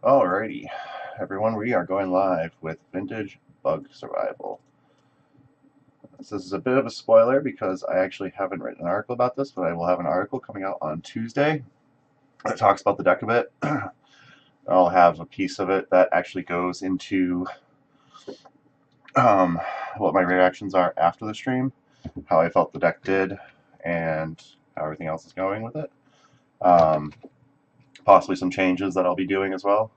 Alrighty, everyone, we are going live with Vintage Bug Survival. This is a bit of a spoiler because I actually haven't written an article about this, but I will have an article coming out on Tuesday that talks about the deck a bit. I'll have a piece of it that actually goes into what my reactions are after the stream, how I felt the deck did, and how everything else is going with it. Possibly some changes that I'll be doing as well.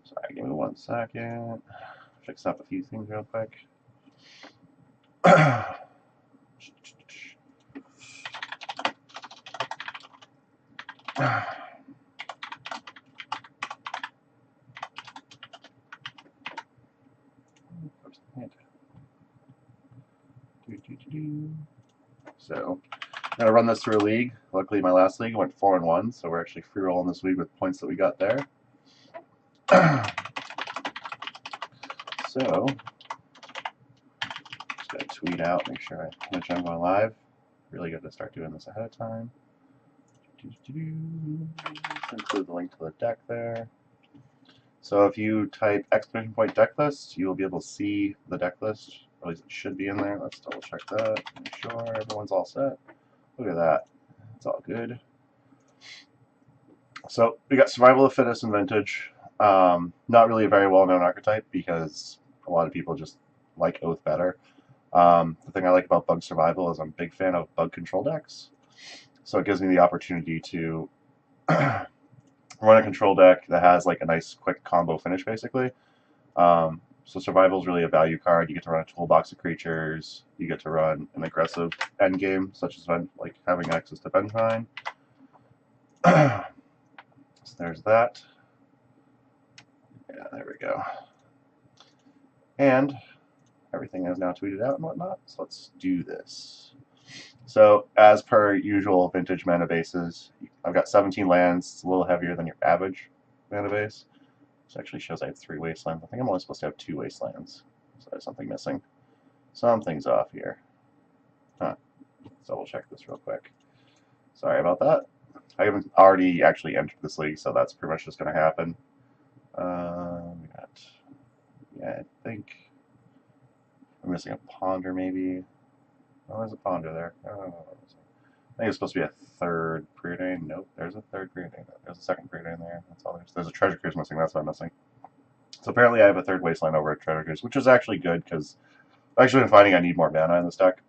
Sorry, give me 1 second. Fix up a few things real quick. So, I'm going to run this through a league. Luckily, my last league went 4-1, so we're actually free rolling this week with points that we got there. So, just got to tweet out, make sure I mention I'm going live. Really good to start doing this ahead of time. Include the link to the deck there. So if you type exclamation point deck list, you will be able to see the deck list. Or at least it should be in there. Let's double check that. Make sure everyone's all set. Look at that. It's all good. So we got Survival of the Fittest in Vintage. Not really a very well-known archetype because a lot of people just like Oath better. The thing I like about Bug Survival is I'm a big fan of bug control decks. So it gives me the opportunity to run a control deck that has like a nice quick combo finish basically. So Survival is really a value card. You get to run a toolbox of creatures. You get to run an aggressive end game, such as like having access to Vengevine. So there's that. Yeah, there we go. And everything is now tweeted out and whatnot. So let's do this. So as per usual vintage mana bases, I've got 17 lands. It's a little heavier than your average mana base. This actually shows I have 3 wastelands. I think I'm only supposed to have 2 wastelands. So there's something missing. Something's off here. Huh. Let's double check this real quick. Sorry about that. I haven't already actually entered this league, so that's pretty much just going to happen. Yeah, I think I'm missing a ponder maybe. Oh, there's a ponder there. Oh, I think it's supposed to be a third preordained. Nope, there's a third preordained. There's a second preordained there. That's all there's a treasure cruise missing. That's what I'm missing. So apparently I have a third wasteland over at treasure cruise, which is actually good because I've actually been finding I need more mana in this deck.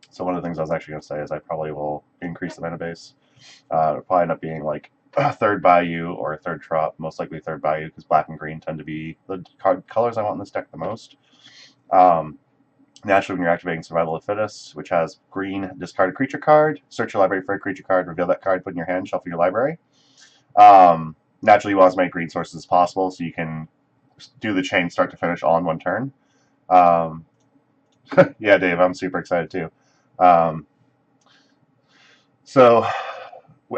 So one of the things I was actually going to say is I probably will increase the mana base. It'll probably end up being like a third Bayou or a third Trop, most likely third Bayou because black and green tend to be the colors I want in this deck the most. Naturally, when you're activating Survival of the Fittest, which has green, discard a creature card, search your library for a creature card, reveal that card, put in your hand, shuffle your library. Naturally, you want as many green sources as possible so you can do the chain start to finish all in one turn. Yeah, Dave, I'm super excited too. So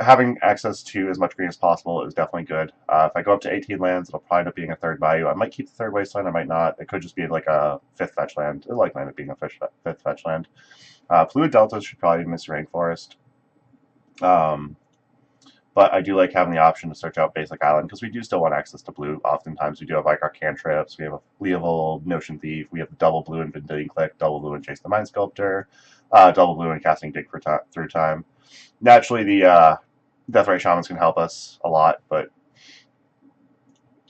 having access to as much green as possible is definitely good. If I go up to 18 lands, it'll probably end up being a third Bayou. I might keep the third Wasteland, I might not. It could just be like a 5th fetch land. It'll likely end up being a 5th fetch land. Fluid Deltas should probably miss Rainforest. But I do like having the option to search out Basic Island because we do still want access to blue. Oftentimes we do have like our cantrips. We have a Leovold, Notion Thief. We have the double blue and Vindicating Click, double blue and Chase the Mind Sculptor, double blue and Casting Dig through time. Naturally, the Deathrite Shamans can help us a lot, but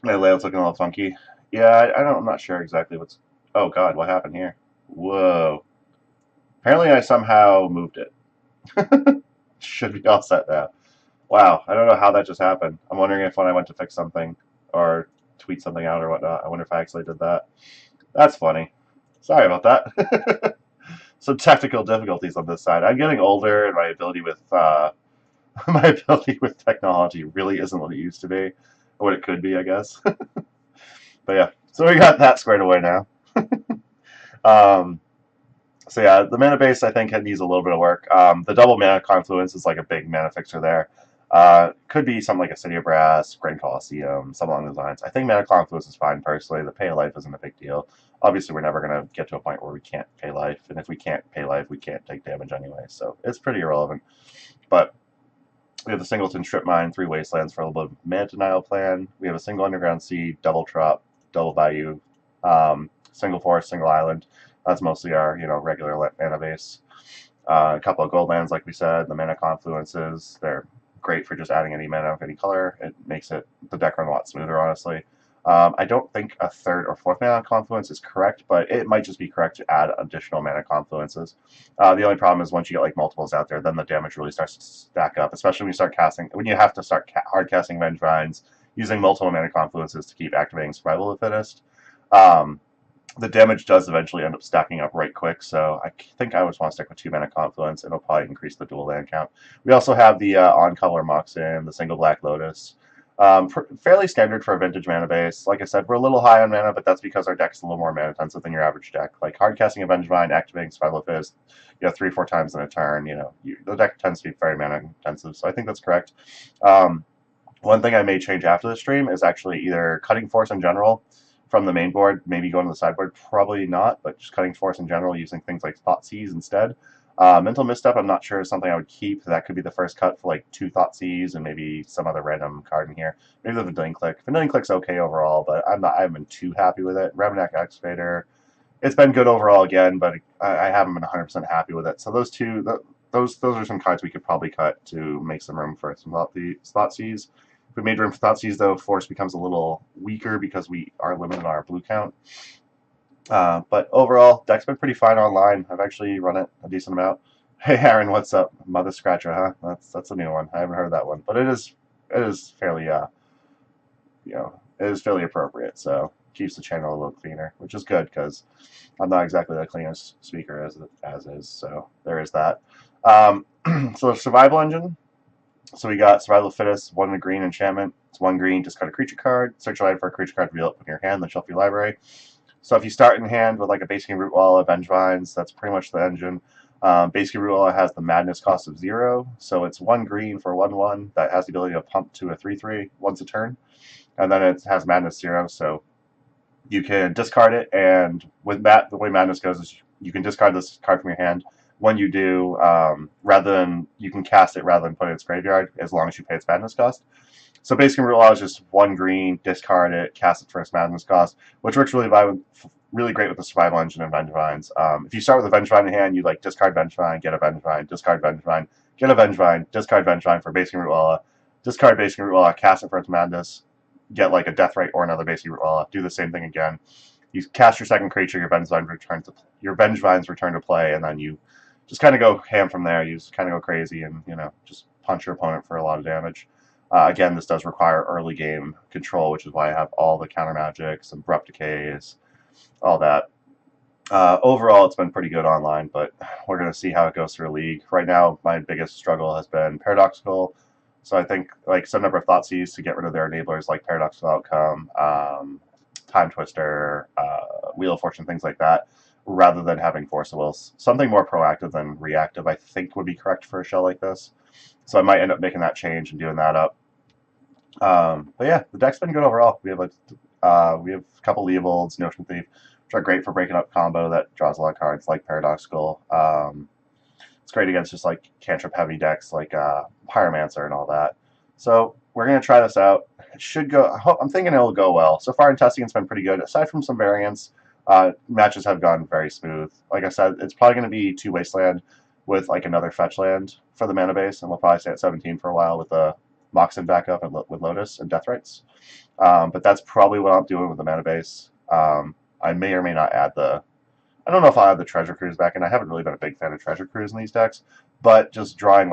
my layout's looking a little funky. Yeah, I'm not sure exactly what's... Oh god, what happened here? Whoa. Apparently I somehow moved it. Should be all set now. Wow, I don't know how that just happened. I'm wondering if when I went to fix something or tweet something out or whatnot, I wonder if I actually did that. That's funny. Sorry about that. Some technical difficulties on this side. I'm getting older, and my ability with technology really isn't what it used to be, or what it could be, I guess. But yeah, so we got that squared away now. So yeah, the mana base I think needs a little bit of work. The double mana confluence is like a big mana fixer there. Could be something like a City of Brass, Grand Colosseum, something along those lines. I think mana confluence is fine personally. The pay life isn't a big deal. Obviously, we're never going to get to a point where we can't pay life, and if we can't pay life, we can't take damage anyway. So it's pretty irrelevant. But We have the Singleton Strip Mine, 3 Wastelands for a little bit of mana denial plan. We have a single Underground Sea, double Trop, double Bayou, single Forest, single Island. That's mostly our regular mana base. A couple of gold lands, like we said, the Mana Confluences. They're great for just adding any mana of any color. It makes the deck run a lot smoother, honestly. I don't think a third or fourth Mana Confluence is correct, but it might just be correct to add additional Mana Confluences. The only problem is once you get like multiples out there, then the damage really starts to stack up, especially when you start casting, when you have to start hard casting Vengevines, using multiple Mana Confluences to keep activating Survival of the Fittest. The damage does eventually end up stacking up right quick, so I think I just want to stick with 2 Mana Confluence. It'll probably increase the dual land count. We also have the On-Color Moxen, the single Black Lotus. Fairly standard for a vintage mana base. Like I said, we're a little high on mana, but that's because our deck's a little more mana intensive than your average deck. Like hard casting a Vengevine, activating Survival of the Fittest, 3 or 4 times in a turn. The deck tends to be very mana intensive, so I think that's correct. One thing I may change after the stream is actually either Cutting Force in general from the main board, maybe going to the sideboard, probably not, but just Cutting Force in general, using things like Thoughtseize instead. Mental Misstep, I'm not sure, is something I would keep. That could be the first cut for like 2 Thoughtseize and maybe some other random card in here. Maybe the Vendillion Click. Vendillion Click's okay overall, but I haven't been too happy with it. Ramunap Excavator, it's been good overall again, but I haven't been 100% happy with it. So those two, those are some cards we could probably cut to make some room for some Thoughtseize. If we made room for Thoughtseize, though, Force becomes a little weaker because we are limited on our blue count. But overall, deck's been pretty fine online. I've actually run it a decent amount. Hey Aaron, what's up? Mother Scratcher, huh? That's a new one. I haven't heard that one, but it is fairly it is fairly appropriate. So keeps the channel a little cleaner, which is good because I'm not exactly the cleanest speaker as is. So there is that. So the survival engine. So we got Survival of the Fittest, 1 green enchantment. It's 1 green, discard a creature card. Search your library for a creature card, reveal it, put in your hand, then shuffle your library. So if you start in hand with like a Basic Rootwalla, Vengevines, that's pretty much the engine. Basic Rootwalla has the madness cost of 0, so it's 1 green for 1/1 that has the ability to pump to a 3/3 once a turn. And then it has madness 0, so you can discard it, and with that, the way madness goes is you can discard this card from your hand. When you do, you can cast it rather than put it in its graveyard, as long as you pay its madness cost. So basically, Rootwalla is just 1 green, discard it, cast it for its madness cost, which works really great with the survival engine and Vengevines. If you start with a Vengevine in hand, you like discard Vengevine, get a Vengevine, discard Vengevine, get a Vengevine, discard Vengevine for Basic Rootwalla, discard Basic Rootwalla, cast it for its madness, get like a Deathrite or another Basic Rootwalla, do the same thing again. You cast your second creature, your Vengevines return to play, and then you just kind of go ham from there. You just kind of go crazy and just punch your opponent for a lot of damage. Again, this does require early game control, which is why I have all the counter magics, abrupt decays, all that. Overall, it's been pretty good online, but we're going to see how it goes through a league. Right now, my biggest struggle has been Paradoxical. So I think like some number of Thoughtseize to get rid of their enablers like Paradoxical Outcome, Time Twister, Wheel of Fortune, things like that, rather than having Force of Wills. Something more proactive than reactive, I think, would be correct for a shell like this. So I might end up making that change and doing that up. But yeah, the deck's been good overall. We have a couple Leovolds, Notion Thief, which are great for breaking up combo that draws a lot of cards like Paradoxical. It's great against just like cantrip heavy decks like Pyromancer and all that. So we're gonna try this out. It should go. I'm thinking it'll go well. So far in testing, it's been pretty good. Aside from some variants, matches have gone very smooth. Like I said, it's probably going to be 2 Wasteland with like another fetch land for the mana base, and we'll probably stay at 17 for a while with the Moxen backup and with Lotus and Deathrites. But that's probably what I'm doing with the mana base. I may or may not add I don't know if I'll add the Treasure Cruise back in. I haven't really been a big fan of Treasure Cruise in these decks, but just drawing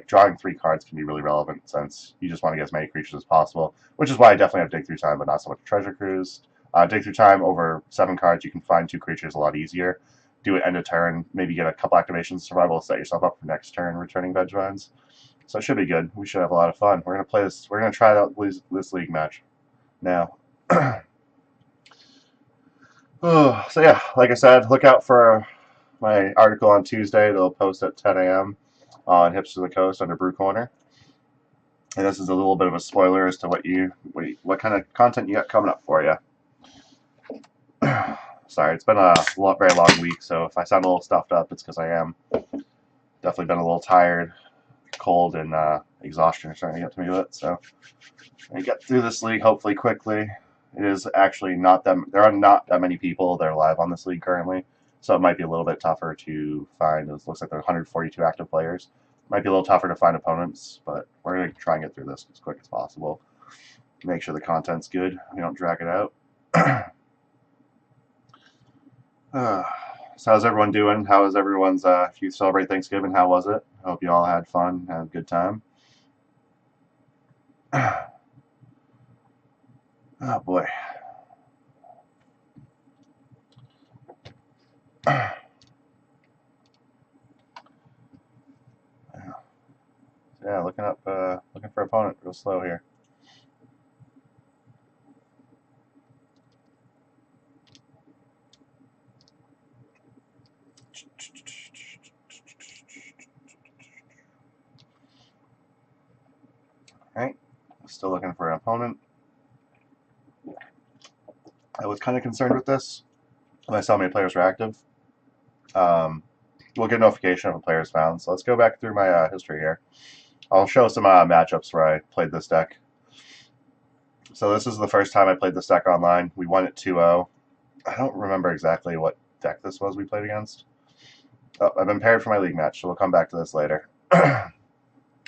drawing 3 cards can be really relevant since you just want to get as many creatures as possible, which is why I definitely have Dig Through Time, but not so much Treasure Cruise. Dig Through Time over 7 cards, you can find 2 creatures a lot easier. Do it end of turn, maybe get a couple activations, survival, set yourself up for next turn, returning Vengevines. So it should be good. We should have a lot of fun. We're gonna play this. We're gonna try out this league match now. So yeah, like I said, look out for my article on Tuesday. They'll post at 10 a.m. on Hipsters of the Coast under Brew Corner. And this is a little bit of a spoiler as to what kind of content you got coming up for you. Sorry, it's been a very long week, so if I sound a little stuffed up, it's because I am. Definitely been a little tired, cold, and exhaustion is starting to get to me with it. So I get through this league hopefully quickly. It is actually not that there are not that many people that are live on this league currently, so it might be a little bit tougher to find. It looks like there are 142 active players. Might be a little tougher to find opponents, but we're going to try and get through this as quick as possible. Make sure the content's good. We don't drag it out. So how's everyone doing? How is everyone's, if you celebrate Thanksgiving, how was it? I hope you all had fun, had a good time. Oh boy. Yeah, looking for opponent real slow here. Alright, still looking for an opponent. I was kind of concerned with this when I saw how many players were active. We'll get a notification if a player is found. So let's go back through my history here. I'll show some matchups where I played this deck. So this is the first time I played this deck online. We won it 2-0. I don't remember exactly what deck this was we played against. Oh, I've been paired for my league match, so we'll come back to this later.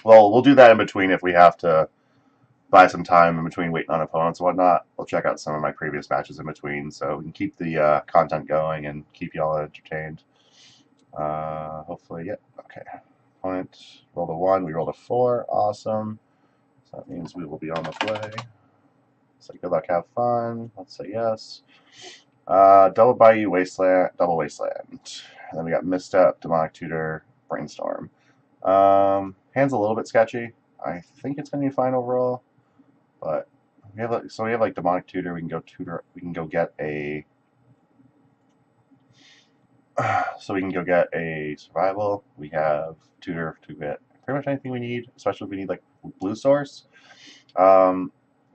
Well, we'll do that in between if we have to buy some time in between waiting on opponents and whatnot. We'll check out some of my previous matches in between so we can keep the content going and keep y'all entertained. Hopefully, yeah, okay. Opponent rolled a 1, we rolled a 4, awesome. So that means we will be on the way. So good luck, have fun. Let's say yes. Double Bayou Wasteland, double Wasteland. And then we got Misstep, Demonic Tutor, Brainstorm. Hand's a little bit sketchy. I think it's gonna be fine overall, but we have like Demonic Tutor. We can go tutor. We can go get a. So we can go get a survival. We have tutor to get pretty much anything we need, especially if we need like blue source. Yeah,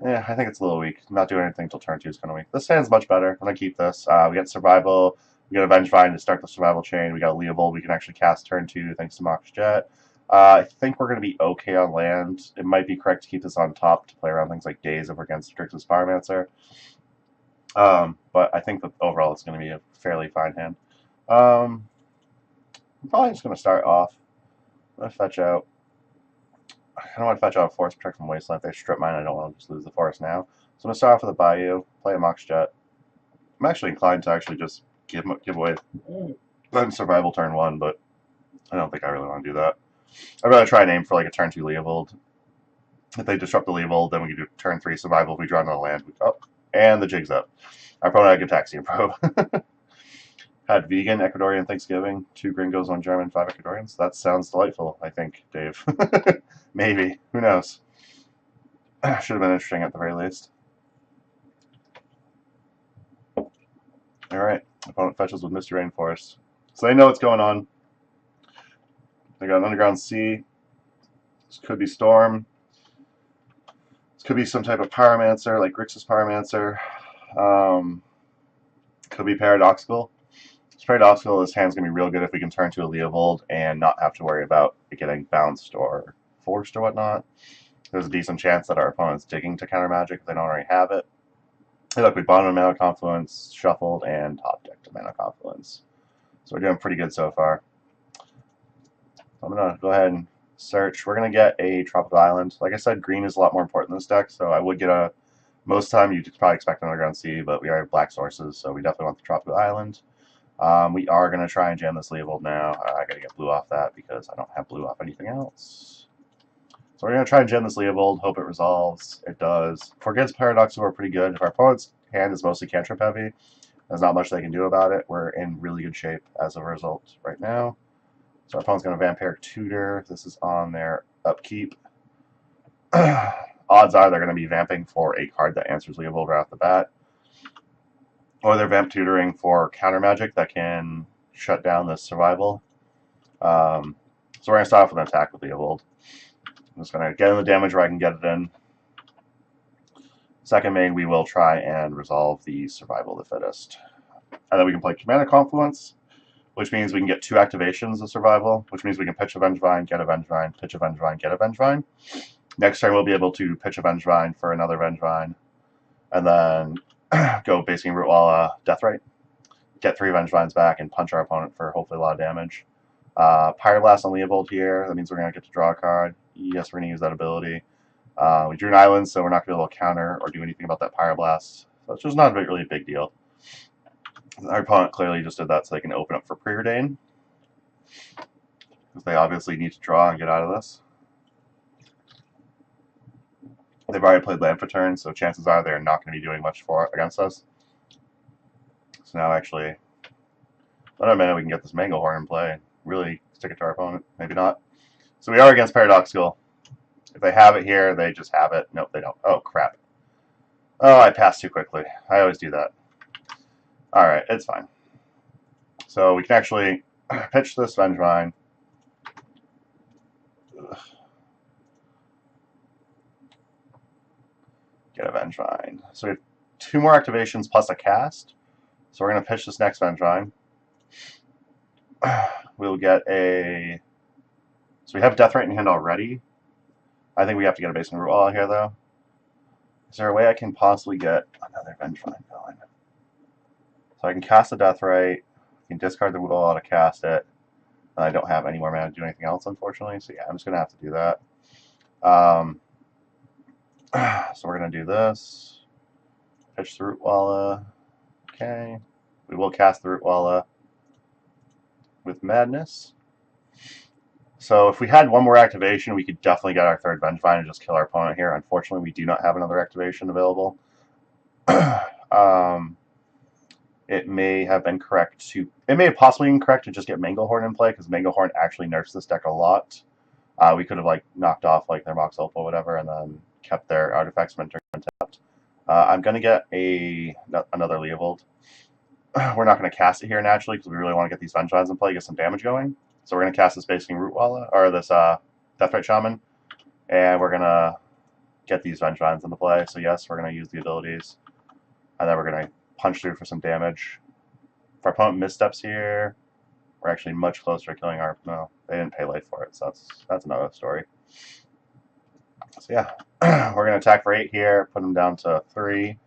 I think it's a little weak. Not doing anything till turn 2 is kind of weak. This hand's much better. I'm gonna keep this. We got survival. We got Avengevine to start the survival chain. We got Leovold. We can actually cast turn 2 thanks to Mox Jet. I think we're going to be okay on land. It might be correct to keep this on top to play around things like Daze if we're against Strix's Pyromancer. But I think that overall it's going to be a fairly fine hand. I'm probably just going to start off. I'm going to fetch out. I don't want to fetch out a Forest Protect from Wasteland. If they strip mine, I don't want to just lose the forest now. So I'm going to start off with a Bayou, play a Mox Jet. I'm actually inclined to actually just give away survival turn 1, but I don't think I really want to do that. I'd rather try and aim for like a turn 2 Leovold. If they disrupt the Leovold, then we can do turn 3 survival. If we draw another land, and the jig's up. Our opponent had Gitaxian Probe. Had vegan, Ecuadorian Thanksgiving, 2 gringos, 1 German, 5 Ecuadorians. That sounds delightful, I think, Dave. Maybe. Who knows? Should have been interesting at the very least. Alright. Opponent fetches with Misty Rainforest. So they know what's going on. They got an Underground Sea. This could be Storm. This could be some type of Pyromancer, like Grixis Pyromancer. Could be Paradoxical. This Paradoxical, this hand's going to be real good if we can turn to a Leovold and not have to worry about it getting bounced or forced or whatnot. There's a decent chance that our opponent's digging to counter magic if they don't already have it. Hey, look, we bottomed Mana Confluence, shuffled, and top decked to Mana Confluence. So we're doing pretty good so far. I'm going to go ahead and search. We're going to get a Tropical Island. Like I said, green is a lot more important in this deck, so I would get a... Most time you'd probably expect an Underground Sea, but we already have black sources, so we definitely want the Tropical Island. We are going to try and jam this Leovold now. I got to get blue off that because I don't have blue off anything else. So we're going to try and jam this Leovold, hope it resolves. It does. For against Paradoxical, we're pretty good. If our opponent's hand is mostly cantrip heavy, there's not much they can do about it. We're in really good shape as a result right now. So our opponent's going to Vampiric Tutor. This is on their upkeep. Odds are they're going to be vamping for a card that answers Leovold right off the bat. Or they're vamp tutoring for counter magic that can shut down this survival. So we're going to start off with an attack with Leovold. I'm just going to get in the damage where I can get it in. Second main, we will try and resolve the survival of the fittest. And then we can play Mana Confluence. which means we can get 2 activations of survival, which means we can pitch a Vengevine, get a Vengevine, pitch a Vengevine, get a Vengevine. Next turn we'll be able to pitch a Vengevine for another Vengevine, and then go Basing Root Walla, Deathrite, get 3 Vengevines back, and punch our opponent for hopefully a lot of damage. Pyroblast on Leovold here, that means we're going to get to draw a card. Yes, we're going to use that ability. We drew an island, so we're not going to be able to counter or do anything about that Pyroblast. So it's just not really a big deal. Our opponent clearly just did that so they can open up for Preordain, because they obviously need to draw and get out of this. They've already played land for turn, so chances are they're not going to be doing much for it against us. So now actually, another minute we can get this Manglehorn in play and really stick it to our opponent. Maybe not. So we are against Paradoxical. If they have it here, they just have it. Nope, they don't. Oh, crap. Oh, I passed too quickly. I always do that. Alright, it's fine. So we can actually pitch this Vengevine. Get a Vengevine. So we have 2 more activations plus a cast. So we're going to pitch this next Vengevine. We'll get a... So we have Deathrite in hand already. I think we have to get a Basing Root Walla here, though. Is there a way I can possibly get another Vengevine going? So I can cast the Deathrite, I can discard the Root Walla to cast it, and I don't have any more mana to do anything else, unfortunately. So yeah, I'm just going to have to do that. So we're going to do this. Pitch the Root Walla. Okay. We will cast the Root Walla with Madness. So if we had one more activation, we could definitely get our 3rd Vengevine and just kill our opponent here. Unfortunately, we do not have another activation available. It may have been correct to... It may have possibly been correct to just get Manglehorn in play, because Manglehorn actually nerfs this deck a lot. We could have like knocked off like their Mox Opal or whatever, and then kept their artifacts untapped. I'm going to get another Leovold. We're not going to cast it here naturally, because we really want to get these Vengevines in play, get some damage going. So we're going to cast this Basing Root Walla, or this Deathrite Shaman, and we're going to get these Vengevines into play. So yes, we're going to use the abilities, and then we're going to punch through for some damage. If our opponent missteps here, we're actually much closer to killing our... No, they didn't pay life for it, so that's another story. So yeah, we're going to attack for 8 here, put them down to 3,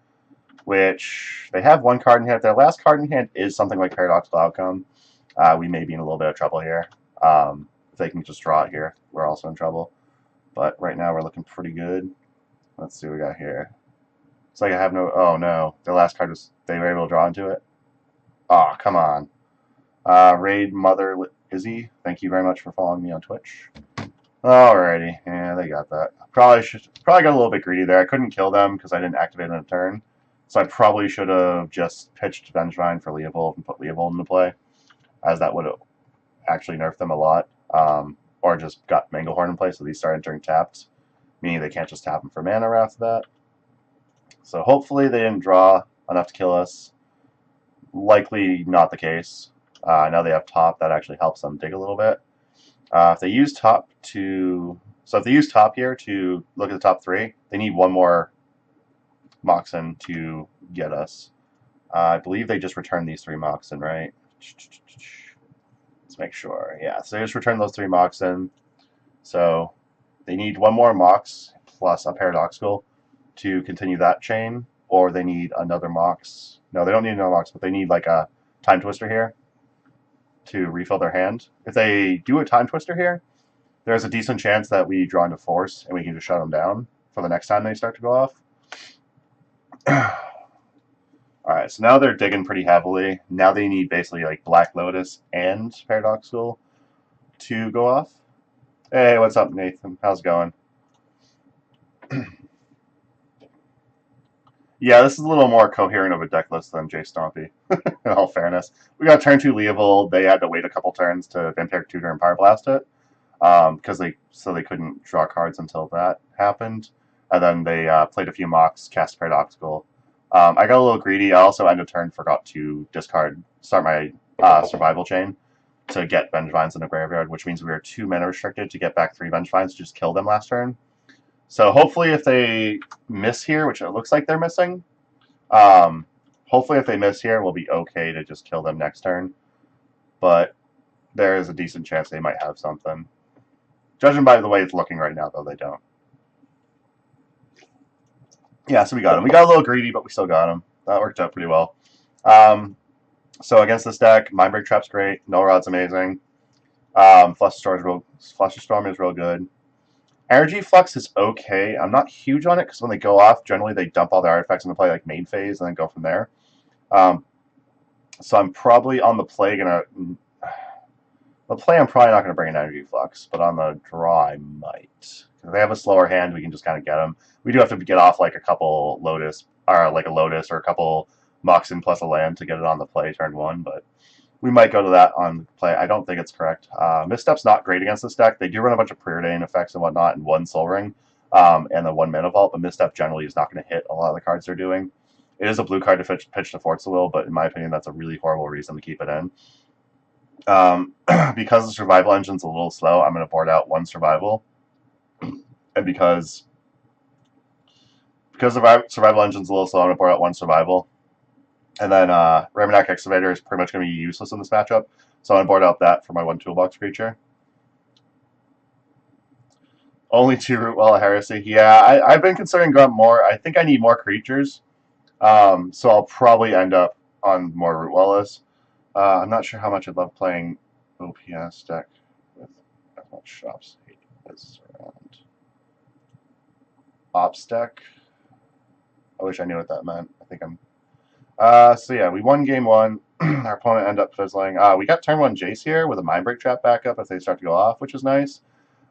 which they have 1 card in hand. If their last card in hand is something like Paradoxical Outcome, we may be in a little bit of trouble here. If they can just draw it here, we're also in trouble. But right now we're looking pretty good. Let's see what we got here. It's like I have no... Oh no, their last card was... They were able to draw into it? Oh, come on. Raid Mother Izzy, thank you very much for following me on Twitch. Alrighty, yeah, they got that. Probably got a little bit greedy there. I couldn't kill them because I didn't activate in a turn. So I probably should have just pitched Vengevine for Leovold and put Leovold into play, as that would have actually nerfed them a lot. Or just got Manglehorn in play so these start entering tapped, meaning they can't just tap them for mana right after that. So hopefully they didn't draw enough to kill us. Likely not the case. Now they have top, that actually helps them dig a little bit. If they use top to... So if they use top here to look at the top 3, they need 1 more Moxen to get us. I believe they just returned these 3 Moxen, right? Let's make sure. Yeah, so they just returned those 3 Moxen. So they need 1 more Mox plus a Paradoxical to continue that chain, or they need another Mox. No, they don't need another Mox, but they need like a Time Twister here to refill their hand. If they do a Time Twister here, there's a decent chance that we draw into Force and we can just shut them down for the next time they start to go off. Alright, so now they're digging pretty heavily. Now they need basically like Black Lotus and Paradoxical to go off. Hey, what's up, Nathan? How's it going? Yeah, this is a little more coherent of a deck list than Jay Stompy, in all fairness. We got turn 2 Leovold. They had to wait a couple turns to Vampiric Tutor and Power Blast it, because they couldn't draw cards until that happened. And then they played a few Mox, cast Paradoxical. I got a little greedy. I also ended turn, forgot to start my survival chain to get Vengevines in the graveyard, which means we were 2 mana restricted to get back 3 Vengevines to just kill them last turn. So hopefully if they miss here, which it looks like they're missing, hopefully if they miss here, we'll be okay to just kill them next turn. but there is a decent chance they might have something. Judging by the way it's looking right now, though, they don't. Yeah, so we got him. We got a little greedy, but we still got him. That worked out pretty well. So against this deck, Mindbreak Trap's great. Null Rod's amazing. Fluster Storm is real good. Energy Flux is okay. I'm not huge on it because when they go off, generally they dump all their artifacts into play like main phase and then go from there. So I'm probably on the play gonna. The play I'm probably not gonna bring an Energy Flux, but on the draw I might. If they have a slower hand, we can just kind of get them. We do have to get off like a couple Lotus, or like a Lotus, or a couple Moxen plus a land to get it on the play turn 1, but we might go to that on play. I don't think it's correct. Misstep's not great against this deck. They do run a bunch of Preordain effects and whatnot and one Soul Ring and the one Mana Vault, but Misstep generally is not going to hit a lot of the cards they're doing. It is a blue card to pitch to Force the Will, but in my opinion, that's a really horrible reason to keep it in. Because the survival engine's a little slow, I'm going to board out 1 survival. And because the survival engine's a little slow, I'm going to board out 1 survival. And then Ramunap Excavator is pretty much going to be useless in this matchup, so I'm going to board out that for my 1 toolbox creature. Only 2 Rootwell Heresy. Yeah, I've been considering going more. I think I need more creatures, so I'll probably end up on more Rootwellas. I'm not sure how much I'd love playing OPS deck with as much shops as around. Ops deck. I wish I knew what that meant. I think I'm. So yeah, we won game 1. Our opponent ended up fizzling. We got turn 1 Jace here with a Mindbreak Trap backup if they start to go off, which is nice.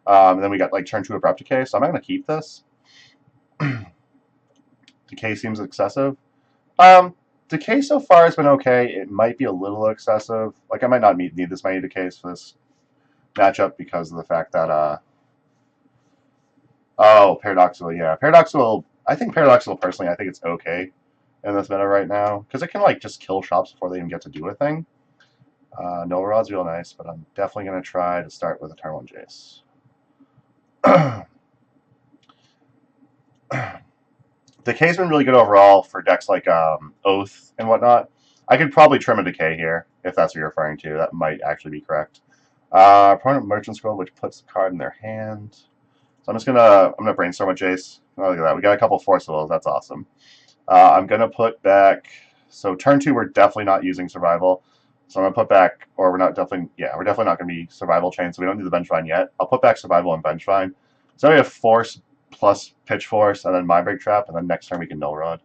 And then we got like turn 2 Abrupt Decay, so I'm not going to keep this. Decay seems excessive. Decay so far has been okay. It might be a little excessive. Like I might not need this many Decays for this matchup because of the fact that oh, Paradoxical, yeah. Paradoxical, I think Paradoxical personally, I think it's okay in this meta right now because it can like just kill shops before they even get to do a thing. Null Rod's real nice, but I'm definitely going to try to start with a turn 1 Jace. Decay's been really good overall for decks like Oath and whatnot. I could probably trim a Decay here, if that's what you're referring to. That might actually be correct. Opponent Merchant Scroll, which puts the card in their hand. So I'm gonna brainstorm a Jace. Oh, look at that. We got a couple Force Wills. That's awesome. I'm gonna put back. So turn 2, we're definitely not using Survival. So I'm gonna put back, or we're definitely not gonna be Survival Chain. So we don't do the Vengevine yet. I'll put back Survival and Vengevine. So we have Force plus Pitch Force, and then Mindbreak Trap, and then next turn we can Null Rod.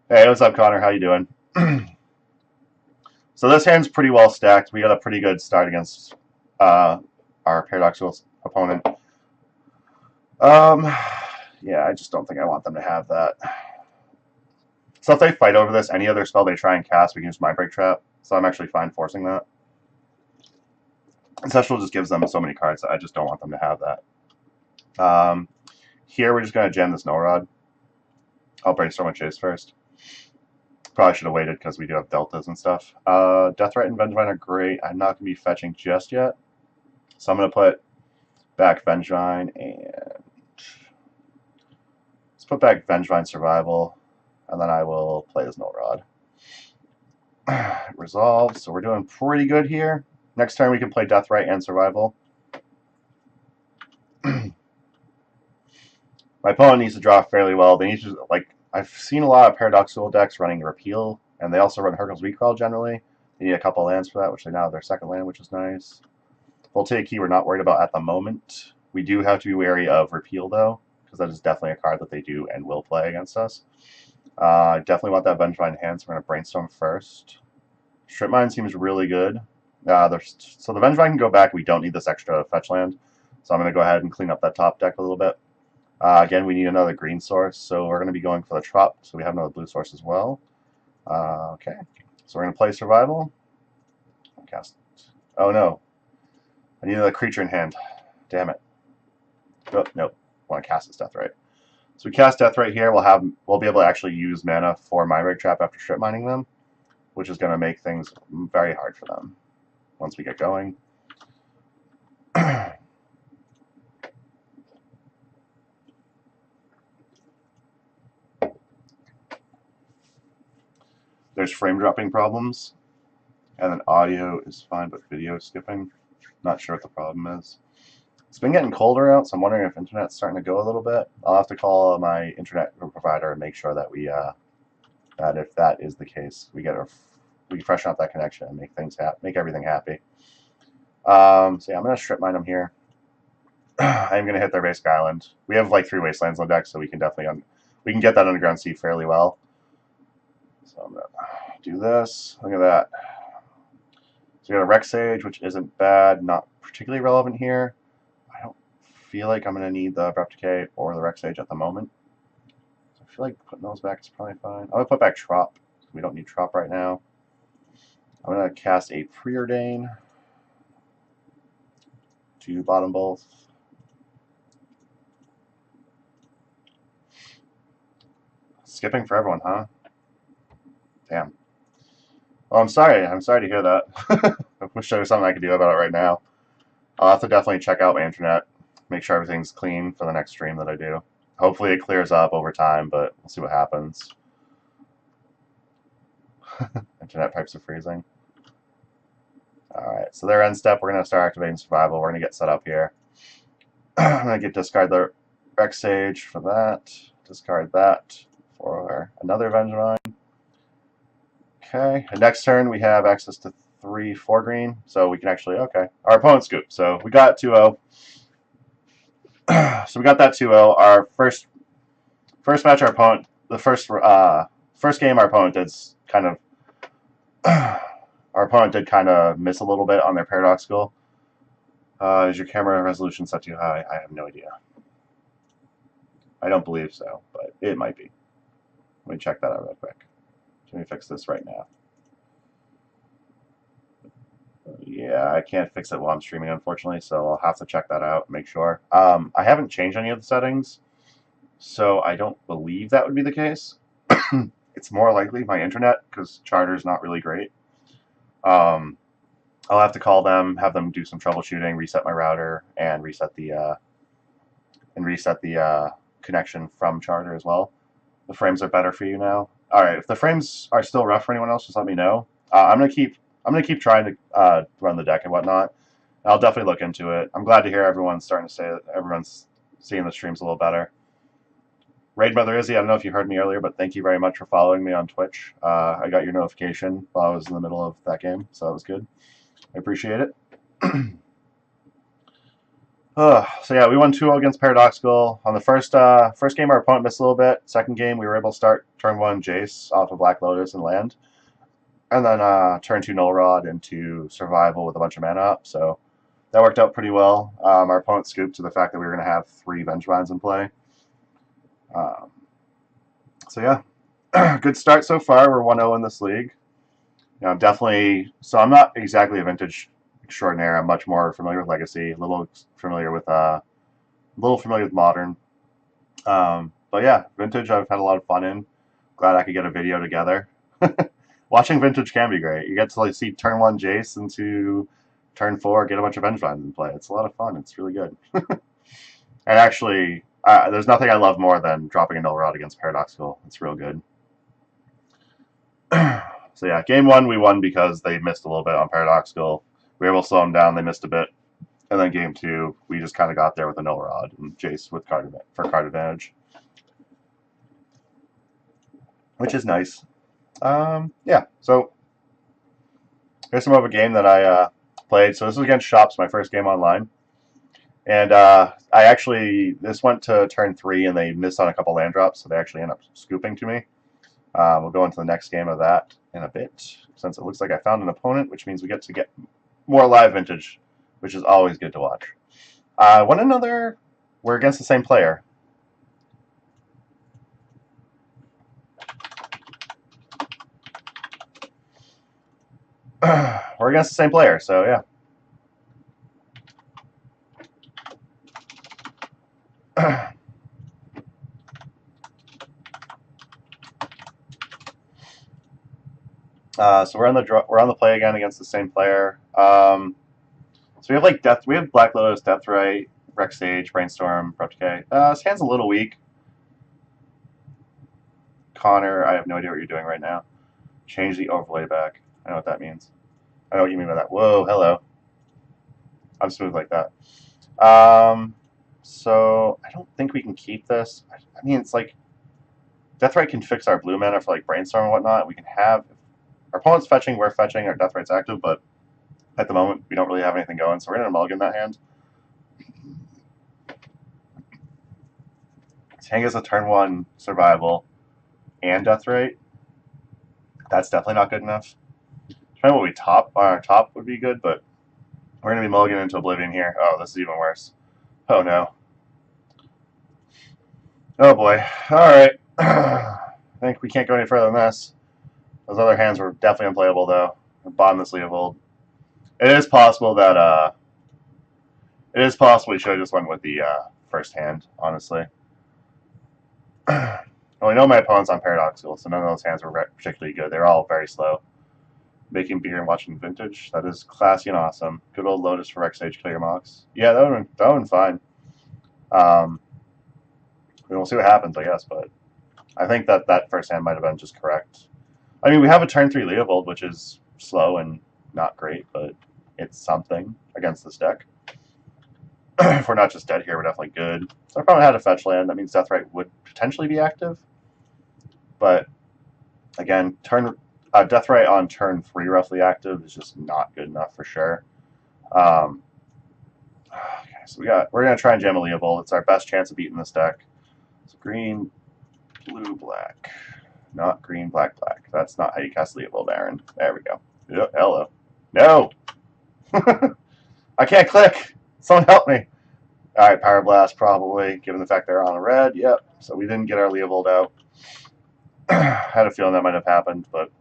Hey, what's up, Connor? How you doing? So this hand's pretty well stacked. We got a pretty good start against our Paradoxical opponent. Yeah, I just don't think I want them to have that. So if they fight over this, any other spell they try and cast, we can just Mindbreak Trap. So I'm actually fine forcing that. Ancestral just gives them so many cards that I just don't want them to have that. Here we're just going to jam this Null Rod. I'll brainstorm with Chase first. Probably should have waited because we do have deltas and stuff. Deathrite and Vengevine are great. I'm not going to be fetching just yet. So I'm going to put back Vengevine and let's put back Vengevine Survival, and then I will play this Null Rod. Resolve. So we're doing pretty good here. Next turn we can play Deathrite and Survival. My opponent needs to draw fairly well. They need to, like, I've seen a lot of Paradoxical decks running Repeal, and they also run Hurkyl's Recall generally. They need a couple lands for that, which they now have their second land, which is nice. Voltaic Key we're not worried about at the moment. We do have to be wary of Repeal, though, because that is definitely a card that they do and will play against us. I definitely want that Vengevine in hand, so we're going to Brainstorm first. Strip Mine seems really good. So the Vengevine can go back. We don't need this extra fetch land. So I'm going to go ahead and clean up that top deck a little bit. Again, we need another green source, so we're going to be going for the Trop, so we have another blue source as well. Okay, so we're going to play Survival. Cast. Oh no, I need another creature in hand. Damn it. Oh, nope, I want to cast this Deathrite. So we cast Deathrite here. We'll be able to actually use mana for Mindbreak Trap after strip mining them, which is going to make things very hard for them once we get going. There's frame dropping problems. And then audio is fine, but video is skipping. Not sure what the problem is. It's been getting colder out, so I'm wondering if internet's starting to go a little bit. I'll have to call my internet provider and make sure that that if that is the case, we freshen up that connection and make everything happy. So yeah, I'm gonna strip mine them here. I'm gonna hit their basic island. We have like 3 wastelands on deck, so we can definitely we can get that underground sea fairly well. So I'm gonna do this. Look at that. So we got a Rex Sage, which isn't bad, not particularly relevant here. I don't feel like I'm gonna need the Abrupt Decay or the Rex Sage at the moment. So I feel like putting those back is probably fine. I'm gonna put back Trop. We don't need Trop right now. I'm gonna cast a Preordain to bottom both. Skipping for everyone, huh? Damn. Well, I'm sorry. I'm sorry to hear that. I wish there was something I could do about it right now. I'll have to definitely check out my internet, make sure everything's clean for the next stream that I do. Hopefully it clears up over time, but we'll see what happens. Internet pipes are freezing. Alright, so their end step, we're going to start activating survival. We're going to get set up here. I'm going to discard the Rex Sage for that. Discard that for another Vengevine. Okay, and next turn we have access to 3 4-green, so we can actually, okay. Our opponent scoop, so we got 2-0. So we got that 2-0. Our first match, our opponent, the first game, our opponent did kind of, our opponent did kind of miss a little bit on their Paradoxical. Is your camera resolution set too high? I have no idea. I don't believe so, but it might be. Let me check that out real quick. Let me fix this right now. Yeah, I can't fix it while I'm streaming, unfortunately, so I'll have to check that out and make sure. I haven't changed any of the settings, so I don't believe that would be the case. It's more likely my internet, because Charter is not really great. I'll have to call them, have them do some troubleshooting, reset my router, and reset the connection from Charter as well. The frames are better for you now. All right, if the frames are still rough for anyone else, just let me know. I'm gonna keep trying to run the deck and whatnot. I'll definitely look into it. I'm glad to hear everyone's starting to say that everyone's seeing the streams a little better. Raid Brother Izzy, I don't know if you heard me earlier, but thank you very much for following me on Twitch. I got your notification while I was in the middle of that game, so that was good. I appreciate it. So yeah, we won 2-0 against Paradoxical. On the first game, our opponent missed a little bit. Second game, we were able to start turn 1 Jace off of Black Lotus and land. And then turn 2 Null Rod into Survival with a bunch of mana up. So that worked out pretty well. Our opponent scooped to the fact that we were going to have 3 Vengevines in play. So yeah, good start so far. We're 1-0 in this league. You know, definitely. So I'm not exactly a vintage extraordinaire. I'm much more familiar with Legacy, a little familiar with Modern. But yeah, vintage I've had a lot of fun in. Glad I could get a video together. Watching vintage can be great. You get to like see turn 1 Jace into turn 4, get a bunch of Vengevines in play. It's a lot of fun. It's really good. And actually, there's nothing I love more than dropping a Null Rod against Paradoxical. It's real good. So yeah, game 1 we won because they missed a little bit on Paradoxical. We were able to slow them down. They missed a bit. And then game 2, we just kind of got there with a Null Rod and Jace with card advantage. Which is nice. Yeah, so here's some of a game that I played. So this was against Shops, my first game online. And this went to turn 3 and they missed on a couple land drops, so they actually end up scooping to me. We'll go into the next game of that in a bit, since it looks like I found an opponent, which means we get to get more live vintage, which is always good to watch. We're against the same player. We're against the same player, so yeah. So we're on the play again against the same player. So we have like we have Black Lotus, Deathrite, Rex Sage, Brainstorm, Abrupt Decay. This hand's a little weak. Connor, I have no idea what you're doing right now. Change the overlay back. I know what that means. I know what you mean by that. Whoa, hello. I'm smooth like that. So I don't think we can keep this. I mean, it's like Deathrite can fix our blue mana for like Brainstorm and whatnot. We can have our opponent's fetching, we're fetching, our Deathrite's active, but at the moment we don't really have anything going, so we're gonna mulligan that hand. Tang is a turn 1 survival and Deathrite. That's definitely not good enough. Depending on what we top on our top would be good, but we're gonna be mulliganing into Oblivion here. Oh, this is even worse. Oh no. Oh boy. Alright. I think we can't go any further than this. Those other hands were definitely unplayable though. Bottomless Leovold. It is possible that it is possible we should have just went with the first hand, honestly. Well, I know my opponent's on Paradoxical, so none of those hands were particularly good. They're all very slow. Making beer and watching Vintage. That is classy and awesome. Good old Lotus for Rexage Clear Mox. Yeah, that would have been fine. We'll see what happens, I guess, but I think that first hand might have been just correct. I mean, we have a turn 3 Leovold, which is slow and not great, but it's something against this deck. If we're not just dead here, we're definitely good. So I probably had a fetch land. That means Deathrite would potentially be active. But again, Deathrite on turn 3 roughly active is just not good enough for sure. Okay, so we're gonna try and jam a Leovold. It's our best chance of beating this deck. So green, blue, black. Not green, black, black. That's not how you cast Leovold, Aaron. There we go. Yep, hello. No! I can't click! Someone help me! Alright, Power Blast probably, given the fact they're on a red. Yep, so we didn't get our Leovold out. Had a feeling that might have happened, but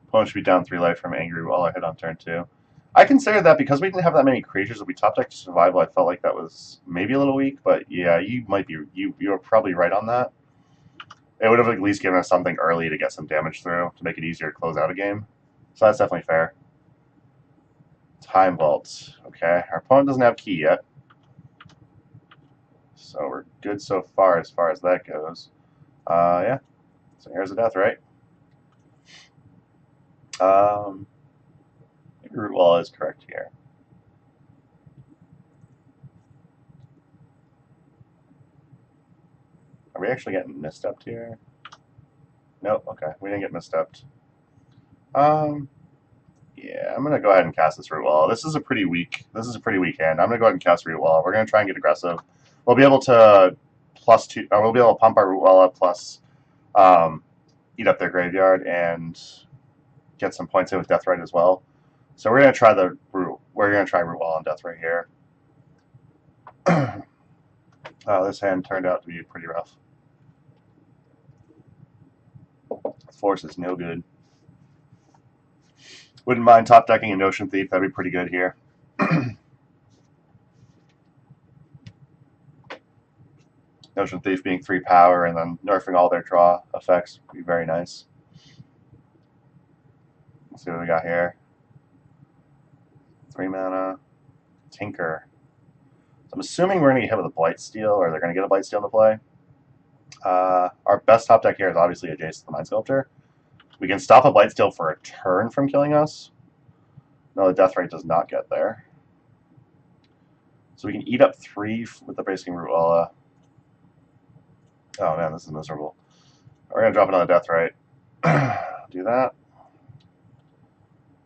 opponent should be down 3 life from Angry while I hit on turn 2. I considered that because we didn't have that many creatures that we top decked to survival, I felt like that was maybe a little weak, but yeah, you might be you're probably right on that. It would have at least given us something early to get some damage through to make it easier to close out a game. So that's definitely fair. Time Vault. Okay, our opponent doesn't have key yet. So we're good so far as that goes. Yeah. So here's a Deathrite. Maybe Root Wall is correct here. Are we actually getting misstepped here? Nope, okay. We didn't get misstepped. Yeah, I'm gonna go ahead and cast this Root Wall. This is a pretty weak hand. I'm gonna go ahead and cast Root Wall. We're gonna try and get aggressive. We'll be able to +2 we'll be able to pump our Root Wall up plus eat up their graveyard and get some points in with Deathrite as well. So we're gonna try Root Wall on Deathrite here. This hand turned out to be pretty rough. Force is no good. Wouldn't mind top decking a Notion Thief. That'd be pretty good here. Notion Thief being 3 power and then nerfing all their draw effects would be very nice. Let's see what we got here. 3 mana. Tinker. So I'm assuming we're going to get hit with a Blightsteel, or they're going to get a Blightsteel into play. Our best top deck here is obviously a Jace the Mind Sculptor. We can stop a Blightsteel for a turn from killing us. No, the Deathrite does not get there. So we can eat up 3 with the Bracing Root Wall. Oh man, this is miserable. We're going to drop another Deathrite. Do that.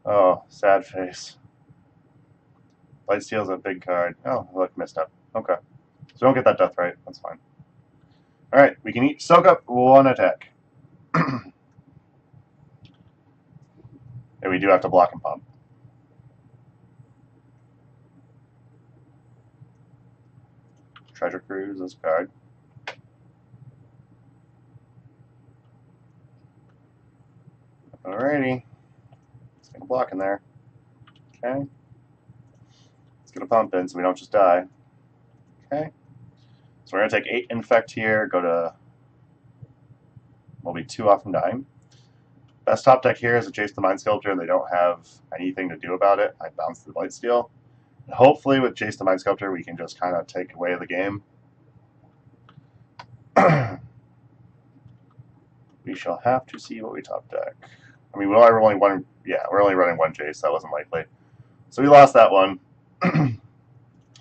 Oh, sad face. Blightsteel's a big card. Oh, look, missed up. Okay. So don't get that Deathrite. That's fine. Alright, we can soak up 1 attack. And we do have to block and pump. Treasure Cruise, this card. Alrighty. Let's get a block in there. Okay. Let's get a pump in so we don't just die. Okay. So we're going to take 8 Infect here, go to... We'll be 2 off from dying. Best top deck here is a Jace the Mind Sculptor, and they don't have anything to do about it. I bounce the Blightsteel. Hopefully with Jace the Mind Sculptor we can just kind of take away the game. We shall have to see what we top deck. I mean, we're only one. Yeah, we're only running one Jace. That wasn't likely. So we lost that one.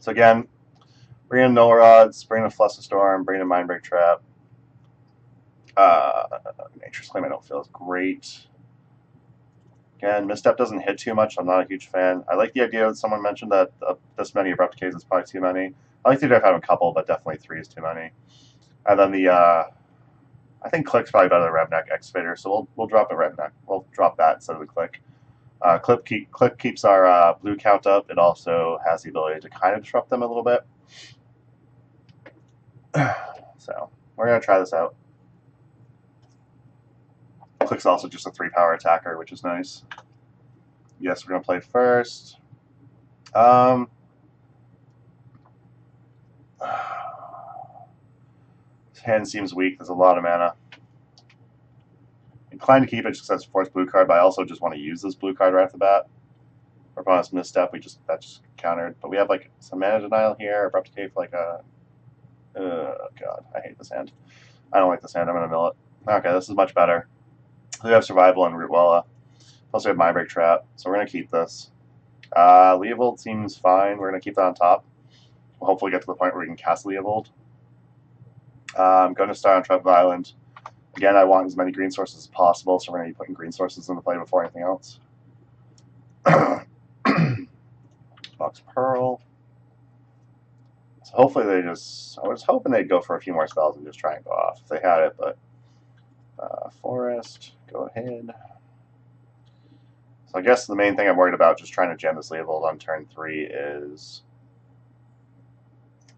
So again, bring in Null Rods, bring in Fluster Storm, bring in Mindbreak Trap. Nature's Claim I don't feel is great. Again, Misstep doesn't hit too much. I'm not a huge fan. I like the idea that someone mentioned that this many Abrupt Decays is probably too many. I like the idea of having a couple, but definitely 3 is too many. And then the I think Click's probably better than Rebneck Excavator, so we'll drop a Rebneck. We'll drop that instead of the Click. Click keeps our blue count up. It also has the ability to kind of disrupt them a little bit. So we're going to try this out. Click's also just a 3-power attacker, which is nice. Yes, we're going to play first. His hand seems weak. There's a lot of mana. Inclined to keep it just because it's a force blue card, but I also just want to use this blue card right off the bat. Our opponent's Misstep, that just countered. But we have like some mana denial here. Abrupt Decay for like a... God, I hate this hand. I don't like this hand. I'm going to mill it. Okay, this is much better. We have Survival and Rootwalla. Plus we have Mindbreak Trap, so we're going to keep this. Leovold seems fine. We're going to keep that on top. We'll hopefully get to the point where we can cast Leovold. I'm going to start on Trap Island. Again, I want as many green sources as possible, so we're going to be putting green sources into play before anything else. Box Pearl. So hopefully they just... I was hoping they'd go for a few more spells and just try and go off if they had it, but... Forest, go ahead. So I guess the main thing I'm worried about just trying to gem this Leovold on turn 3 is...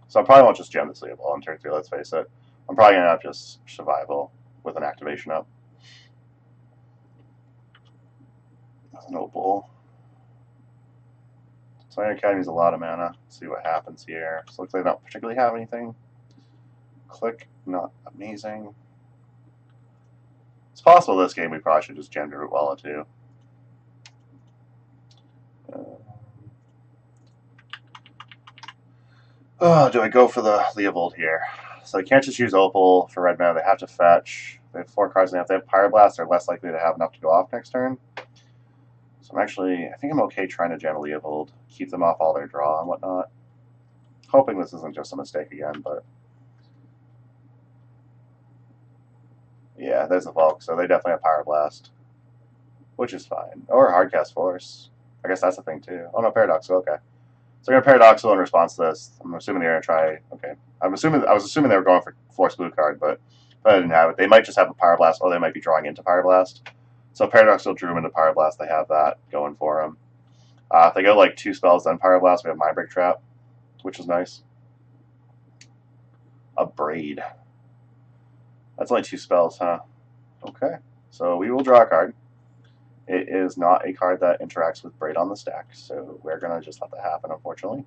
So I probably won't just gem this Leovold on turn 3, let's face it. I'm probably going to have just Survival with an activation up. That's an Opal. So Iron Academy's a lot of mana. Let's see what happens here. So it looks like they don't particularly have anything. Click, not amazing. It's possible this game we probably should just gem to Rootwalla too. Do I go for the Leovold here? So they can't just use Opal for red mana. They have to fetch. They have 4 cards, and if they have Pyroblast, they're less likely to have enough to go off next turn. So I think I'm okay trying to gem a Leovold, keep them off all their draw and whatnot. Hoping this isn't just a mistake again, but... Yeah, there's the Volk, so they definitely have Pyroblast. Which is fine. Or Hardcast Force. I guess that's the thing too. Oh no, Paradoxical, okay. So they're going to Paradoxical in response to this. I'm assuming they're going to try... Okay. I was assuming they were going for Force Blue card, but I didn't have it. They might just have a Pyroblast, or they might be drawing into Pyroblast. So Paradoxical drew them into Pyroblast. They have that going for them. If they go like 2 spells, then Pyroblast, we have Mindbreak Trap, which is nice. A Braid. That's only 2 spells, huh? Okay. So we will draw a card. It is not a card that interacts with Braid on the stack, so we're going to just let that happen, unfortunately.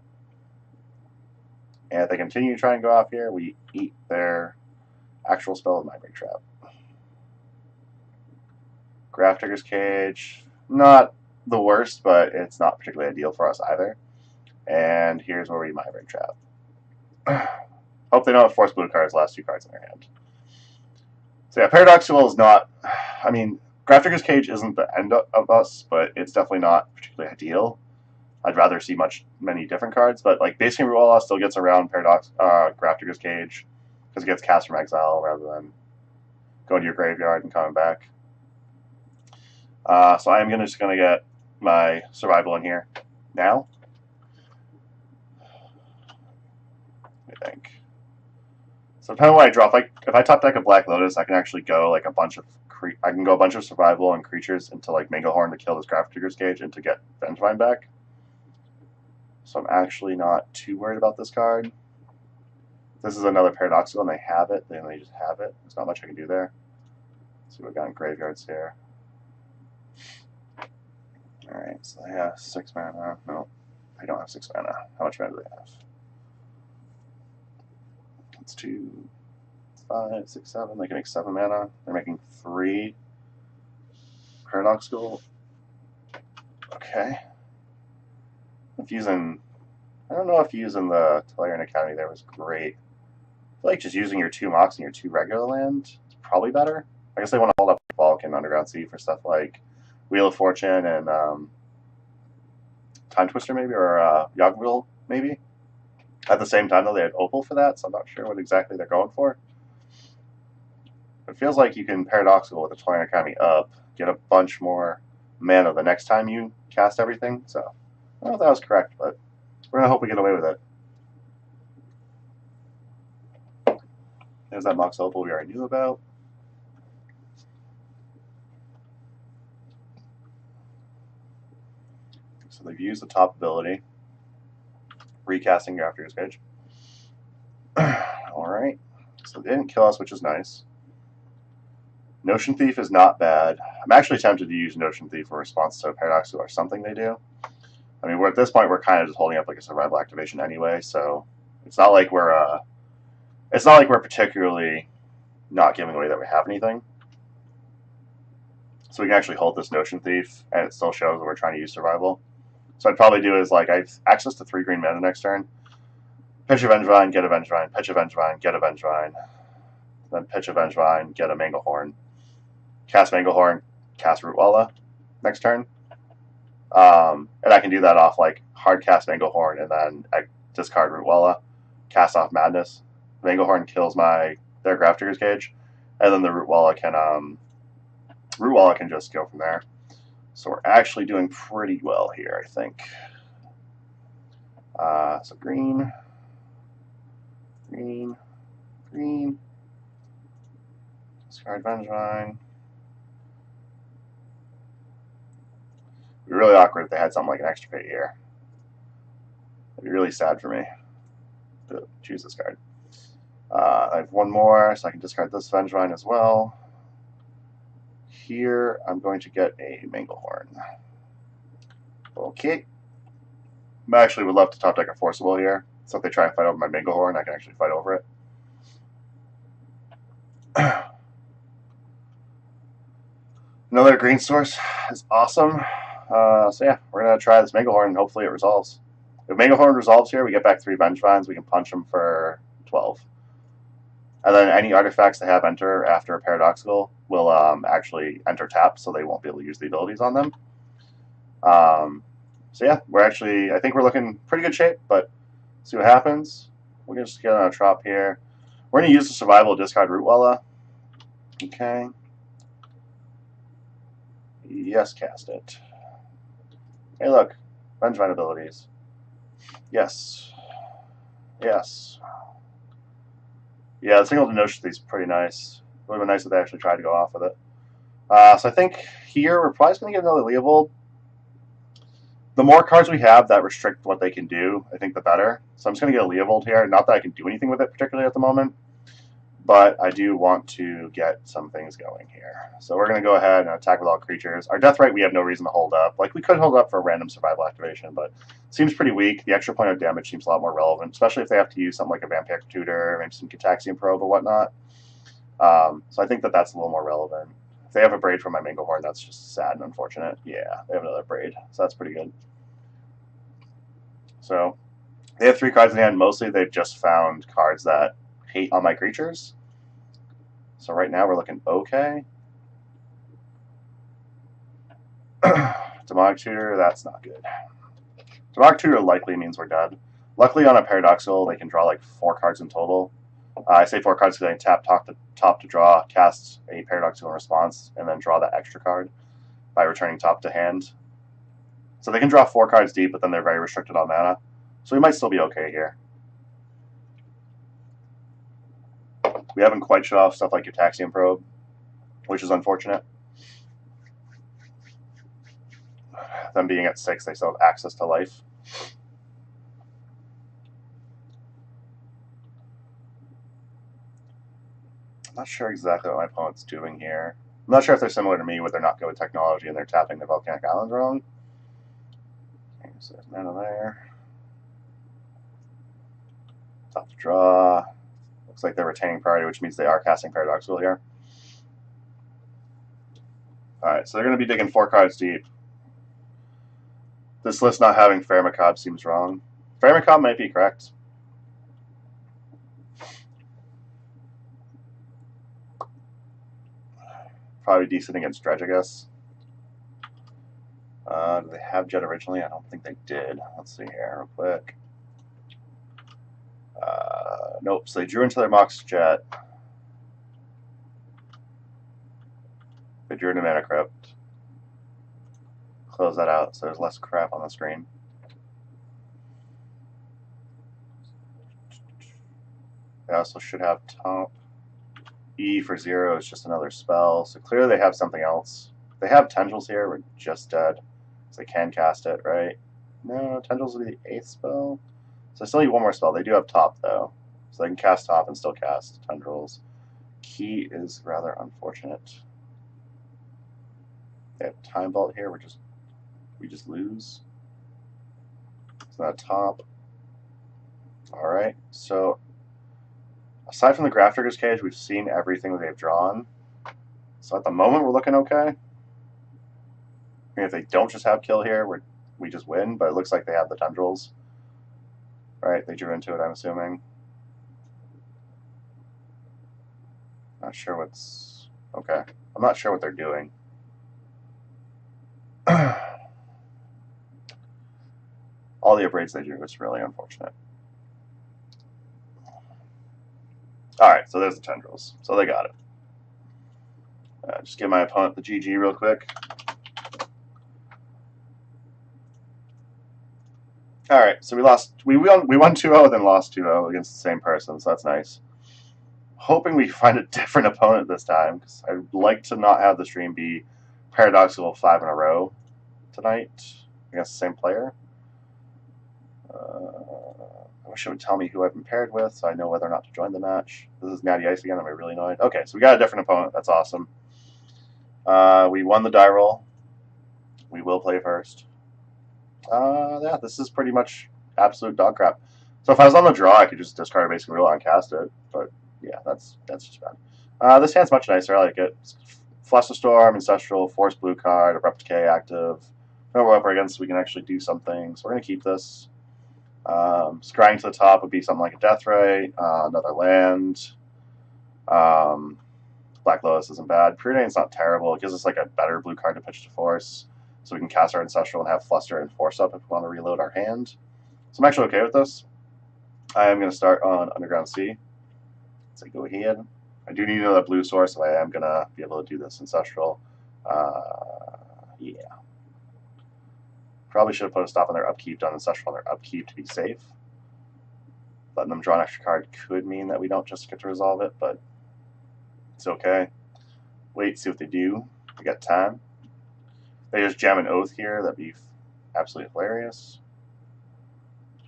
And if they continue to try and go off here, we eat their actual spell with Mindbreak Trap. Grafdigger's Cage, not the worst, but it's not particularly ideal for us either. And here's where we Mindbreak Trap. Hope they don't have Force Blue cards, last 2 cards in their hand. So yeah, Paradoxical is not... I mean... Grafdigger's Cage isn't the end of us, but it's definitely not particularly ideal. I'd rather see many different cards, but like basically Rootwalla still gets around Grafdigger's Cage because it gets cast from exile rather than going to your graveyard and coming back. So I'm just gonna get my Survival in here now. I think. So depending on what I draw, if I top deck a Black Lotus, I can actually go like a bunch of Survival and creatures into like Manglehorn to kill this Grafdigger's Cage and to get Vengevine back. So I'm actually not too worried about this card. This is another Paradoxical and they have it, then they just have it. There's not much I can do there. Let's see what we got in graveyards here. Alright, so they have 6 mana. No, they don't have 6 mana. How much mana do they have? It's 2, 5, 6, 7. They can make 7 mana. They're making 3 Paradoxical. Okay. I don't know if using the Tolarian Academy there was great. I feel like just using your 2 Mox and your 2 regular land is probably better. I guess they want to hold up Vulcan Underground Sea for stuff like Wheel of Fortune and Time Twister maybe, or Yoggle maybe. At the same time, though, they had Opal for that, so I'm not sure what exactly they're going for. It feels like you can Paradoxical with the Twilight Academy up, get a bunch more mana the next time you cast everything. So I don't know if that was correct, but we're going to hope we get away with it. There's that Mox Opal we already knew about. So they've used the top ability, recasting Grafter's Cage. Alright, so they didn't kill us, which is nice. Notion Thief is not bad. I'm actually tempted to use Notion Thief in response to Paradoxical or something they do. I mean, at this point, we're kind of just holding up like a survival activation anyway, so it's not like we're particularly not giving away that we have anything. So we can actually hold this Notion Thief, and it still shows that we're trying to use survival. So I'd probably do is like I have access to 3 green mana next turn. Pitch a Vengevine, get a Vengevine, pitch a Vengevine, get a Vengevine, then pitch a Vengevine, get a Manglehorn. Cast Manglehorn, cast Rootwalla next turn. And I can do that off like hard cast Manglehorn and then I discard Rootwalla, cast off Madness. Manglehorn kills their Grafdigger's Cage, and then the Rootwalla can just go from there. So we're actually doing pretty well here, I think. So green, green, green. Discard Vengevine. It'd be really awkward if they had something like an Extirpate here. It'd be really sad for me to choose this card. I have one more, so I can discard this Vengevine as well. Here, I'm going to get a Manglehorn. Okay. I actually would love to top deck a Forcible here, so if they try and fight over my Manglehorn, I can actually fight over it. Another green source is awesome. So yeah, we're going to try this Manglehorn and hopefully it resolves. If Manglehorn resolves here, we get back 3 Vengevines, we can punch them for 12. And then any artifacts they have enter after a Paradoxical will actually enter tap, so they won't be able to use the abilities on them. So yeah, I think we're looking pretty good shape, but see what happens. We're going to just get on a Trop here. We're going to use the Survival discard Rootwalla. Okay. Yes, cast it. Hey, look. Vengevine abilities. Yes. Yes. Yeah, the Singleton Notion Thief is pretty nice. It would have been nice if they actually tried to go off with it. So I think here we're probably going to get another Leovold. The more cards we have that restrict what they can do, I think the better. So I'm just going to get a Leovold here. Not that I can do anything with it particularly at the moment, but I do want to get some things going here. So we're going to go ahead and attack with all creatures. Our Deathrite we have no reason to hold up. Like, we could hold up for a random survival activation, but it seems pretty weak. The extra point of damage seems a lot more relevant, especially if they have to use something like a Vampiric Tutor, maybe some Gitaxian Probe or whatnot. So I think that that's a little more relevant. If they have a Braid from my Manglehorn, that's just sad and unfortunate. Yeah, they have another Braid, so that's pretty good. So they have 3 cards in hand. Mostly they've just found cards that hate on my creatures. So right now we're looking okay. Demonic Tutor, that's not good. Demonic Tutor likely means we're dead. Luckily on a Paradoxical, they can draw like 4 cards in total. I say 4 cards because I can tap top to draw, cast a Paradoxical in response, and then draw that extra card by returning top to hand. So they can draw 4 cards deep, but then they're very restricted on mana. So we might still be okay here. We haven't quite shut off stuff like Gitaxian Probe, which is unfortunate. Them being at 6, they still have access to life. I'm not sure exactly what my opponent's doing here. I'm not sure if they're similar to me, where they're not good with technology and they're tapping the Volcanic Islands wrong. Okay, so there's mana there. Top to draw. Looks like they're retaining priority, which means they are casting Paradoxical here. Alright, so they're going to be digging 4 cards deep. This list not having Faramakaab seems wrong. Faramakaab might be correct. Probably decent against Dredge, I guess. Did they have Jet originally? I don't think they did. Let's see here real quick. Nope, so they drew into their Mox Jet. They drew into Mana Crypt. Close that out so there's less crap on the screen. They also should have top. E for 0 is just another spell, so clearly they have something else. They have Tendrils here, we're just dead. So they can cast it, right? No, Tendrils will be the 8th spell. So I still need one more spell. They do have top, though. So they can cast top and still cast Tendrils. Key is rather unfortunate. They have Time Vault here, we just lose. It's not top. Alright, so aside from the Grafdigger's Cage, we've seen everything that they've drawn. So at the moment, we're looking okay. I mean, if they don't just have kill here, we just win, but it looks like they have the Tendrils. Right, they drew into it, I'm assuming. Not sure what's... Okay. I'm not sure what they're doing. All the upgrades they drew is really unfortunate. Alright, so there's the Tendrils. So they got it. Just give my opponent the GG real quick. Alright, so we won 2-0, then lost 2-0 against the same person, so that's nice. Hoping we find a different opponent this time, because I'd like to not have the stream be paradoxical 5 in a row tonight against the same player. I wish it would tell me who I've been paired with, so I know whether or not to join the match. This is Natty Ice again. Am I really annoyed? Okay, so we got a different opponent. That's awesome. We won the die roll. We will play first. Yeah, this is pretty much absolute dog crap. So if I was on the draw, I could just discard a basic rule and cast it. But yeah, that's just bad. This hand's much nicer. I like it. Flusterstorm, Ancestral, Force Blue card, Abrupt Decay active. No, we're up against, we can actually do something. So we're going to keep this. Scrying to the top would be something like a Deathrite, another land. Black Lotus isn't bad. Preordain's not terrible. It gives us like a better blue card to pitch to Force. So we can cast our Ancestral and have Fluster and Force up if we want to reload our hand. So I'm actually okay with this. I am going to start on Underground Sea. So go ahead. I do need another blue source, so I am going to be able to do this Ancestral. Yeah. Probably should have put a stop on their upkeep, done Ancestral on their upkeep to be safe. Letting them draw an extra card could mean that we don't just get to resolve it, but it's okay. Wait, see what they do. We got time. They just jam an Oath here. That'd be absolutely hilarious.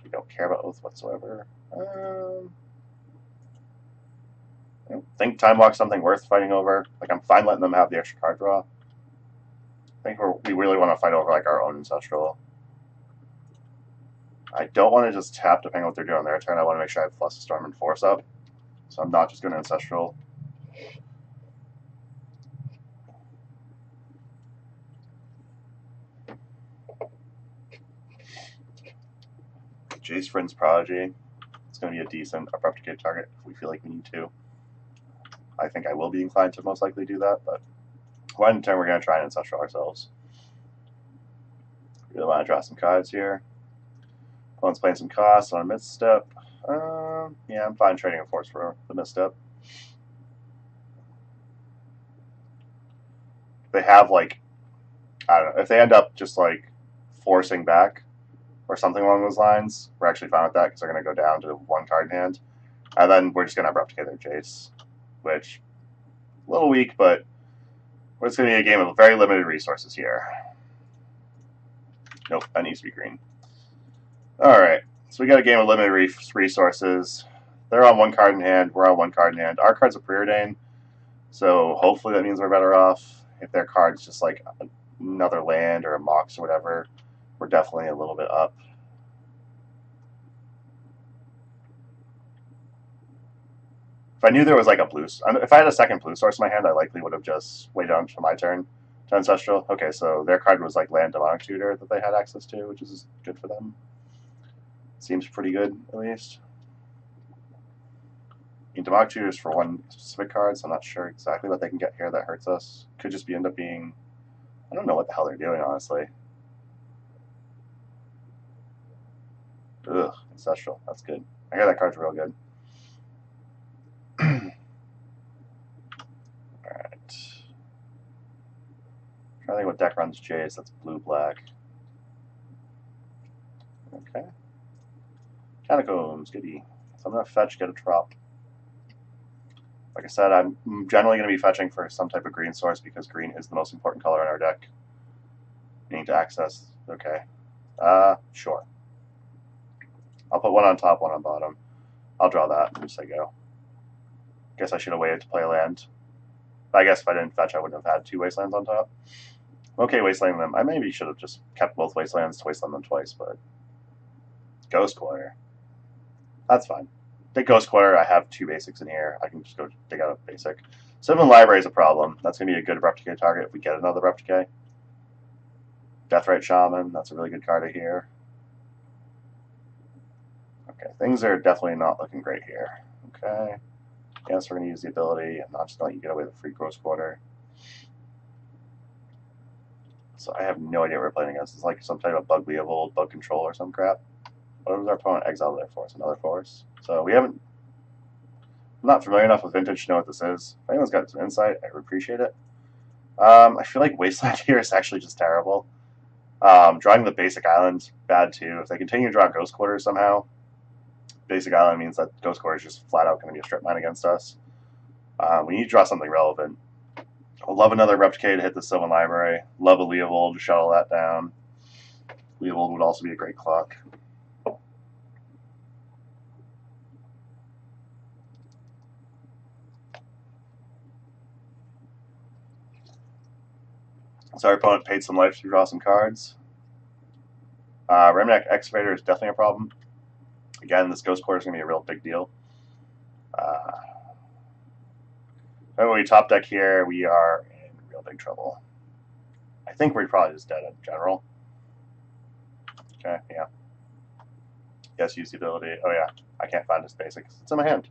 We don't care about Oath whatsoever. I don't think Time Walk's something worth fighting over. Like, I'm fine letting them have the extra card draw. I think we really want to fight over like our own Ancestral. I don't want to just tap depending on what they're doing on their turn. I want to make sure I have Flusterstorm and Force up. So I'm not just going to Ancestral. Jace Vryn's Prodigy. It's going to be a decent Abrupt Decay target if we feel like we need to. I think I will be inclined to most likely do that, but one turn we're going to try and Ancestral ourselves. Really want to draw some cards here. Opponent's playing some costs on a misstep. Yeah, I'm fine trading a Force for the misstep. They have, like, I don't know, if they end up just, like, forcing back or something along those lines, we're actually fine with that because they're going to go down to one card in hand. And then we're just going to Abrupt Decay their Jace, which, a little weak, but it's going to be a game of very limited resources here. Nope, that needs to be green. Alright, so we got a game of limited resources. They're on one card in hand, we're on one card in hand. Our card's a Preordain, so hopefully that means we're better off. If their card's just like another land or a Mox or whatever, we're definitely a little bit up. If I knew there was like a blue, if I had a second blue source in my hand, I likely would have just waited until my turn to Ancestral. Okay, so their card was like land Demonic Tutor that they had access to, which is good for them. Seems pretty good, at least. I mean, Demonic Tutor is for one specific card, so I'm not sure exactly what they can get here that hurts us. Could just end up being, I don't know what the hell they're doing, honestly. Ugh, Ancestral. That's good. I hear that card's real good. Alright. Trying to think what deck runs Jace. That's blue-black. Okay. Catacombs, goody. So I'm going to fetch, get a drop. Like I said, I'm generally going to be fetching for some type of green source because green is the most important color in our deck. Need to access. Okay. Sure. I'll put one on top, one on bottom. I'll draw that and just say go. Guess I should have waited to play a land. I guess if I didn't fetch, I wouldn't have had 2 wastelands on top. Okay, wastelanding them. I maybe should have just kept both wastelands to wasteland them twice, but Ghost Quarter. That's fine. Take Ghost Quarter. I have 2 basics in here. I can just go dig out a basic. Sylvan Library is a problem. That's going to be a good Replicate target if we get another Replicate. Deathrite Shaman. That's a really good card here. Okay, things are definitely not looking great here. Okay. Yes, we're going to use the ability and not just let you get away with free Ghost Quarter. So I have no idea what we're playing against. It's like some type of Bug Leovold, Bug Control, or some crap. What was our opponent exile there for us? Another force. So we haven't. I'm not familiar enough with Vintage to know what this is. If anyone's got some insight, I would appreciate it. I feel like Wasteland here is actually just terrible. Drawing the basic island, bad too. If they continue to draw Ghost Quarter somehow, basic island means that Ghost Quarter is just flat out going to be a strip mine against us. We need to draw something relevant. I'd love another Replicate to hit the Sylvan Library. Love a Leovold to shuttle that down. Leovold would also be a great clock. So our opponent paid some life to draw some cards. Remnant Excavator is definitely a problem. Again, this Ghost Quarter is going to be a real big deal. When we top deck here, we are in real big trouble. I think we're probably just dead in general. Okay, yeah. Yes, use the ability. Oh yeah, I can't find this basics. It's in my hand.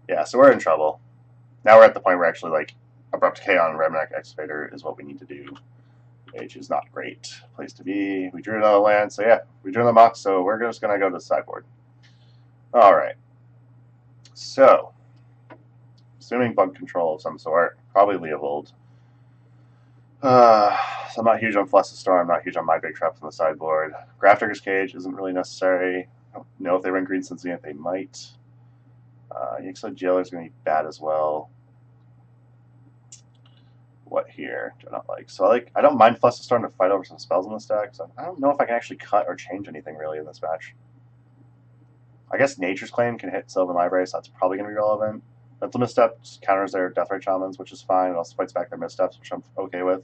Yeah, so we're in trouble. Now we're at the point where actually like Abrupt Decay on Remnant Excavator is what we need to do, which is not a great place to be. We drew another land, so yeah, we drew the Mox, so we're just going to go to the sideboard. All right. So, assuming Bug Control of some sort, probably Leovold. So I'm not huge on Fluster Storm, I'm not huge on my big traps on the sideboard. Grafdigger's Cage isn't really necessary. I don't know if they run Green Zenith, they might. Yixo Jailer is going to be bad as well. What here do I not like? So I don't mind Fluster Storm to fight over some spells in this deck, so I don't know if I can actually cut or change anything really in this match. I guess Nature's Claim can hit Sylvan Library, so that's probably going to be relevant. Mental Misstep counters their Deathrite Shamans, which is fine. It also fights back their Missteps, which I'm okay with.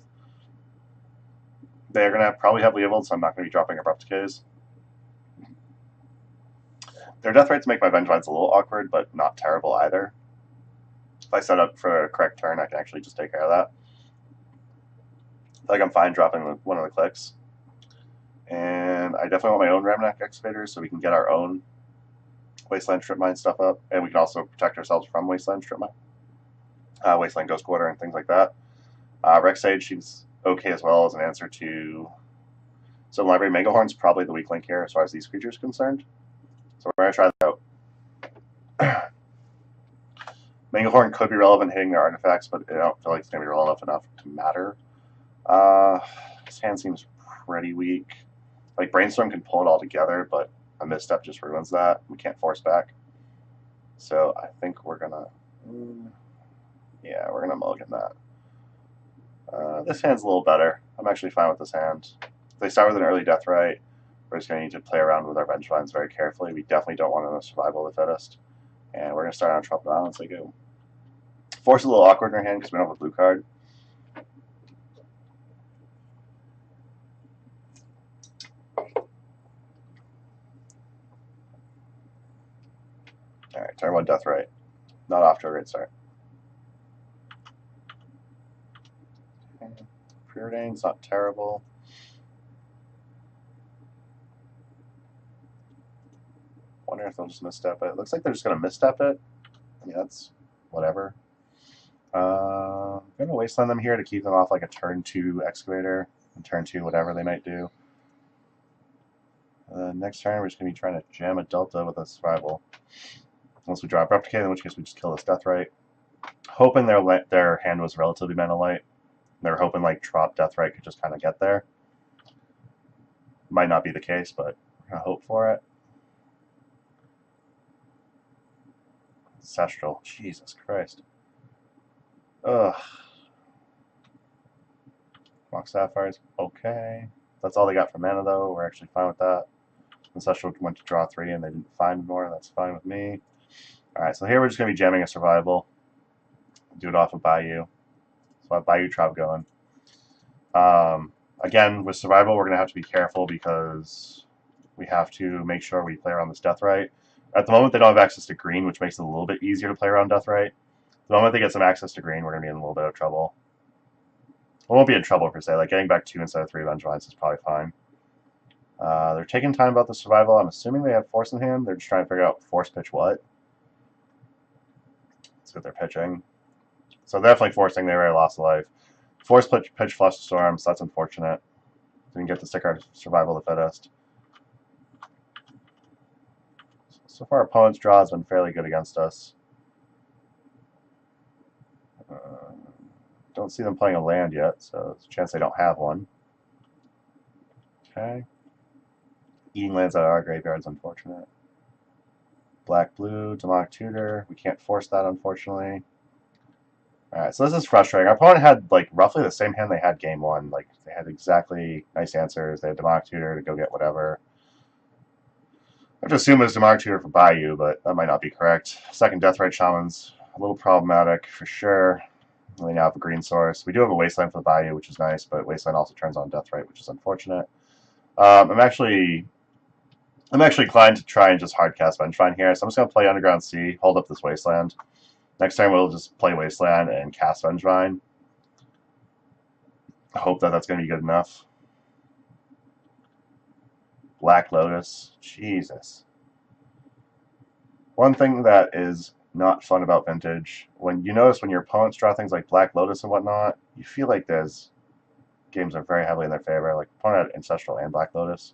They're going to probably have Leovold, so I'm not going to be dropping Abrupt Decays. Their Deathrites make my Vengevines a little awkward, but not terrible either. If I set up for a correct turn, I can actually just take care of that. I feel like I'm fine dropping one of the clicks. And I definitely want my own Remnant Excavator so we can get our own Wasteland Strip Mine stuff up, and we can also protect ourselves from Wasteland Strip Mine, Wasteland Ghost Quarter, and things like that. Rex Sage seems okay as well as an answer to Sylvan Library. Manglehorn's probably the weak link here as far as these creatures are concerned. So we're going to try that out. Manglehorn could be relevant hitting their artifacts, but I don't feel like it's going to be relevant enough to matter. His hand seems pretty weak. Like Brainstorm can pull it all together, but a misstep just ruins that. We can't force back. So I think we're gonna, yeah, we're gonna mulligan that. This hand's a little better. I'm actually fine with this hand. If they start with an early Deathrite, we're just gonna need to play around with our Vengevines very carefully. We definitely don't want a survival of the fittest. And we're gonna start on Troubled Island, so go. Force is a little awkward in our hand because we don't have a blue card. Alright, turn 1 Deathrite. Not off to a great start. Preordained's not terrible. Wonder if they'll just misstep it. Looks like they're just going to misstep it. I mean, that's whatever. I'm going to wasteland them here to keep them off like a turn 2 Excavator and turn 2 whatever they might do. Next turn, we're just going to be trying to jam a Delta with a Survival. Once we drop Replicate, in which case we just kill this Deathrite. Hoping their hand was relatively mana light. They're hoping like Trop Deathrite could just kind of get there. Might not be the case, but we're going to hope for it. Ancestral. Jesus Christ. Ugh. Mox Sapphires. Okay. That's all they got for mana, though. We're actually fine with that. Ancestral went to draw 3 and they didn't find more. That's fine with me. Alright, so here we're just going to be jamming a Survival. Do it off of Bayou. So I have Bayou Trop going. Again, with Survival, we're going to have to be careful because we have to make sure we play around this Deathrite. At the moment, they don't have access to green, which makes it a little bit easier to play around Deathrite. The moment they get some access to green, we're going to be in a little bit of trouble. We won't be in trouble, per se. Like, getting back 2 instead of 3 Vengevines is probably fine. They're taking time about the Survival. I'm assuming they have Force in hand. They're just trying to figure out Force pitch what. Let's see what they're pitching. So definitely forcing. They already lost a life. Force pitch Flush Storm, so that's unfortunate. Didn't get to stick our Survival the Fittest. So far, opponent's draw has been fairly good against us. Don't see them playing a land yet, so there's a chance they don't have one. Okay. Eating lands out of our graveyard is unfortunate. Black-blue, Demonic Tutor. We can't force that, unfortunately. Alright, so this is frustrating. Our opponent had, like, roughly the same hand they had game 1. Like, they had exactly nice answers. They had Demonic Tutor to go get whatever. I have to assume it was Demonic Tutor for Bayou, but that might not be correct. Second Deathrite Shaman's a little problematic, for sure. We now have a green source. We do have a Wasteland for the Bayou, which is nice, but Wasteland also turns on Deathrite, which is unfortunate. I'm actually inclined to try and just hardcast Vengevine here, so I'm just going to play Underground Sea, hold up this Wasteland. Next time we'll just play Wasteland and cast Vengevine. I hope that that's going to be good enough. Black Lotus. Jesus. One thing that is not fun about Vintage, when you notice when your opponents draw things like Black Lotus and whatnot, you feel like there's games are very heavily in their favor. Like, opponent had Ancestral and Black Lotus.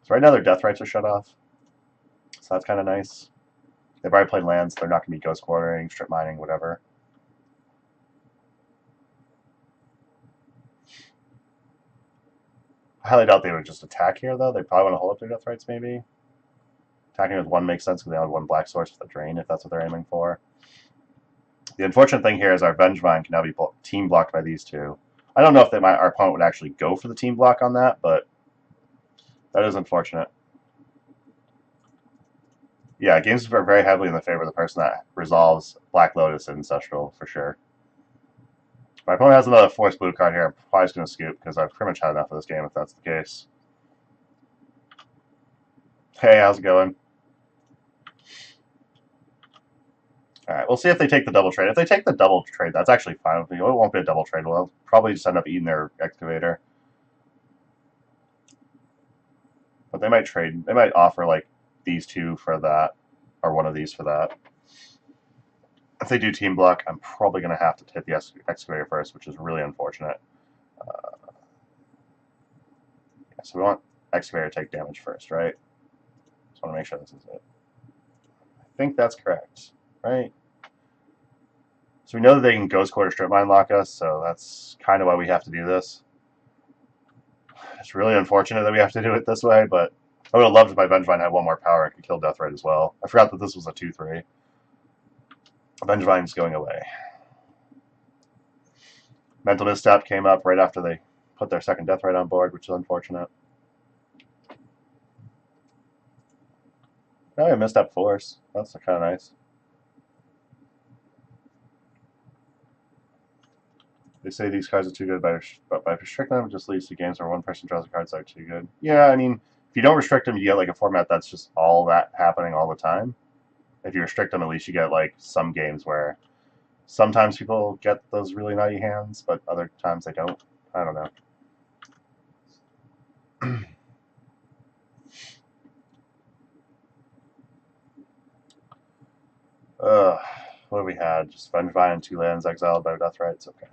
So right now their Deathrites are shut off. So that's kind of nice. They've already played lands. They're not going to be Ghost Quartering, Strip Mining, whatever. I highly doubt they would just attack here, though. They probably want to hold up their Deathrites, maybe. Attacking with 1 makes sense because they have 1 black source with a Drain, if that's what they're aiming for. The unfortunate thing here is our Vengevine can now be team blocked by these two. I don't know if our opponent would actually go for the team block on that, but that is unfortunate. Yeah, games are very heavily in the favor of the person that resolves Black Lotus and Ancestral, for sure. If my opponent has another Force Blue card here, I'm probably just going to scoop, because I've pretty much had enough of this game, if that's the case. Hey, how's it going? Alright, we'll see if they take the double trade. If they take the double trade, that's actually fine with me. It won't be a double trade. We'll probably just end up eating their Excavator. But they might trade. They might offer, like, these two for that, or one of these for that. If they do team block, I'm probably going to have to hit the Excavator first, which is really unfortunate. Yeah, so we want Excavator to take damage first, right? Just want to make sure this is it. I think that's correct, right? So we know that they can Ghost Quarter Strip Mine lock us, so that's kind of why we have to do this. It's really unfortunate that we have to do it this way, but I would have loved if my Vengevine had 1 more power and could kill Deathrite as well. I forgot that this was a 2-3. Vengevine's going away. Mental Misstep came up right after they put their second Deathrite on board, which is unfortunate. Now we have Misstep Force. That's kind of nice. They say these cards are too good, but by restricting them, it just leads to games where one person draws the cards that are too good. Yeah, I mean, if you don't restrict them, you get like a format that's just all that happening all the time. If you restrict them, at least you get like some games where sometimes people get those really nutty hands, but other times they don't. I don't know. What have we had? Just Vengevine and 2 lands exiled by Deathrites. Okay.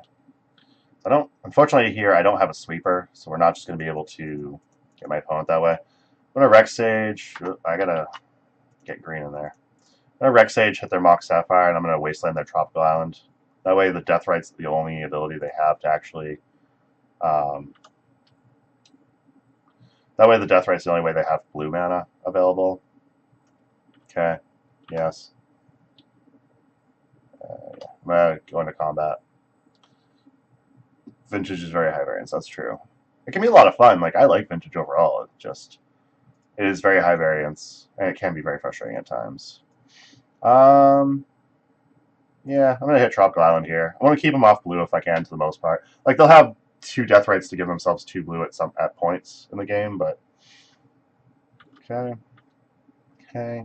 Unfortunately here I don't have a sweeper, so we're not just going to be able to Get my opponent that way. I'm going to Rex Sage. I got to get green in there. I'm going to Rex Sage, hit their Mox Sapphire, and I'm going to Wasteland their Tropical Island. That way the Deathrite's the only ability they have to actually... that way the Deathrite's the only way they have blue mana available. Okay. Yes. Yeah. I'm going to go into combat. Vintage is very high variance, that's true. It can be a lot of fun. Like, I like Vintage overall. It is very high variance, and it can be very frustrating at times. Yeah, I'm going to hit Tropical Island here. I want to keep them off blue if I can, to the most part. Like, they'll have 2 Deathrites to give themselves 2 blue at points in the game, but... Okay. Okay.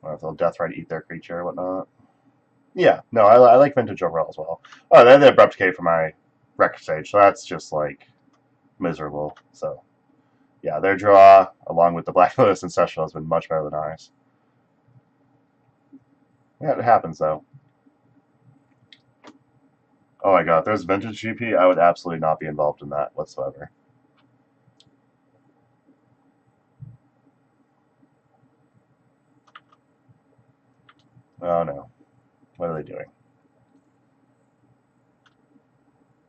I don't know if they'll Deathrite eat their creature or whatnot. Yeah, no, I like Vintage overall as well. Oh, they have the Abrupt Decay for my Record Stage, so that's just, like, miserable. So, yeah, their draw, along with the Black Lotus Ancestral, has been much better than ours. Yeah, it happens, though. Oh my god, if there's Vintage GP, I would absolutely not be involved in that whatsoever. Oh no. What are they doing?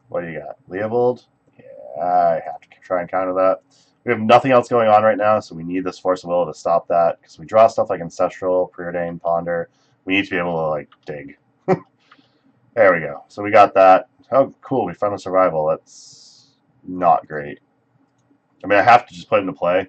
What do you got? Leovold? Yeah, I have to try and counter that. We have nothing else going on right now, so we need this Force of Will to stop that. Because we draw stuff like Ancestral, Preordained, Ponder. We need to be able to, like, dig. There we go. So we got that. Oh, cool. We found a survival. That's not great. I mean, I have to just put it into play.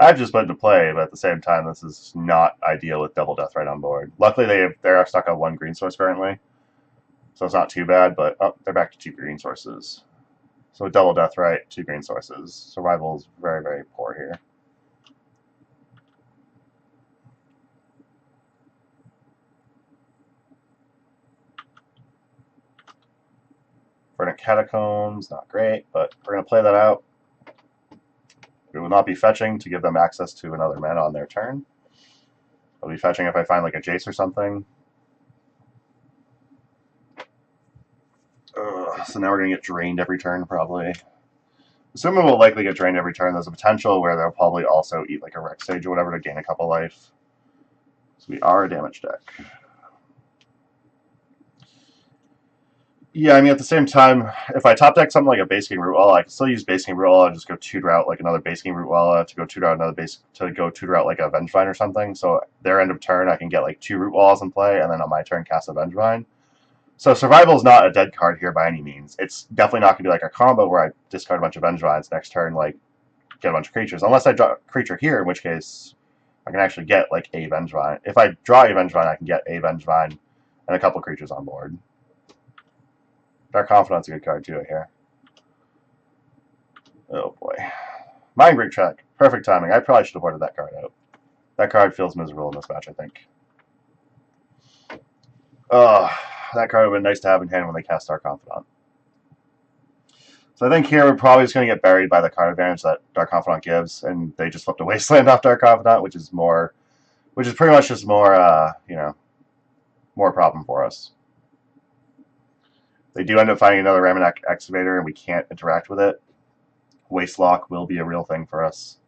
I've just put it into play, but at the same time, this is not ideal with double Deathrite on board. Luckily, they're stuck on 1 green source currently, so it's not too bad, but they're back to 2 green sources. So double Deathrite, 2 green sources. Survival is very, very poor here. Verdant Catacombs, not great, but we're going to play that out. We will not be fetching to give them access to another mana on their turn. I'll be fetching if I find like a Jace or something. So now we're going to get drained every turn, probably. Assuming we'll likely get drained every turn, there's a potential where they'll probably also eat like a Rex Sage or whatever to gain a couple life. So we are a damage deck. Yeah, I mean, at the same time, if I top deck something like a Base King Rootwalla, I can still use Base King Rootwalla and just go tutor out like another Base King Rootwalla to go tutor out another tutor out like a Vengevine or something. So their end of turn, I can get like 2 Rootwallas in play, and then on my turn cast a Vengevine. So Survival is not a dead card here by any means. It's definitely not going to be like a combo where I discard a bunch of Vengevines next turn, like get a bunch of creatures. Unless I draw a creature here, in which case I can actually get like a Vengevine. If I draw a Vengevine, I can get a Vengevine and a couple creatures on board. Dark Confidant's a good card too here. Oh boy. Mindbreak check. Perfect timing. I probably should have ordered that card out. That card feels miserable in this match, I think. That card would have been nice to have in hand when they cast Dark Confidant. So I think here we're probably just going to get buried by the card advantage that Dark Confidant gives, and they just flipped a Wasteland off Dark Confidant, which is pretty much just more, more problem for us. They do end up finding another Ramunap Excavator, and we can't interact with it. Wastelock will be a real thing for us.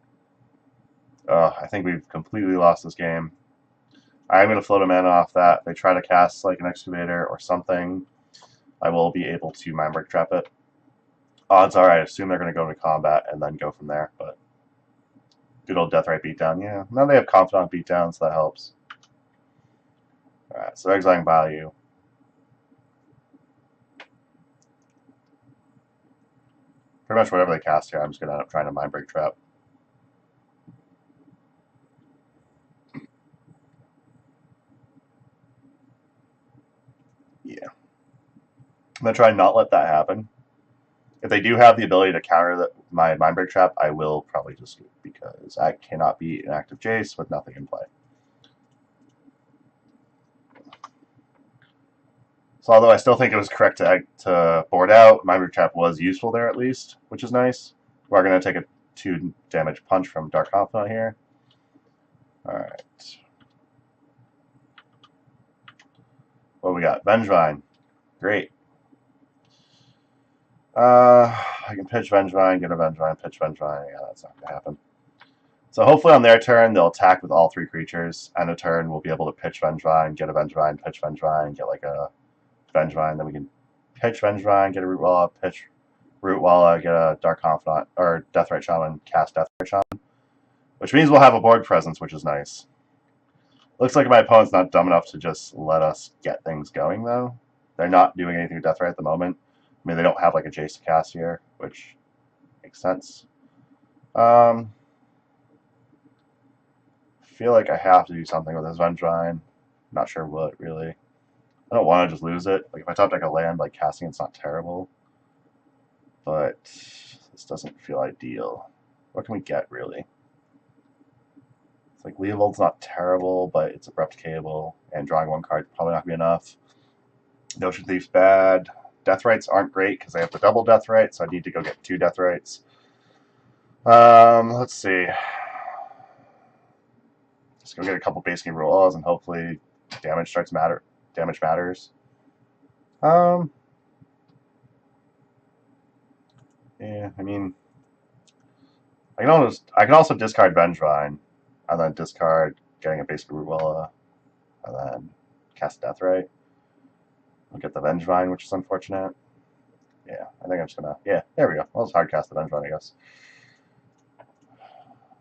I think we've completely lost this game. I'm going to float a mana off that. If they try to cast like an Excavator or something, I will be able to Mindbreak Trap it. Odds are I assume they're going to go into combat and then go from there, but good old Deathrite beatdown. Yeah, now they have Confidant beatdown, so that helps. Alright, so exiling value. Pretty much whatever they cast here, I'm just going to end up trying to Mindbreak Trap. Yeah. I'm going to try and not let that happen. If they do have the ability to counter my Mindbreak Trap, I will probably just do it, because I cannot beat an active Jace with nothing in play. So although I still think it was correct to board out, Mindbreak Trap was useful there at least, which is nice. We're going to take a 2 damage punch from Dark Confidant here. Alright. What we got? Vengevine. Great. I can pitch Vengevine, get a Vengevine, pitch Vengevine. Yeah, that's not going to happen. So hopefully on their turn, they'll attack with all 3 creatures. End of turn, we'll be able to pitch Vengevine, get a Vengevine, pitch Vengevine, get like a Vengevine. Then we can pitch Vengevine, get a Rootwalla, pitch Rootwalla, get a Dark Confidant, or Deathrite Shaman, cast Deathrite Shaman. Which means we'll have a board presence, which is nice. Looks like my opponent's not dumb enough to just let us get things going, though. They're not doing anything with Deathrite at the moment. I mean, they don't have like a Jace to cast here, which makes sense. Feel like I have to do something with this Vengevine. Not sure what, really. I don't want to just lose it. Like, if I top deck a land, like, casting it's not terrible. But this doesn't feel ideal. What can we get, really? It's like, Leovold's not terrible, but it's Abrupt Cable, and drawing 1 card is probably not going to be enough. Notion Thief's bad. Deathrites aren't great, because I have the double Deathrite, so I need to go get 2 Deathrites. Let's see. Just go get a couple basic rolls, and hopefully damage matters. Yeah, I mean, I can also discard Vengevine, and then discard getting a basic Rootwalla, and then cast Deathrite. I'll get the Vengevine, which is unfortunate. Yeah, I think I'm just gonna. Yeah, there we go. I'll just hard cast the Vengevine, I guess.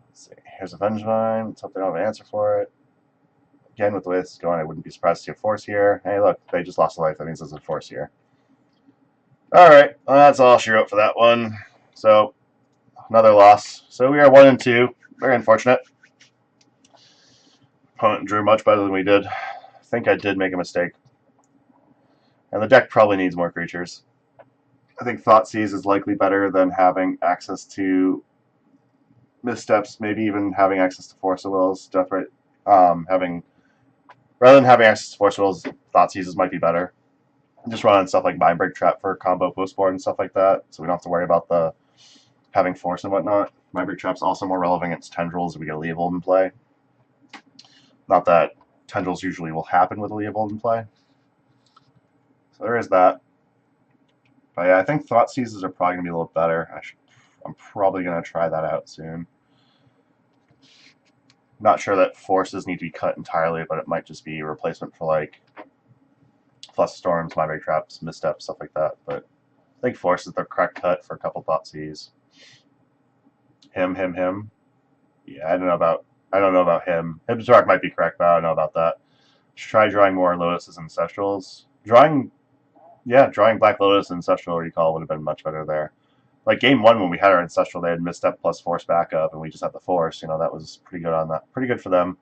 Let's see. Here's a Vengevine. Let's hope they don't have an answer for it. Again, with the way this is going, I wouldn't be surprised to see a Force here. Hey, look, they just lost a life. That means there's a Force here. Alright, well, that's all she wrote for that one. So, another loss. So we are 1 and 2. Very unfortunate. Opponent drew much better than we did. I think I did make a mistake. And the deck probably needs more creatures. I think Thoughtseize is likely better than having access to Missteps, maybe even having access to Force of Wills. Deathrite, rather than having access to Force of Wills, Thoughtseizes might be better. Just running stuff like Mindbreak Trap for combo postboard and stuff like that, so we don't have to worry about the having Force and whatnot. Mindbreak Trap's also more relevant against Tendrils if we get a Leovold in play. Not that Tendrils usually will happen with a Leovold in play. So there is that. But yeah, I think Thoughtseizes are probably going to be a little better. I'm probably going to try that out soon. Not sure that Forces need to be cut entirely, but it might just be a replacement for like Flusterstorms, Mindbreak Traps, Missteps, stuff like that. But I think Force is the correct cut for a couple Thoughtseize. Him. Yeah, I don't know about him. Hibsark might be correct, but I don't know about that. Should try drawing more Lotuses and Ancestrals. Drawing Black Lotus and Ancestral Recall would have been much better there. Like game 1 when we had our Ancestral, they had Misstep plus Force backup, and we just had the Force. You know, that was pretty good on that. Pretty good for them.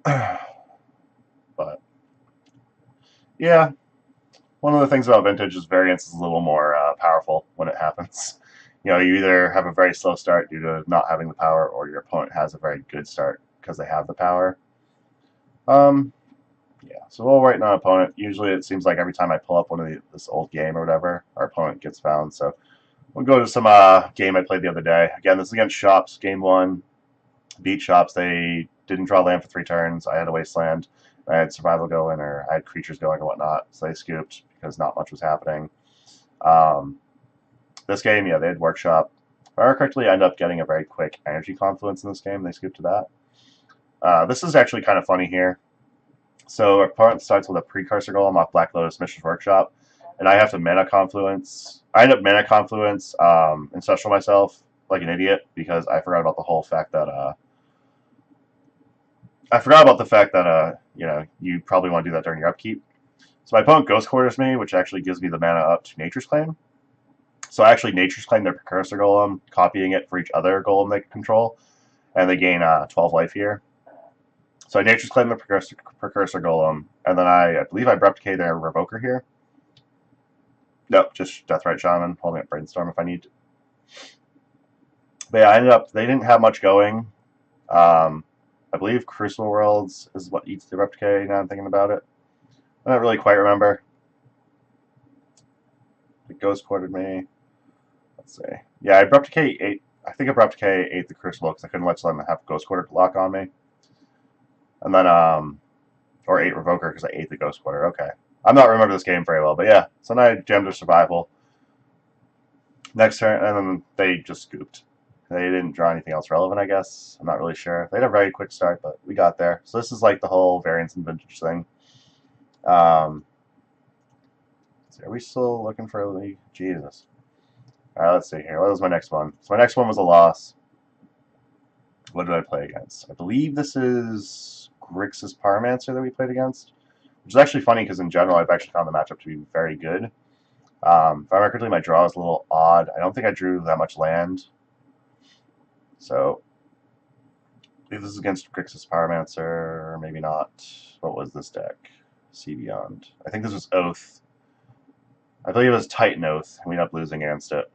But yeah, one of the things about Vintage is variance is a little more powerful when it happens. You know, you either have a very slow start due to not having the power, or your opponent has a very good start because they have the power. Yeah, so we'll write on opponent. Usually it seems like every time I pull up one of this old game or whatever, our opponent gets found. So we'll go to some game I played the other day. Again, this is against Shops. Game 1, beat Shops. They didn't draw land for 3 turns. I had a Wasteland. I had Survival going, or I had Creatures going or whatnot. So they scooped because not much was happening. This game, yeah, they had Workshop. If I remember correctly, I ended up getting a very quick Energy Confluence in this game. They scooped to that. This is actually kind of funny here. So our opponent starts with a Precursor Golem off Black Lotus Mishra's Workshop, and I have to Mana Confluence. I end up Mana Confluence Ancestral myself like an idiot because I forgot about the whole fact that you know, you probably want to do that during your upkeep. So my opponent Ghost Quarters me, which actually gives me the mana up to Nature's Claim. So I actually Nature's Claim their Precursor Golem, copying it for each other golem they control, and they gain 12 life here. So I Nature's Claim the Precursor Golem, and then I believe I Abrupt Decay their Revoker here. Nope, just Deathrite Shaman, holding up Brainstorm if I need to. But yeah, they didn't have much going. I believe Crucible Worlds is what eats the Abrupt Decay, now I'm thinking about it. I don't really quite remember. It Ghost Quartered me. Let's see. Yeah, Abrupt Decay ate. I think Abrupt Decay ate the Crucible because I couldn't let them have Ghost Quartered lock on me. And then, or 8 Revoker because I ate the Ghost Quarter. Okay. I'm not remembering this game very well, but yeah. So now I jammed their survival. Next turn, and then they just scooped. They didn't draw anything else relevant, I guess. I'm not really sure. They had a very quick start, but we got there. So this is like the whole variance and vintage thing. So are we still looking for a league? Jesus. All right, let's see here. What was my next one? So my next one was a loss. What did I play against? I believe this is Grixis Pyromancer that we played against, which is actually funny because in general I've actually found the matchup to be very good. If I remember correctly, my draw is a little odd. I don't think I drew that much land. So I believe this is against Grixis Pyromancer, maybe not. What was this deck? See Beyond. I think this was Oath. I believe it was Titan Oath, and we ended up losing against it.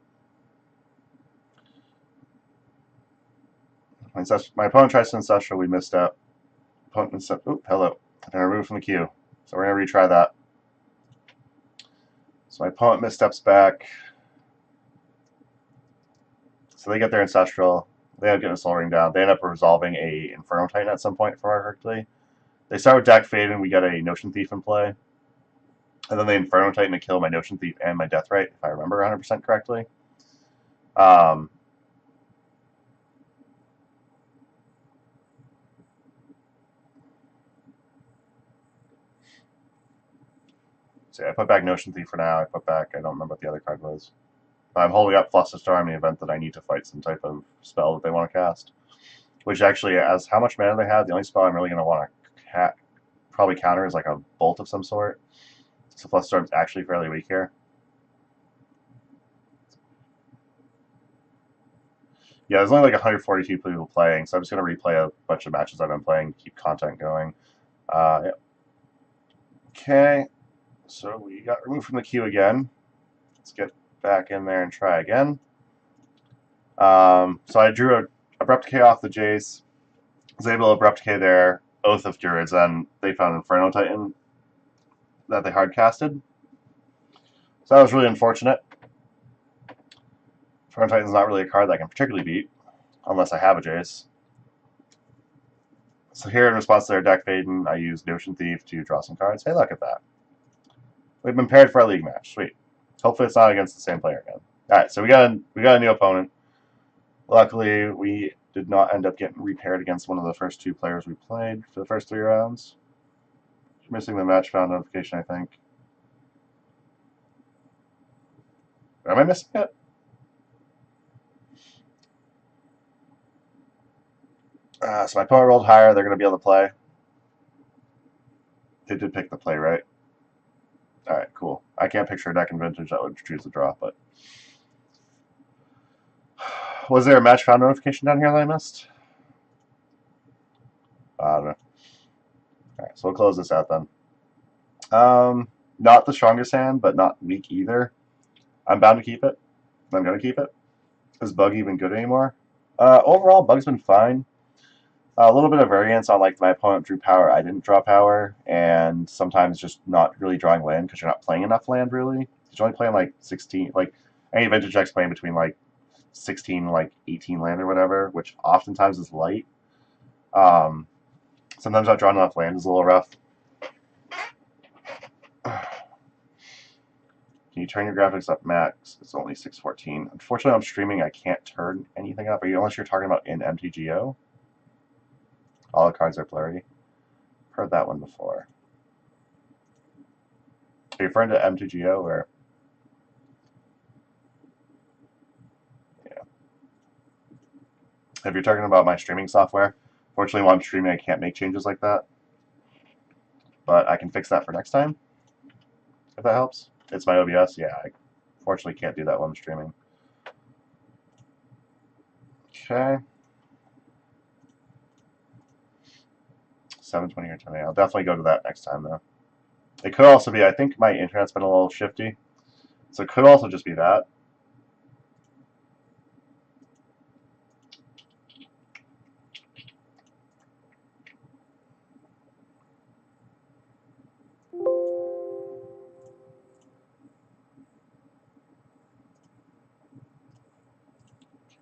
My opponent tries to Ancestral, we missed up. Opponent missed up. Oop, hello. And removed from the queue. So we're going to retry that. So my opponent missteps back. So they get their Ancestral. They end up getting a Soul Ring down. They end up resolving a Inferno Titan at some point, if I remember correctly. They start with Deck Fade, and we get a Notion Thief in play. And then they Inferno Titan to kill my Notion Thief and my Deathrite, if I remember 100% correctly. So yeah, I put back Notion Thief for now. I don't remember what the other card was. I'm holding up Flusterstorm in the event that I need to fight some type of spell that they want to cast. Which actually, as how much mana they have, the only spell I'm really going to want to probably counter is like a Bolt of some sort. So Flusterstorm's actually fairly weak here. Yeah, there's only like 142 people playing, so I'm just going to replay a bunch of matches I've been playing to keep content going. Yeah. Okay, so we got removed from the queue again. Let's get back in there and try again. So I drew a Abrupt Decay off the Jace. Was able to Abrupt Decay their Oath of Druids, and they found Inferno Titan that they hard casted. So that was really unfortunate. Inferno Titan's not really a card that I can particularly beat, unless I have a Jace. So here, in response to their deck fading, I used Notion Thief to draw some cards. Hey, look at that. We've been paired for our league match. Sweet. Hopefully it's not against the same player again. Alright, so we got a new opponent. Luckily, we did not end up getting repaired against one of the first two players we played for the first 3 rounds. Missing the match found notification, I think. Am I missing it? So my opponent rolled higher. They're going to be able to play. They did pick the play, right? Alright, cool. I can't picture a deck in Vintage that would choose the draw, but... Was there a match found notification down here that I missed? I don't know. Alright, so we'll close this out then. Not the strongest hand, but not weak either. I'm bound to keep it. I'm going to keep it. Is Bug even good anymore? Overall, Bug's been fine. A little bit of variance on like my opponent drew power, I didn't draw power, and sometimes just not really drawing land because you're not playing enough land really. You're only playing like 16, like any vintage deck's playing between like 16 and like 18 land or whatever, which oftentimes is light. Sometimes not drawing enough land is a little rough. Can you turn your graphics up max? It's only 614. Unfortunately, I'm streaming. I can't turn anything up. Unless you're talking about in MTGO. All the cards are blurry. Heard that one before. Are you referring to MTGO or? Yeah. If you're talking about my streaming software, fortunately, while I'm streaming, I can't make changes like that. But I can fix that for next time, if that helps. It's my OBS. Yeah, I fortunately can't do that while I'm streaming. Okay. 720 or 10. I'll definitely go to that next time, though. It could also be, I think my internet's been a little shifty. So it could also just be that.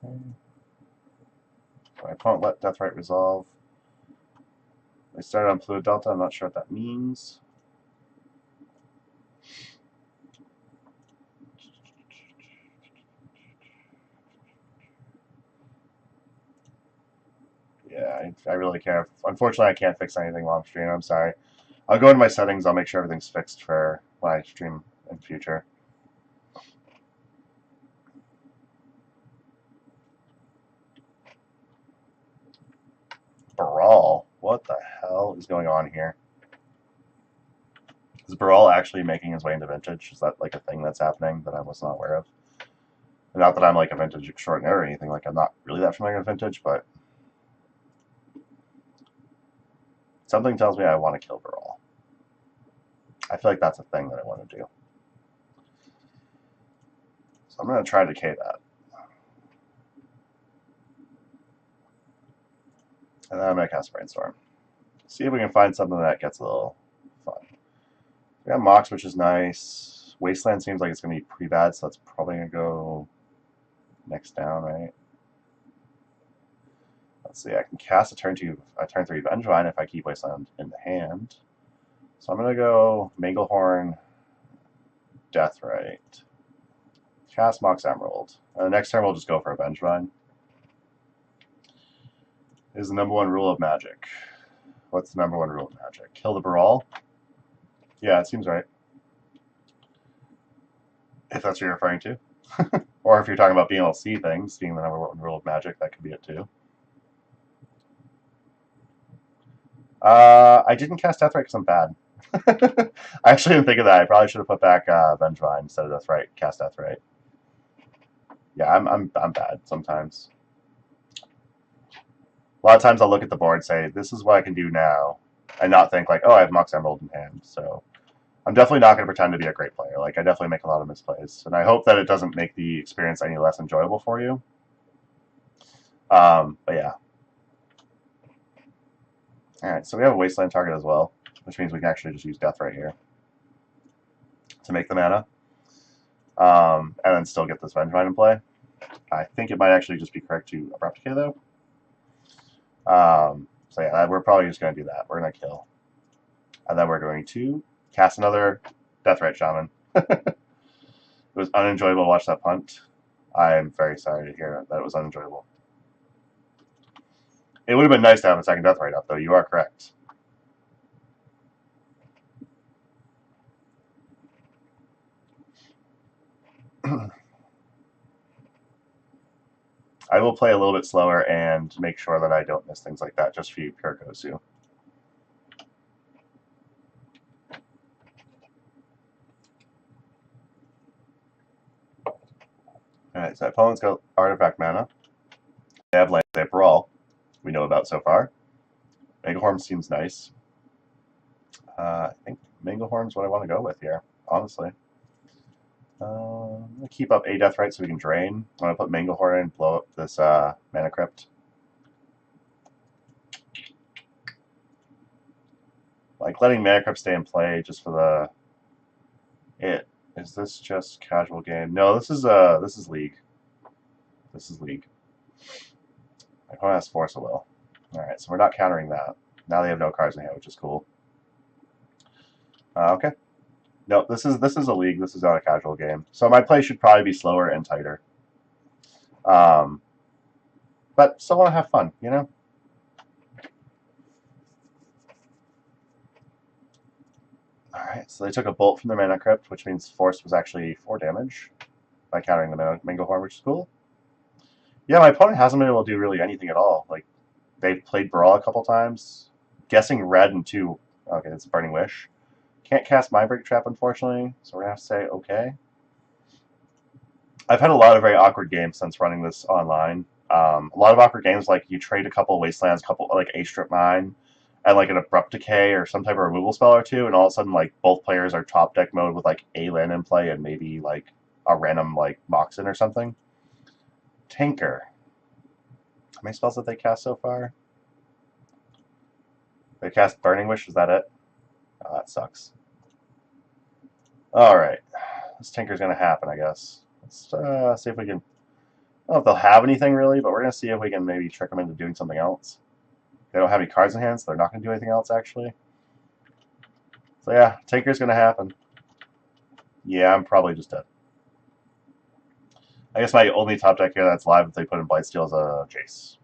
Okay. My opponent let Deathrite resolve. They started on Fluid Delta. I'm not sure what that means. Yeah, I really can't. Unfortunately, I can't fix anything while I'm streaming. I'm sorry. I'll go into my settings. I'll make sure everything's fixed for when I stream in future. Brawl. What the hell is going on here? Is Brawl actually making his way into Vintage? Is that like a thing that's happening that I was not aware of? Not that I'm like a Vintage extraordinaire or anything. Like I'm not really that familiar with Vintage, but something tells me I want to kill Brawl. I feel like that's a thing that I want to do. So I'm going to try to decay that. And then I'm going to cast Brainstorm. See if we can find something that gets a little fun. We got Mox, which is nice. Wasteland seems like it's going to be pretty bad, so that's probably going to go next down, right? Let's see, I can cast a turn 3 Vengevine if I keep Wasteland in the hand. So I'm going to go Manglehorn, Deathrite, cast Mox Emerald. And the next turn we'll just go for a Vengevine. Is the number 1 rule of Magic. What's the number 1 rule of Magic? Kill the Brawl? Yeah, it seems right. If that's what you're referring to. Or if you're talking about being able to see things, being the number 1 rule of Magic, that could be it too. I didn't cast Deathrite because I'm bad. I actually didn't think of that. I probably should have put back Vengevine instead of Deathrite. Cast Deathrite. Yeah, I'm bad sometimes. A lot of times I'll look at the board and say, this is what I can do now, and not think like, oh, I have Mox Emerald in hand. So I'm definitely not going to pretend to be a great player. Like, I definitely make a lot of misplays, and I hope that it doesn't make the experience any less enjoyable for you. But yeah. Alright, so we have a Wasteland target as well, which means we can actually just use Deathrite here to make the mana. And then still get this Vengevine in play. I think it might actually just be correct to Abrupt Decay, though. So yeah, we're probably just going to do that. We're going to kill. And then we're going to cast another Deathrite Shaman. It was unenjoyable to watch that punt. I am very sorry to hear that it was unenjoyable. It would have been nice to have a second Deathrite up, though. You are correct. I will play a little bit slower and make sure that I don't miss things like that just for you, Pure Gosu. Alright, so opponent's got Artifact mana. They have land, they have Brawl, we know about so far. Manglehorn seems nice. I think Manglehorn's what I want to go with here, honestly. I'm going to keep up a Deathrite so we can drain. I'm going to put Manglehorn in and blow up this Mana Crypt. Like, letting Mana Crypt stay in play just for the... Is this just casual game? No, this is League. This is League. My opponent has Force of Will. Alright, so we're not countering that. Now they have no cards in hand, which is cool. Okay. No, this is a League. This is not a casual game. So my play should probably be slower and tighter. But still want to have fun, you know? Alright, so they took a Bolt from their Mana Crypt, which means Force was actually 4 damage by countering the Manglehorn, which is cool. Yeah, my opponent hasn't been able to do really anything at all. Like, they've played Brawl a couple times. Guessing red and 2. Okay, it's Burning Wish. Can't cast Mindbreak Trap, unfortunately, so we're going to have to say okay. I've had a lot of very awkward games since running this online. A lot of awkward games, like you trade a couple Wastelands, like a Strip Mine, and like an Abrupt Decay or some type of removal spell or two, and all of a sudden, like, both players are top deck mode with like a land in play and maybe like a random like Moxen or something. Tinker. How many spells have they cast so far? They cast Burning Wish, is that it? Oh, that sucks. Alright. This Tinker's going to happen, I guess. Let's see if we can... I don't know if they'll have anything, really, but we're going to see if we can maybe trick them into doing something else. They don't have any cards in hand, so they're not going to do anything else, actually. So yeah, Tinker's going to happen. Yeah, I'm probably just dead. I guess my only top deck here that's live if they put in Blightsteel is a Jace.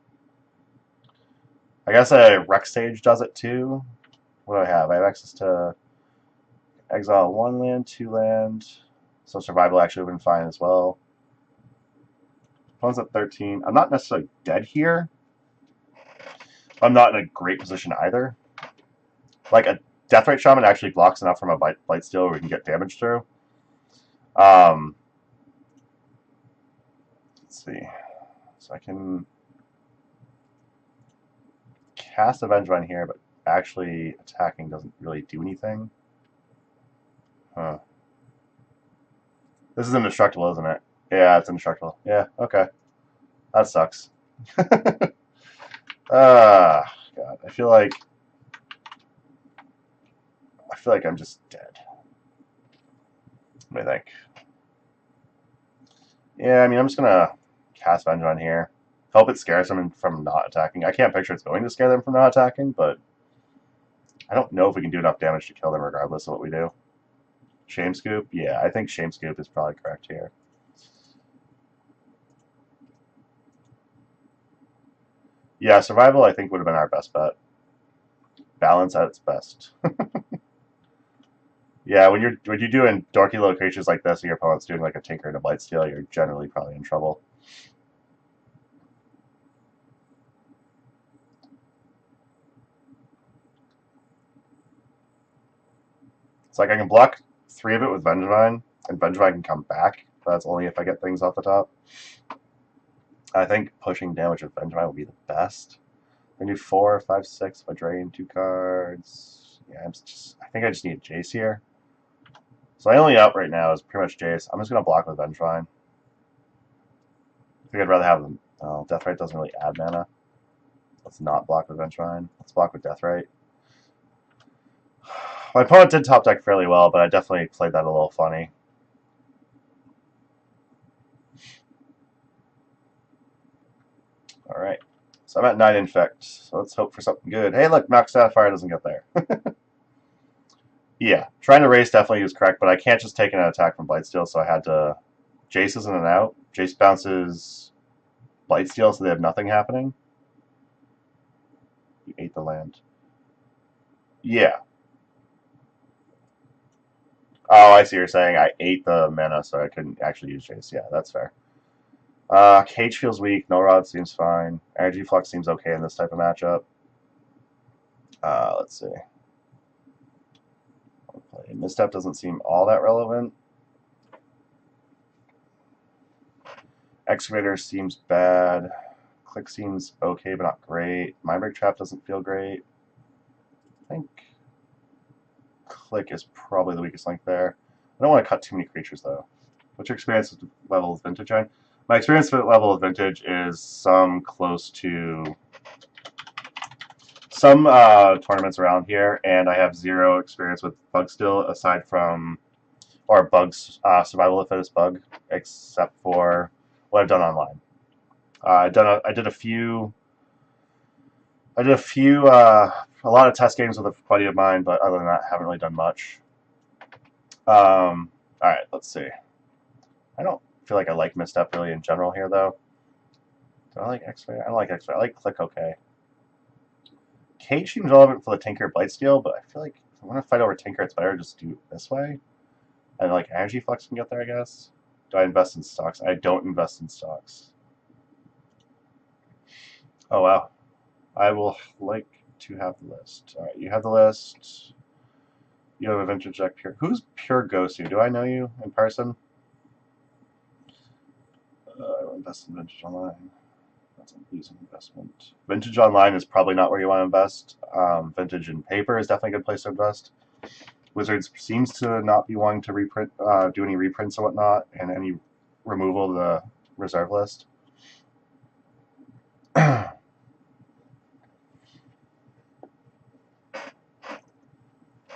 I guess a Rex Sage does it too. What do I have? I have access to exile 1 land, 2 land. So survival actually would have been fine as well. Opponent's at 13. I'm not necessarily dead here. I'm not in a great position either. Like, a Deathrite Shaman actually blocks enough from a Blightsteel where we can get damage through. Let's see. So I can cast a Vengevine here, but actually attacking doesn't really do anything. Huh. This is indestructible, isn't it? Yeah, it's indestructible. Yeah, okay. That sucks. Ah, God. I feel like I'm just dead. What do you think? Yeah, I mean, I'm just gonna cast Vengevine here. Hope it scares them from not attacking. I can't picture it's going to scare them from not attacking, but I don't know if we can do enough damage to kill them regardless of what we do. Shame Scoop? Yeah, I think Shame Scoop is probably correct here. Yeah, survival I think would have been our best bet. Balance at its best. Yeah, when you're doing dorky little creatures like this and your opponent's doing like a Tinker and a Blightsteel, you're generally probably in trouble. It's like I can block 3 of it with Vengevine, and Vengevine can come back. But that's only if I get things off the top. I think pushing damage with Vengevine would be the best. I can do 4, 5, 6 if I drain 2 cards. Yeah, I think I just need Jace here. So my only out right now is pretty much Jace. I'm just going to block with Vengevine. I think I'd rather have them. Oh, Deathrite doesn't really add mana. Let's not block with Vengevine. Let's block with Deathrite. My opponent did top deck fairly well, but I definitely played that a little funny. Alright. So I'm at 9 Infect. So let's hope for something good. Hey, look, Max Sapphire doesn't get there. Yeah, trying to race definitely is correct, but I can't just take an attack from Blightsteel, so I had to... Jace is in and out. Jace bounces Blightsteel, so they have nothing happening. You ate the land. Yeah. Oh, I see what you're saying. I ate the mana, so I couldn't actually use Jace. Yeah, that's fair. Cage feels weak. No Rod seems fine. Energy Flux seems okay in this type of matchup. Let's see. Misstep doesn't seem all that relevant. Excavator seems bad. Click seems okay, but not great. Mindbreak Trap doesn't feel great. I think Click is probably the weakest link there. I don't want to cut too many creatures, though. What's your experience with level of Vintage on? My experience with level of Vintage is some close to some tournaments around here, and I have 0 experience with Bugsteel aside from, or Bugs, Survival of the Fittest Bug, except for what I've done online. I did a few, a lot of test games with a buddy of mine, but other than that, haven't really done much. All right, let's see. I don't feel like I like Misstep really in general here, though. Do I like X-Ray? I don't like X-Ray. I like Click okay. Cage seems relevant for the Tinker Blightsteel, but I feel like if I want to fight over Tinker, it's better to just do it this way. And like Energy Flux can get there, I guess. Do I invest in stocks? I don't invest in stocks. Oh, wow. I will like to have the list. All right, you have the list. You have a Vintage deck. Who's Pure Gosu? Do I know you in person? I will invest in Vintage Online. That's a losing investment. Vintage Online is probably not where you want to invest. Vintage in paper is definitely a good place to invest. Wizards seems to not be wanting to reprint, do any reprints or whatnot, and any removal of the reserve list.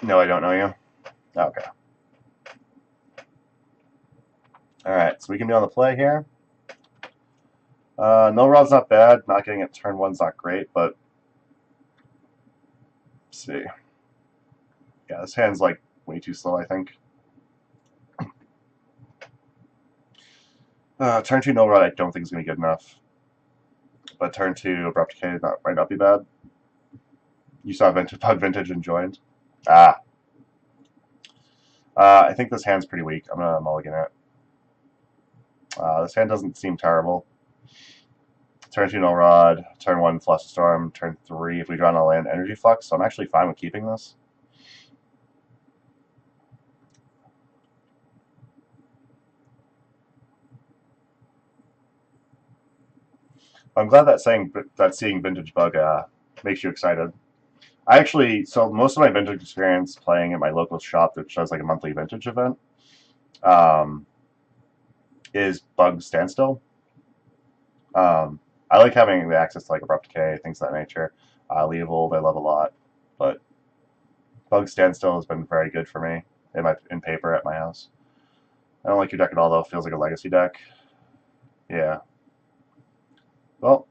No, I don't know you. Okay. All right, so we can be on the play here. No Rod's not bad. Not getting it turn 1's not great, but let's see. Yeah, this hand's like way too slow, I think. Turn 2 No Rod I don't think is going to be good enough. But turn 2 Abrupt Decay might not be bad. You saw Bug Vintage and joined. Ah. I think this hand's pretty weak. I'm going to mulligan it. This hand doesn't seem terrible. Turn 2, no rod. Turn 1, Flush Storm. Turn 3, if we draw on a land, Energy Flux. So I'm actually fine with keeping this. I'm glad that seeing Vintage Bug makes you excited. So most of my Vintage experience playing at my local shop, which does like a monthly Vintage event, is Bug Standstill. I like having the access to like Abrupt Decay, things of that nature. Leovold I love a lot, but Bug Standstill has been very good for me in paper at my house. I don't like your deck at all though. It feels like a legacy deck. Yeah. Well,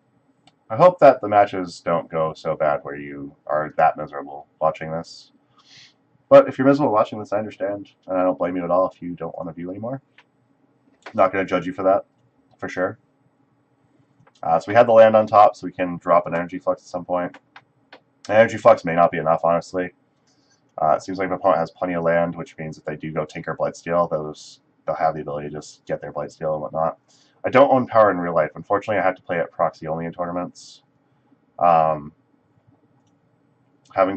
I hope that the matches don't go so bad where you are that miserable watching this. But if you're miserable watching this, I understand, and I don't blame you at all if you don't want to view anymore. I'm not going to judge you for that, for sure. So we had the land on top, so we can drop an Energy Flux at some point. An Energy Flux may not be enough, honestly. It seems like my opponent has plenty of land, which means if they do go Tinker Blightsteel, they'll have the ability to just get their Blightsteel and whatnot. I don't own Power in real life. Unfortunately, I have to play it proxy only in tournaments. Having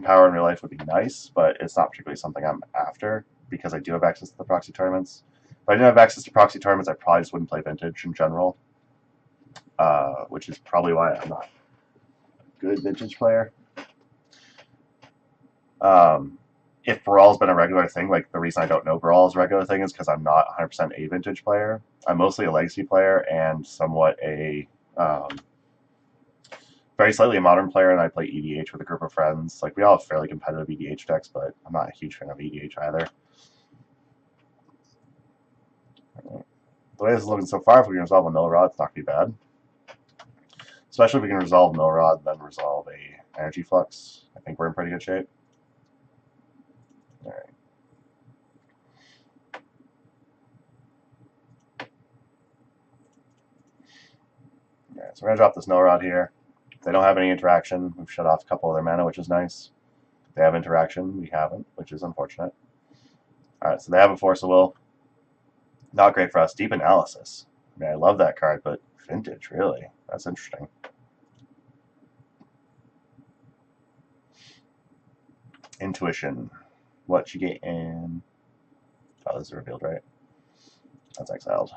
Power in real life would be nice, but it's not particularly something I'm after because I do have access to the proxy tournaments. If I didn't have access to proxy tournaments, I probably just wouldn't play Vintage in general, which is probably why I'm not a good Vintage player. If Brawl's been a regular thing, like the reason I don't know Brawl's a regular thing is because I'm not 100% a Vintage player. I'm mostly a Legacy player and somewhat a very slightly a Modern player, and I play EDH with a group of friends. Like, we all have fairly competitive EDH decks, but I'm not a huge fan of EDH either. The way this is looking so far, if we can resolve a Mill Rod, it's not going to be bad. Especially if we can resolve Mill Rod and then resolve a Energy Flux. I think we're in pretty good shape. Alright. Alright, so we're going to drop this Mill Rod here. They don't have any interaction. We've shut off a couple of their mana, which is nice. They have interaction. We haven't, which is unfortunate. Alright, so they have a Force of Will. Not great for us. Deep Analysis. I mean, I love that card, but Vintage, really? That's interesting. Intuition. What you get in... Oh, this is revealed, right? That's exiled.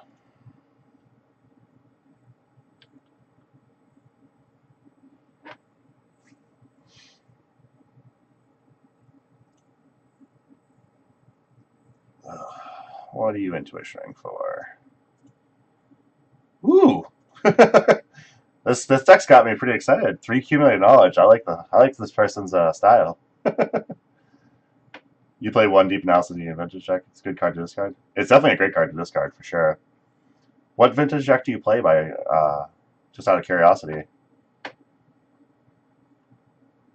What are you intuitioning for? Ooh! This deck's got me pretty excited. 3 accumulated knowledge. I like this person's style. You play 1 deep analysis in your vintage deck. It's a good card to discard. It's definitely a great card to discard for sure. What vintage deck do you play by just out of curiosity?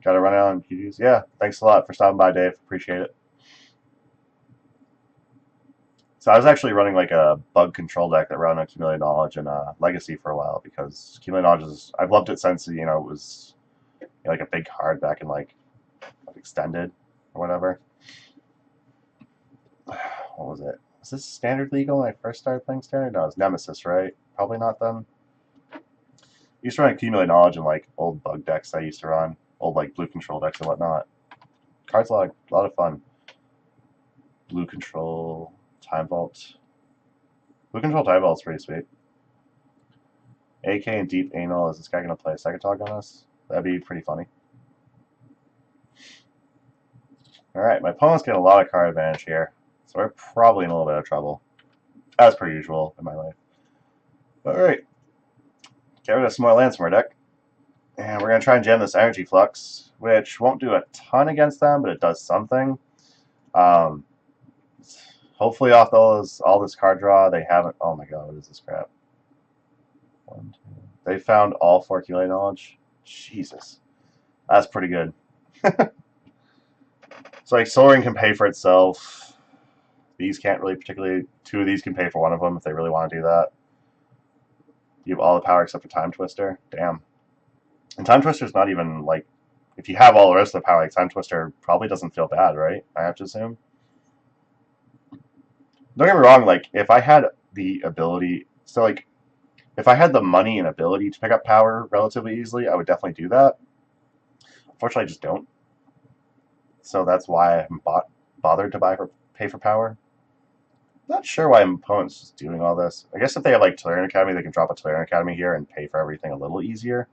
Got to run out on PGs? Yeah, thanks a lot for stopping by, Dave. Appreciate it. So I was actually running like a bug control deck that ran Accumulated Knowledge and Legacy for a while because Accumulated Knowledge I've loved it since it was like a big card back in like Extended or whatever. What was it? Was this Standard Legal when I first started playing Standard? No, it was Nemesis, right? Probably not then. I used to run Accumulated Knowledge in like old bug decks I used to run, old like blue control decks and whatnot. Card's a lot of fun. Blue control. Time Vault. Blue Control Time Vault's pretty sweet. AK and Deep Anal. Is this guy going to play a Secatog on us? That'd be pretty funny. Alright, my opponent's getting a lot of card advantage here. So we're probably in a little bit of trouble. As per usual in my life. Alright. Get rid of some more lands from our deck. And we're going to try and jam this Energy Flux, which won't do a ton against them, but it does something. Hopefully off all this card draw, they haven't... Oh my god, what is this crap? 1, 2... They found all 4 accumulated knowledge? Jesus. That's pretty good. So like Soaring can pay for itself. These can't really particularly... 2 of these can pay for one of them if they really want to do that. You have all the power except for Time Twister? Damn. And Time Twister's not even like if you have all the rest of the power, like Time Twister probably doesn't feel bad, right? I have to assume. Don't get me wrong, like, if I had the ability, so, like, if I had the money and ability to pick up power relatively easily, I would definitely do that. Unfortunately, I just don't. So that's why I haven't bothered to pay for power. Not sure why my opponent's just doing all this. I guess if they have, like, Tolarian Academy, they can drop a Tolarian Academy here and pay for everything a little easier.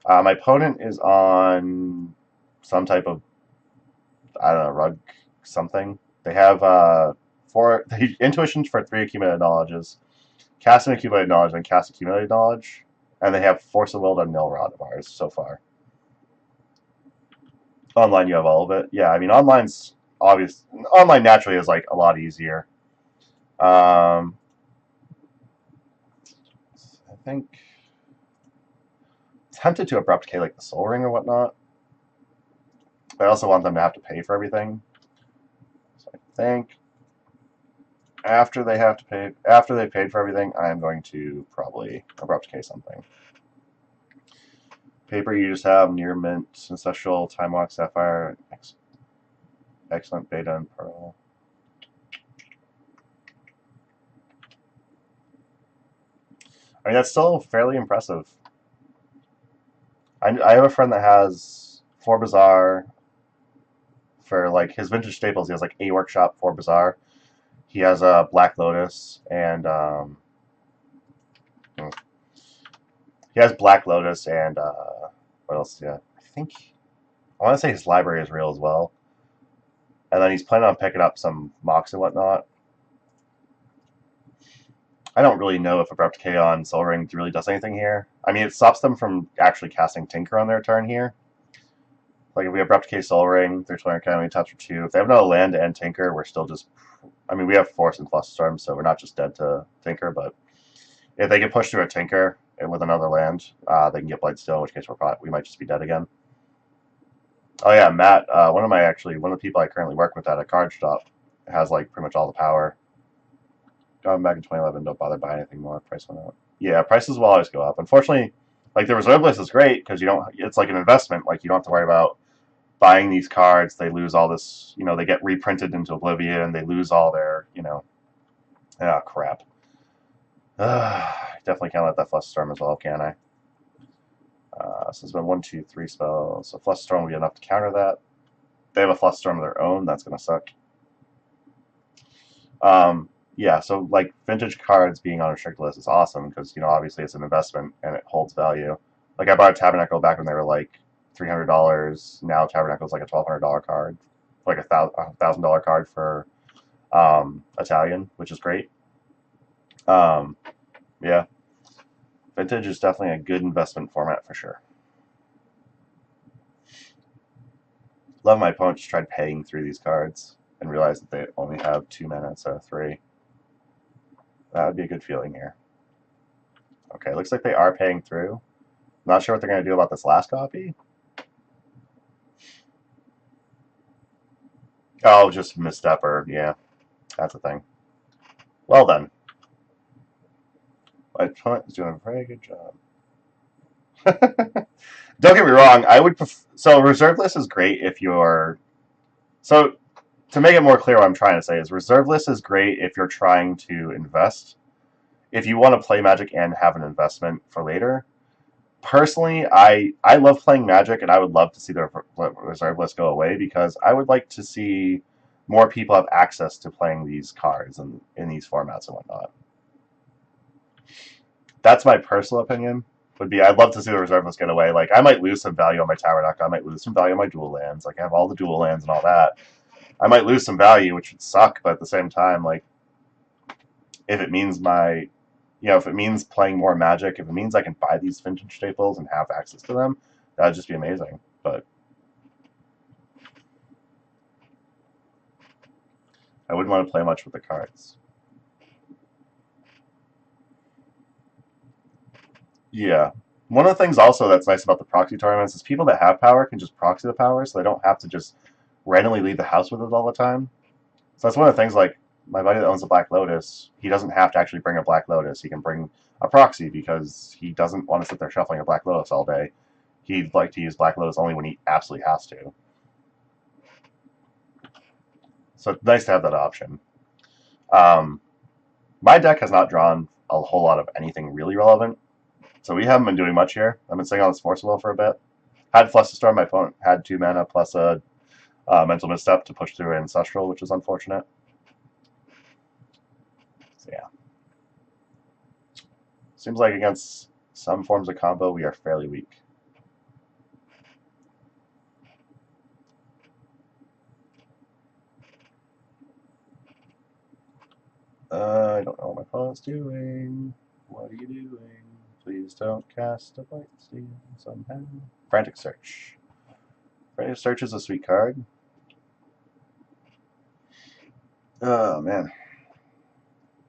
My opponent is on some type of, I don't know, rug something. They have intuitions for 3 accumulated knowledges, cast and accumulated knowledge, and cast accumulated knowledge, and they have Force of Will and Nilrod of ours so far. Online, you have all of it. Yeah, I mean, online's obvious. Online naturally is like a lot easier. I think tempted to Abrupt K like the Soul Ring or whatnot. But I also want them to have to pay for everything. So I think after they paid for everything, I am going to probably Abrupt K something. Paper, you just have Near Mint, Ancestral, Time Walk, Sapphire, Excellent, Beta, and Pearl. I mean, that's still fairly impressive. I have a friend that has 4 Bazaar for, like, his vintage staples. He has, like, A Workshop, 4 Bazaar. He has a Black Lotus, and he has Black Lotus and what else? Yeah, I want to say his library is real as well. And then he's planning on picking up some Mox and whatnot. I don't really know if Abrupt K on Soul Ring really does anything here. I mean, it stops them from actually casting Tinker on their turn here. Like, if we Abrupt K Soul Ring, their Tolarian Academy touch for 2. If they have no land to end Tinker, we're still just... I mean, we have Force and Flusterstorm, so we're not just dead to Tinker, but if they can push through a Tinker with another land, they can get Blightsteel, in which case we might just be dead again. Oh yeah, Matt, one of the people I currently work with at a card shop has, like, pretty much all the power. Going back in 2011, don't bother buying anything more. Price went up. Yeah, prices will always go up. Unfortunately, like, the reserve list is great because it's like an investment. Like, you don't have to worry about buying these cards. They lose all this, they get reprinted into oblivion, and they lose all their, ah, crap. Definitely can't let that Flusterstorm as well, can I? So it's been 1, 2, 3 spells. So Flusterstorm will be enough to counter that. They have a Flusterstorm of their own. That's going to suck. Yeah, so, like, vintage cards being on a restricted list is awesome because, obviously it's an investment and it holds value. Like, I bought a Tabernacle back when they were, like, $300. Now Tabernacle's like a $1,200 card. Like a $1,000 card for Italian, which is great. Yeah. Vintage is definitely a good investment format for sure. Love my opponent just tried paying through these cards and realized that they only have 2 mana instead of 3. That would be a good feeling here. Okay, looks like they are paying through. Not sure what they're going to do about this last copy. Oh, just misstep or, yeah, that's a thing. Well done. My opponent is doing a very good job. Don't get me wrong, I would so reserve list is great if you're... So, to make it more clear, what I'm trying to say is reserve list is great if you're trying to invest. If you want to play Magic and have an investment for later. Personally, I love playing Magic, and I would love to see the reserve list go away because I would like to see more people have access to playing these cards in these formats and whatnot. That's my personal opinion. I'd love to see the reserve list get away. Like, I might lose some value on my Tabernacle. I might lose some value on my dual lands. Like, I have all the dual lands and all that. I might lose some value, which would suck, but at the same time, like, if it means if it means playing more Magic, if it means I can buy these vintage staples and have access to them, that would just be amazing. But I wouldn't want to play much with the cards. Yeah. One of the things also that's nice about the proxy tournaments is people that have power can just proxy the power, so they don't have to just randomly leave the house with it all the time. So that's one of the things, like, my buddy that owns a Black Lotus, he doesn't have to actually bring a Black Lotus. He can bring a proxy because he doesn't want to sit there shuffling a Black Lotus all day. He'd like to use Black Lotus only when he absolutely has to. So it's nice to have that option. My deck has not drawn a whole lot of anything really relevant, so we haven't been doing much here. I've been sitting on this Force Will for a bit. Had Flusterstorm, my opponent had 2 mana plus a Mental Misstep to push through Ancestral, which is unfortunate. So yeah. Seems like against some forms of combo, we are fairly weak. I don't know what my opponent's doing. What are you doing? Please don't cast a Blight Steal somehow. Frantic Search. Frantic Search is a sweet card. Oh, man.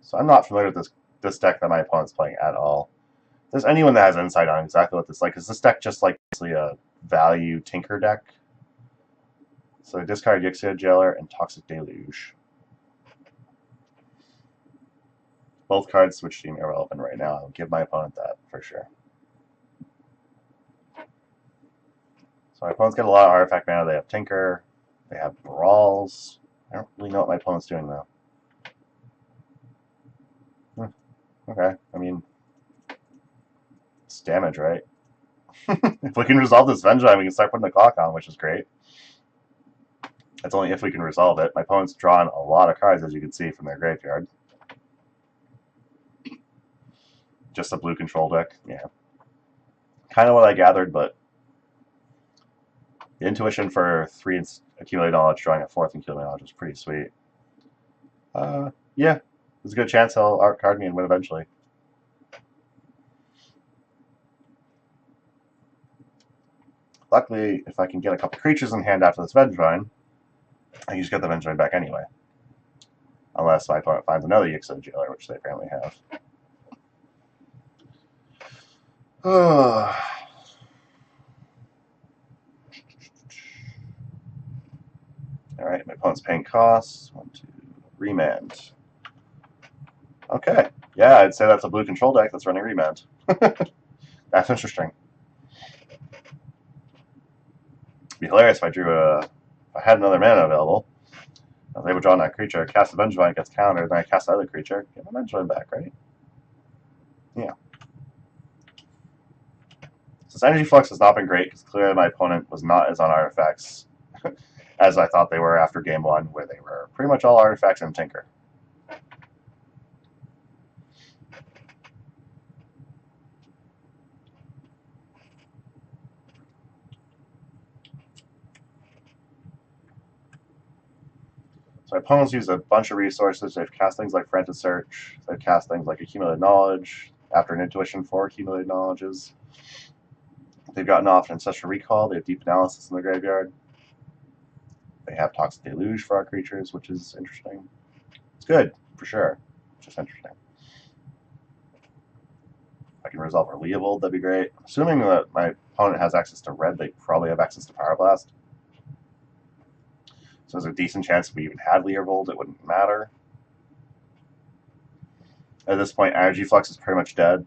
So I'm not familiar with this deck that my opponent's playing at all. If there's anyone that has insight on exactly what this is like, is this deck just like basically a value Tinker deck? So discard Yixia Jailer and Toxic Deluge. Both cards which seem irrelevant right now. I'll give my opponent that for sure. So my opponent's got a lot of artifact mana. They have Tinker. They have Brawls. I don't really know what my opponent's doing though. Okay, I mean, it's damage, right? If we can resolve this Vengevine, we can start putting the clock on, which is great. That's only if we can resolve it. My opponent's drawn a lot of cards, as you can see, from their graveyard. Just a blue control deck, yeah. Kind of what I gathered, but the intuition for 3 accumulated knowledge, drawing a 4th accumulated knowledge is pretty sweet. Yeah, there's a good chance he'll outcard me and win eventually. Luckily, if I can get a couple creatures in hand after this Vengevine, I can just get the Vengevine back anyway. Unless my opponent finds another Yixia Jailer, which they apparently have. Alright, my opponent's paying costs. 1, 2, Remand. Okay. Yeah, I'd say that's a blue control deck that's running Remand. That's interesting. It'd be hilarious if I drew if I had another mana available. I was able to draw on that creature, cast the Vengevine, gets countered, then I cast the other creature, get my Vengevine back, right? Yeah. So this Energy Flux has not been great, because clearly my opponent was not as on artifacts as I thought they were after game 1, where they were pretty much all artifacts and Tinker. So my opponents use a bunch of resources. They've cast things like Frantic Search. They've cast things like Accumulated Knowledge. After an Intuition, 4 Accumulated Knowledges. They've gotten off an Ancestral Recall. They have Deep Analysis in the graveyard. They have Toxic Deluge for our creatures, which is interesting. It's good, for sure. It's just interesting. If I can resolve our Leovold, that'd be great. Assuming that my opponent has access to red, they probably have access to Power Blast. So there's a decent chance if we even had Leovold, it wouldn't matter. At this point, Energy Flux is pretty much dead.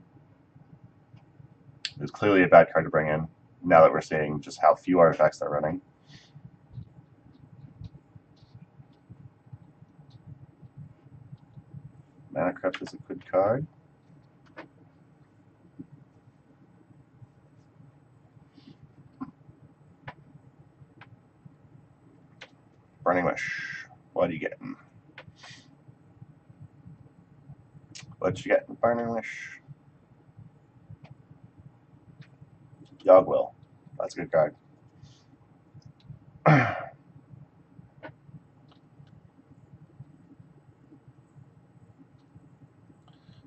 It's clearly a bad card to bring in, now that we're seeing just how few artifacts they're running. Mana Crypt is a good card. Burning Wish. What are you getting? What you getting, Burning Wish? Yogwill. That's a good card.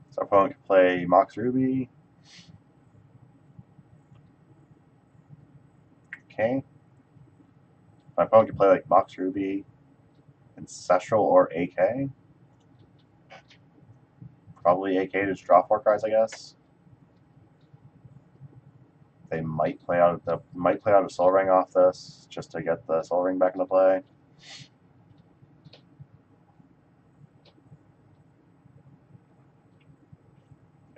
So our opponent can play Mox Ruby. Okay. My opponent can play like Mox Ruby, Ancestral, or AK. Probably AK to just draw 4 cards, I guess. They might play out a Soul Ring off this just to get the Soul Ring back into play.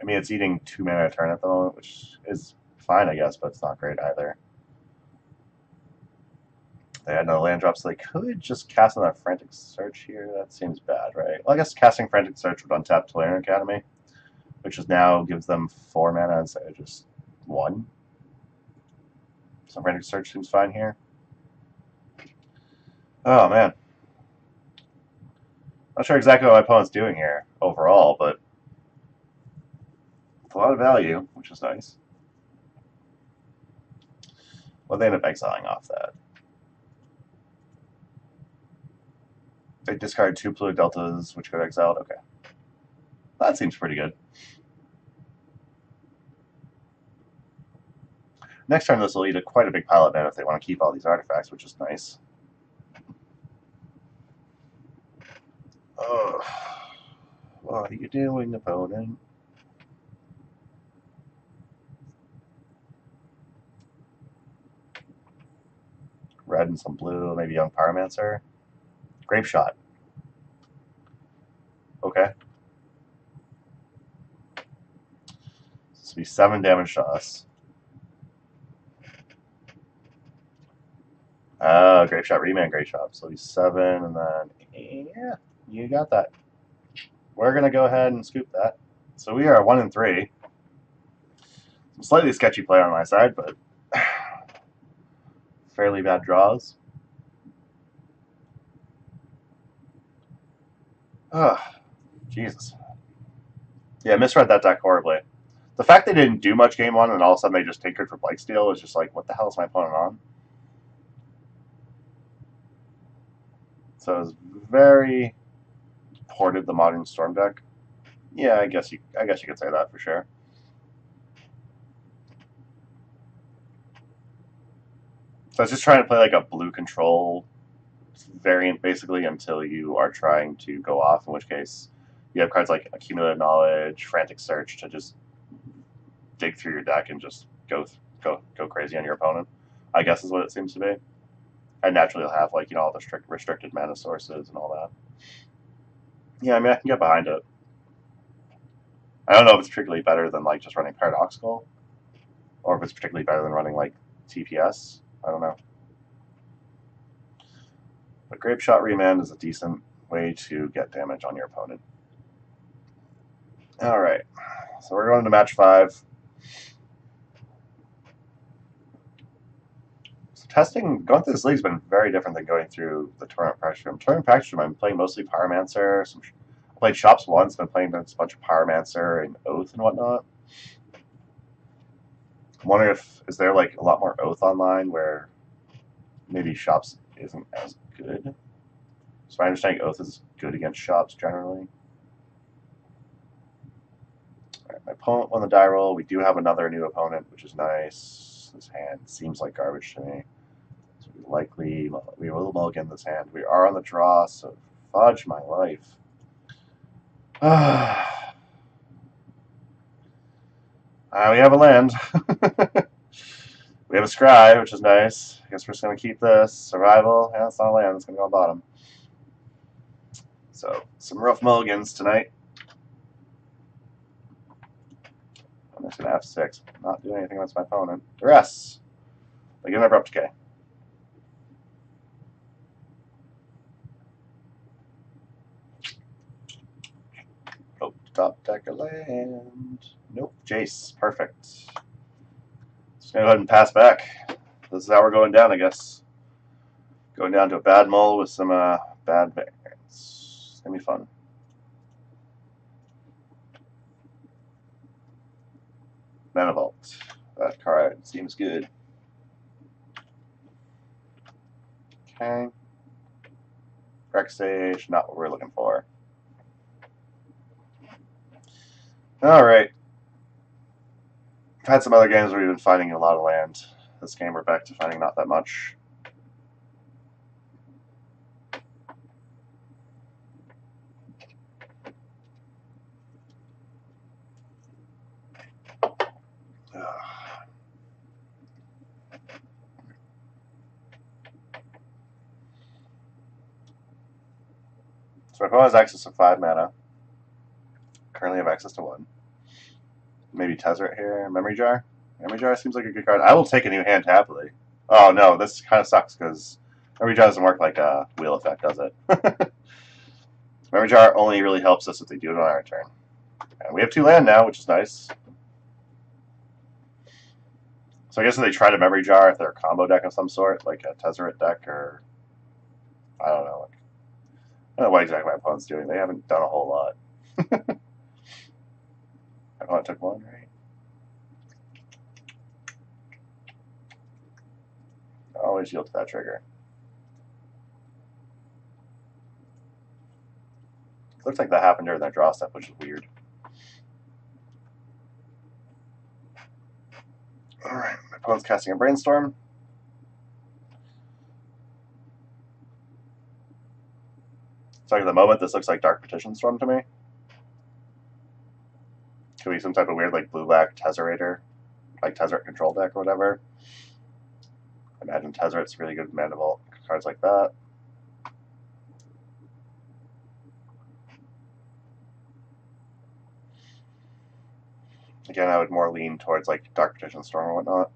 I mean, it's eating 2 mana a turn at the moment, which is fine, I guess, but it's not great either. They had no land drops, so they could just cast another Frantic Search here. That seems bad, right? Well, I guess casting Frantic Search would untap Tolarian Academy, which is now gives them 4 mana instead of just 1. So Frantic Search seems fine here. Oh, man. Not sure exactly what my opponent's doing here overall, but it's a lot of value, which is nice. Well, they end up exiling off that. They discard 2 Pluto Deltas, which got exiled. Okay. That seems pretty good. Next turn, this will lead to quite a big pile of mana if they want to keep all these artifacts, which is nice. Oh, what are you doing, opponent? Red and some blue, maybe Young Pyromancer. Grape Shot. Okay. This will be 7 damage to us. Grape Shot, Remand Grape Shot. So it'll be 7, and then, yeah, you got that. We're going to go ahead and scoop that. So we are 1 and 3. Some slightly sketchy play on my side, but fairly bad draws. Ugh, Jesus. Yeah, misread that deck horribly. The fact they didn't do much game 1 and all of a sudden they just tinkered for Blightsteel is just like, what the hell is my opponent on? So it was very ported the Modern Storm deck. Yeah, I guess you could say that for sure. So I was just trying to play like a blue control variant basically until you are trying to go off, in which case you have cards like Accumulated Knowledge, Frantic Search to just dig through your deck and just go crazy on your opponent, I guess is what it seems to be. And naturally you'll have like, you know, all the restricted mana sources and all that. Yeah, I mean I can get behind it. I don't know if it's particularly better than like just running Paradoxical, or if it's particularly better than running like TPS. I don't know. But Grape Shot Remand is a decent way to get damage on your opponent. All right, so we're going to match 5. So going through this league has been very different than going through the Tournament Practice Room. Tournament Practice Room, I'm playing mostly Pyromancer. I played Shops once, been playing a bunch of Pyromancer and Oath and whatnot. I'm wondering is there like a lot more Oath online where maybe Shops isn't as good. So my understanding Oath is good against Shops generally. All right, my opponent won the die roll. We do have another new opponent, which is nice. This hand seems like garbage to me. So we will mulligan this hand. We are on the draw, so fudge my life. We have a land. We have a Scry, which is nice. I guess we're just going to keep this. Survival. Yeah, it's not a land. It's going to go on bottom. So, some rough mulligans tonight. I'm just going to F6. Not doing anything against my opponent. Duress. They give an Abrupt Decay. Oh, top deck a land. Nope. Jace. Perfect. Just going to go ahead and pass back. This is how we're going down, I guess. Going down to a bad mull with some bad variants. It's going to be fun. Mana Vault. That card seems good. Okay. Wreck Sage, not what we're looking for. Alright. I've had some other games where we've been finding a lot of land. This game we're back to finding not that much. So my opponent has access to 5 mana. Currently have access to 1. Maybe Tezzeret here. Memory Jar. Memory Jar seems like a good card. I will take a new hand happily. Oh no, this kind of sucks because Memory Jar doesn't work like a wheel effect, does it? Memory Jar only really helps us if they do it on our turn. And we have 2 land now, which is nice. So I guess if they try to Memory Jar, if they're a combo deck of some sort, like a Tezzeret deck, or I don't know. I don't know what exactly my opponent's doing. They haven't done a whole lot. My opponent took 1, right? I always yield to that trigger. Looks like that happened during their draw step, which is weird. Alright, my opponent's casting a Brainstorm. So at the moment, this looks like Dark Petition Storm to me. Could be some type of weird, like, blue-black Tezzerator, like Tezzeret control deck or whatever. I imagine Tezzeret's really good manable cards like that. Again, I would more lean towards like Dark Petition Storm or whatnot.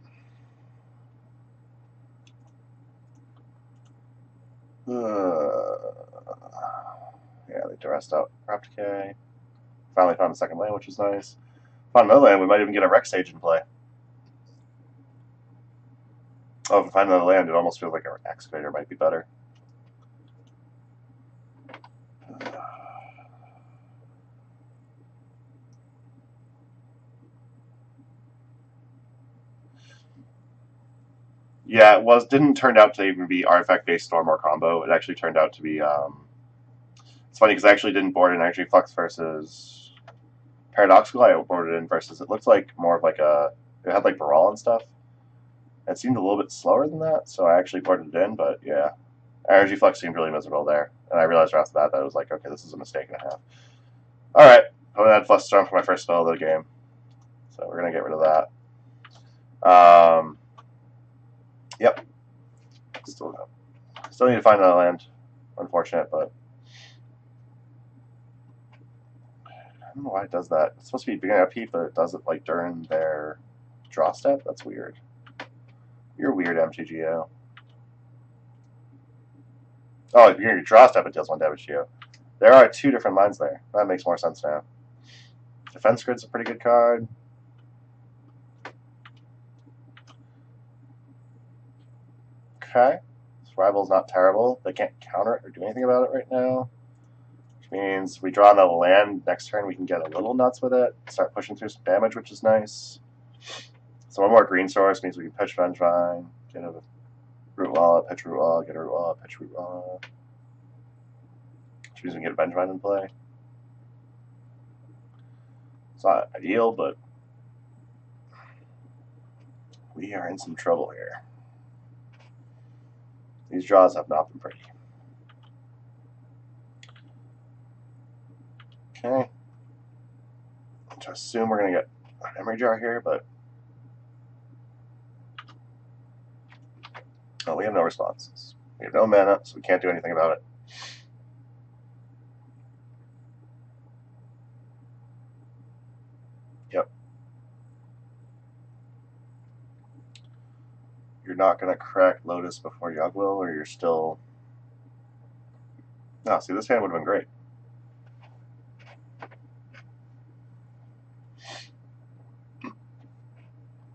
Yeah, they duressed out Craft Decay. Finally found a second land, which is nice. Found another land, we might even get a Rex Sage in play. Oh, if we find another land, it almost feels like an Excavator might be better. Yeah, it didn't turn out to even be artifact-based Storm or combo. It actually turned out to be, it's funny because I actually didn't board in Energy Flux versus Paradoxical. I boarded in versus, it looked like more of like a, it had like Baral and stuff. It seemed a little bit slower than that, so I actually boarded it in, but yeah. Energy Flux seemed really miserable there. And I realized right after that I was like, okay, this is a mistake and a half. Alright, I'm going to add Flush Storm for my first spell of the game. So we're going to get rid of that. Yep. Still need to find another land. Unfortunate, but I don't know why it does that. It's supposed to be beginning upkeep, but it does it like during their draw step. That's weird. You're weird, MTGO. Oh, if you're in your draw step, it deals 1 damage to you. There are 2 different lines there. That makes more sense now. Defense Grid's a pretty good card. Okay. Survival's not terrible. They can't counter it or do anything about it right now. Which means we draw another land. Next turn we can get a little nuts with it. Start pushing through some damage, which is nice. So 1 more green source means we can pitch Vengevine, get a Root Wall, pitch Root Wall, get a Root Wall, pitch Root Wall. Which means we can get Vengevine in play. It's not ideal, but we are in some trouble here. These draws have not been pretty. Okay. To assume we're going to get a Memory Jar here, but oh, we have no responses. We have no mana, so we can't do anything about it. Yep. You're not going to crack Lotus before Yogg-Will, or you're still... No, see, this hand would have been great.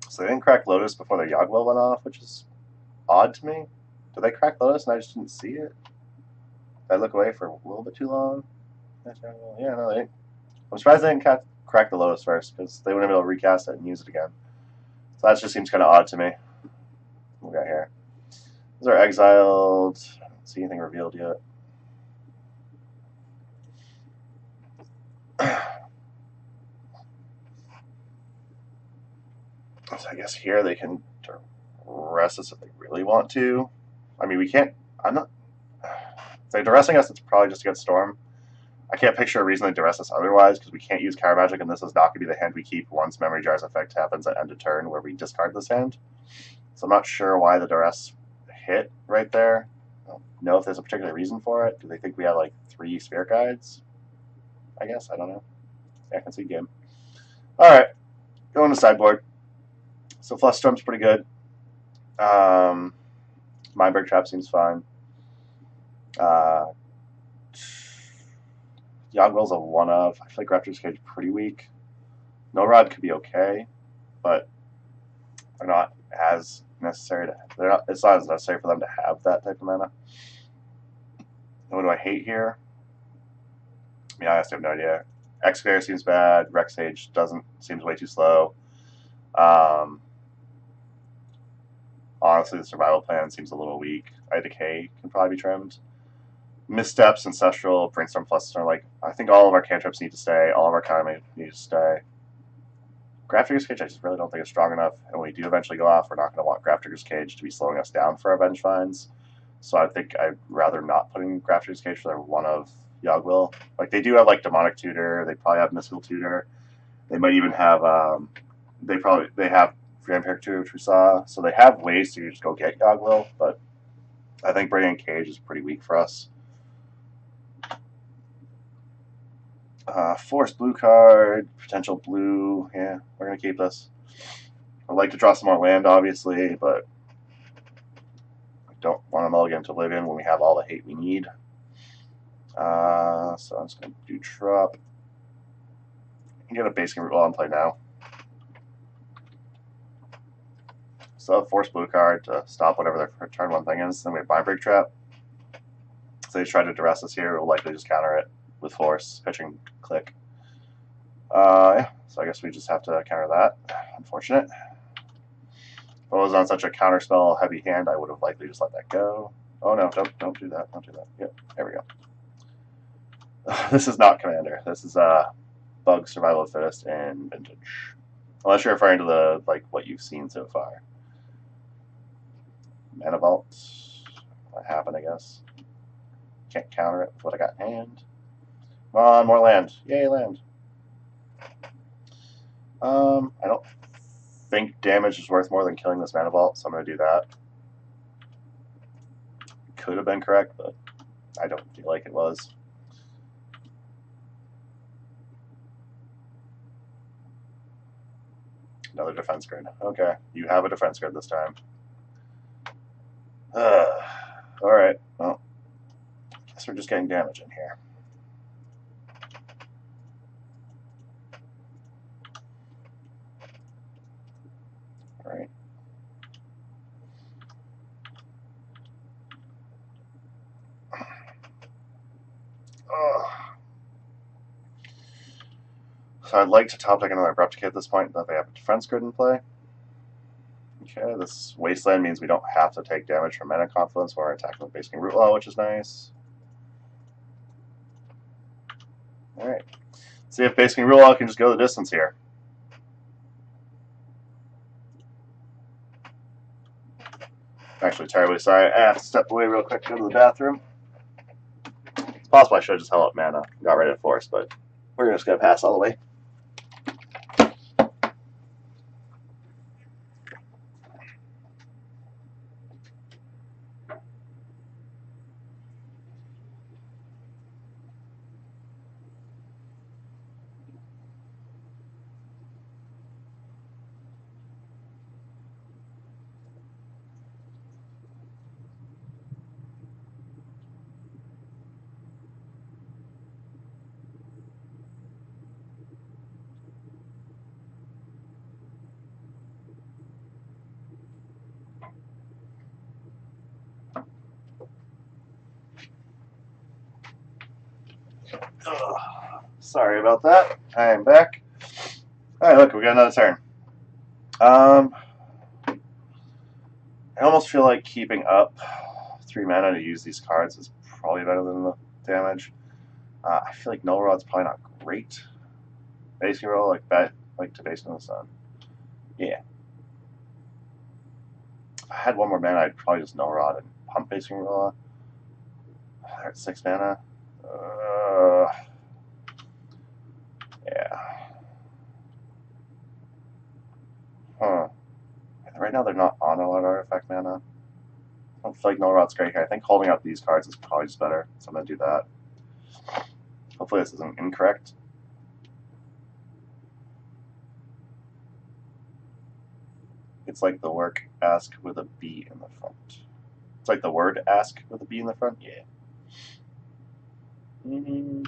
So they didn't crack Lotus before their Yogg-Will went off, which is odd to me. Did they crack Lotus and I just didn't see it? Did I look away for a little bit too long? Yeah, no, they didn't. I'm surprised they didn't crack the Lotus first, because they wouldn't be able to recast it and use it again. So that just seems kind of odd to me. What we got here? These are exiled. I don't see anything revealed yet. So I guess here they can duress us if they really want to. I mean, we can't... I'm not... If they're duressing us, it's probably just against Storm. I can't picture a reason they duress us otherwise, because we can't use Kara Magic, and this is not going to be the hand we keep once Memory Jar's effect happens at end of turn, where we discard this hand. So I'm not sure why the duress hit right there. I don't know if there's a particular reason for it. Do they think we have like 3 Spirit Guides? I guess, I don't know. Yeah, I can see game. Alright, going to sideboard. So Flustorm's pretty good. Mindbreak Trap seems fine. Yogwell's a one of. I feel like Raptor's Cage pretty weak. No Rod could be okay, but they're not as necessary to. They're not. It's not as necessary for them to have that type of mana. And what do I hate here? I honestly have no idea. Excavator seems bad. Rex Sage seems way too slow. Honestly, the survival plan seems a little weak. Decay can probably be trimmed. Missteps, Ancestral, Brainstorm Plus are like, I think all of our cantrips need to stay, all of our counter need to stay. Grafdigger's Cage I just really don't think is strong enough, and when we do eventually go off, we're not going to want Grafdigger's Cage to be slowing us down for our Vengevines. So I think I'd rather not put in Grafdigger's Cage for their one of Yogwill. Like, they do have, like, Demonic Tutor, they probably have Mystical Tutor, they might even have, they have Vampiric Tutor, which we saw, so they have ways to just go get Yogwill, but I think bringing Cage is pretty weak for us. Force blue card, potential blue. Yeah, we're going to keep this. I'd like to draw some more land, obviously, but I don't want to mulligan to live in when we have all the hate we need. So I'm just going to do Trop. And get a basic root wall in play now. So force blue card to stop whatever their turn one thing is. Then we have Mindbreak Trap. So they try to duress us here. We'll likely just counter it with force, pitching click. Yeah, so I guess we just have to counter that. Unfortunate. If I was on such a counterspell heavy hand, I would have likely just let that go. Oh no, don't do that. Don't do that. Yep, there we go. This is not Commander. This is Bug Survival of the Fittest and Vintage. Unless you're referring to the what you've seen so far. Mana Vault. What happened, I guess. Can't counter it with what I got in hand. Come on, more land. Yay, land. I don't think damage is worth more than killing this Mana Vault, so I'm going to do that. Could have been correct, but I don't feel like it was. Another defense grid. Okay, you have a defense grid this time. Alright, well, guess we're just getting damage in here. Alright. So I'd like to top deck another Abrupt Decay at this point, but they have a defense grid in play. Okay, this Wasteland means we don't have to take damage from Mana Confluence when we're attacking with Basic Root Law, which is nice. Alright. See if Basic Root Law can just go the distance here. Actually, terribly sorry. I have to step away real quick to go to the bathroom. It's possible I should have just held up mana, got rid of force, but we're just going to pass all the way. Sorry about that. I am back. Alright, look, we got another turn. I almost feel like keeping up 3 mana to use these cards is probably better than the damage. I feel like Null Rod's probably not great. Basic roll, like to base in the sun. Yeah. If I had one more mana, I'd probably just Null Rod and pump Basic roll. They're at 6 mana. Yeah. Huh. Right now they're not on a lot of artifact mana. I don't feel like Null Rod's great here. I think holding out these cards is probably just better, so I'm going to do that. Hopefully this isn't incorrect. It's like the work ask with a B in the front. It's like the word ask with a B in the front? Yeah. Mm-hmm.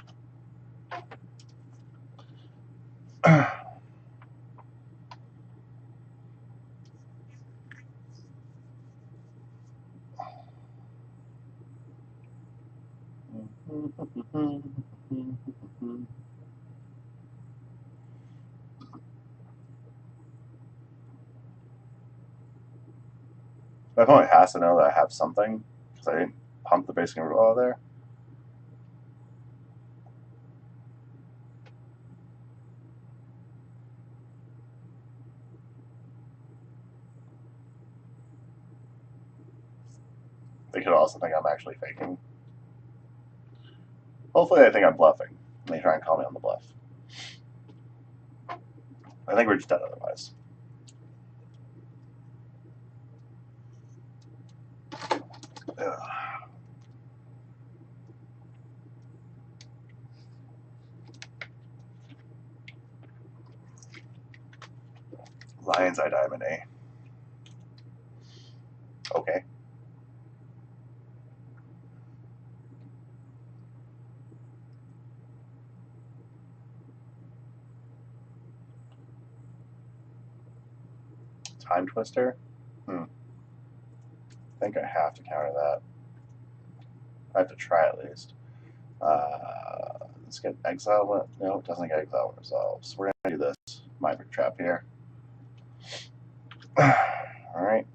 My opponent has to know that I have something, because I didn't pump the basic root law there. They could also think I'm actually faking. Hopefully they think I'm bluffing, and they try and call me on the bluff. I think we're just dead otherwise. Ugh. Lion's Eye Diamond, eh? Okay. Time Twister? I think I have to counter that. I have to try at least. Let's get Exile. No, it doesn't get Exile Resolves. We're going to do this Mindbreak Trap here. Alright.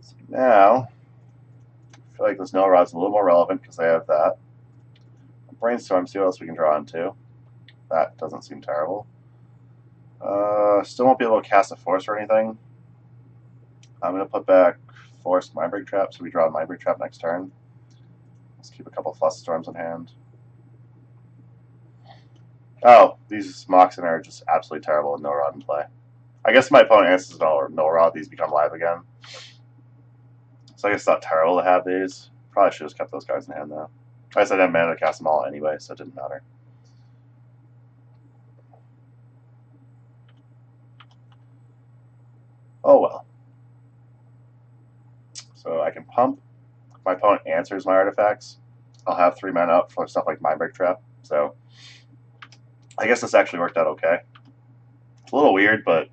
So now, I feel like this No Rod's a little more relevant because I have that. Brainstorm, see what else we can draw into. That doesn't seem terrible. Still won't be able to cast a Force or anything. I'm going to put back Forced Mindbreak Trap, so we draw a Mindbreak Trap next turn. Let's keep a couple Flusterstorms in hand. Oh, these Moxen are just absolutely terrible with No Rod in play. I guess my opponent answers No Rod, these become live again. So I guess it's not terrible to have these. Probably should have just kept those guys in hand though. I said I didn't mana to cast them all anyway, so it didn't matter. Oh well. So I can pump. If my opponent answers my artifacts, I'll have 3 mana up for stuff like Mindbreak Trap. So I guess this actually worked out okay. It's a little weird, but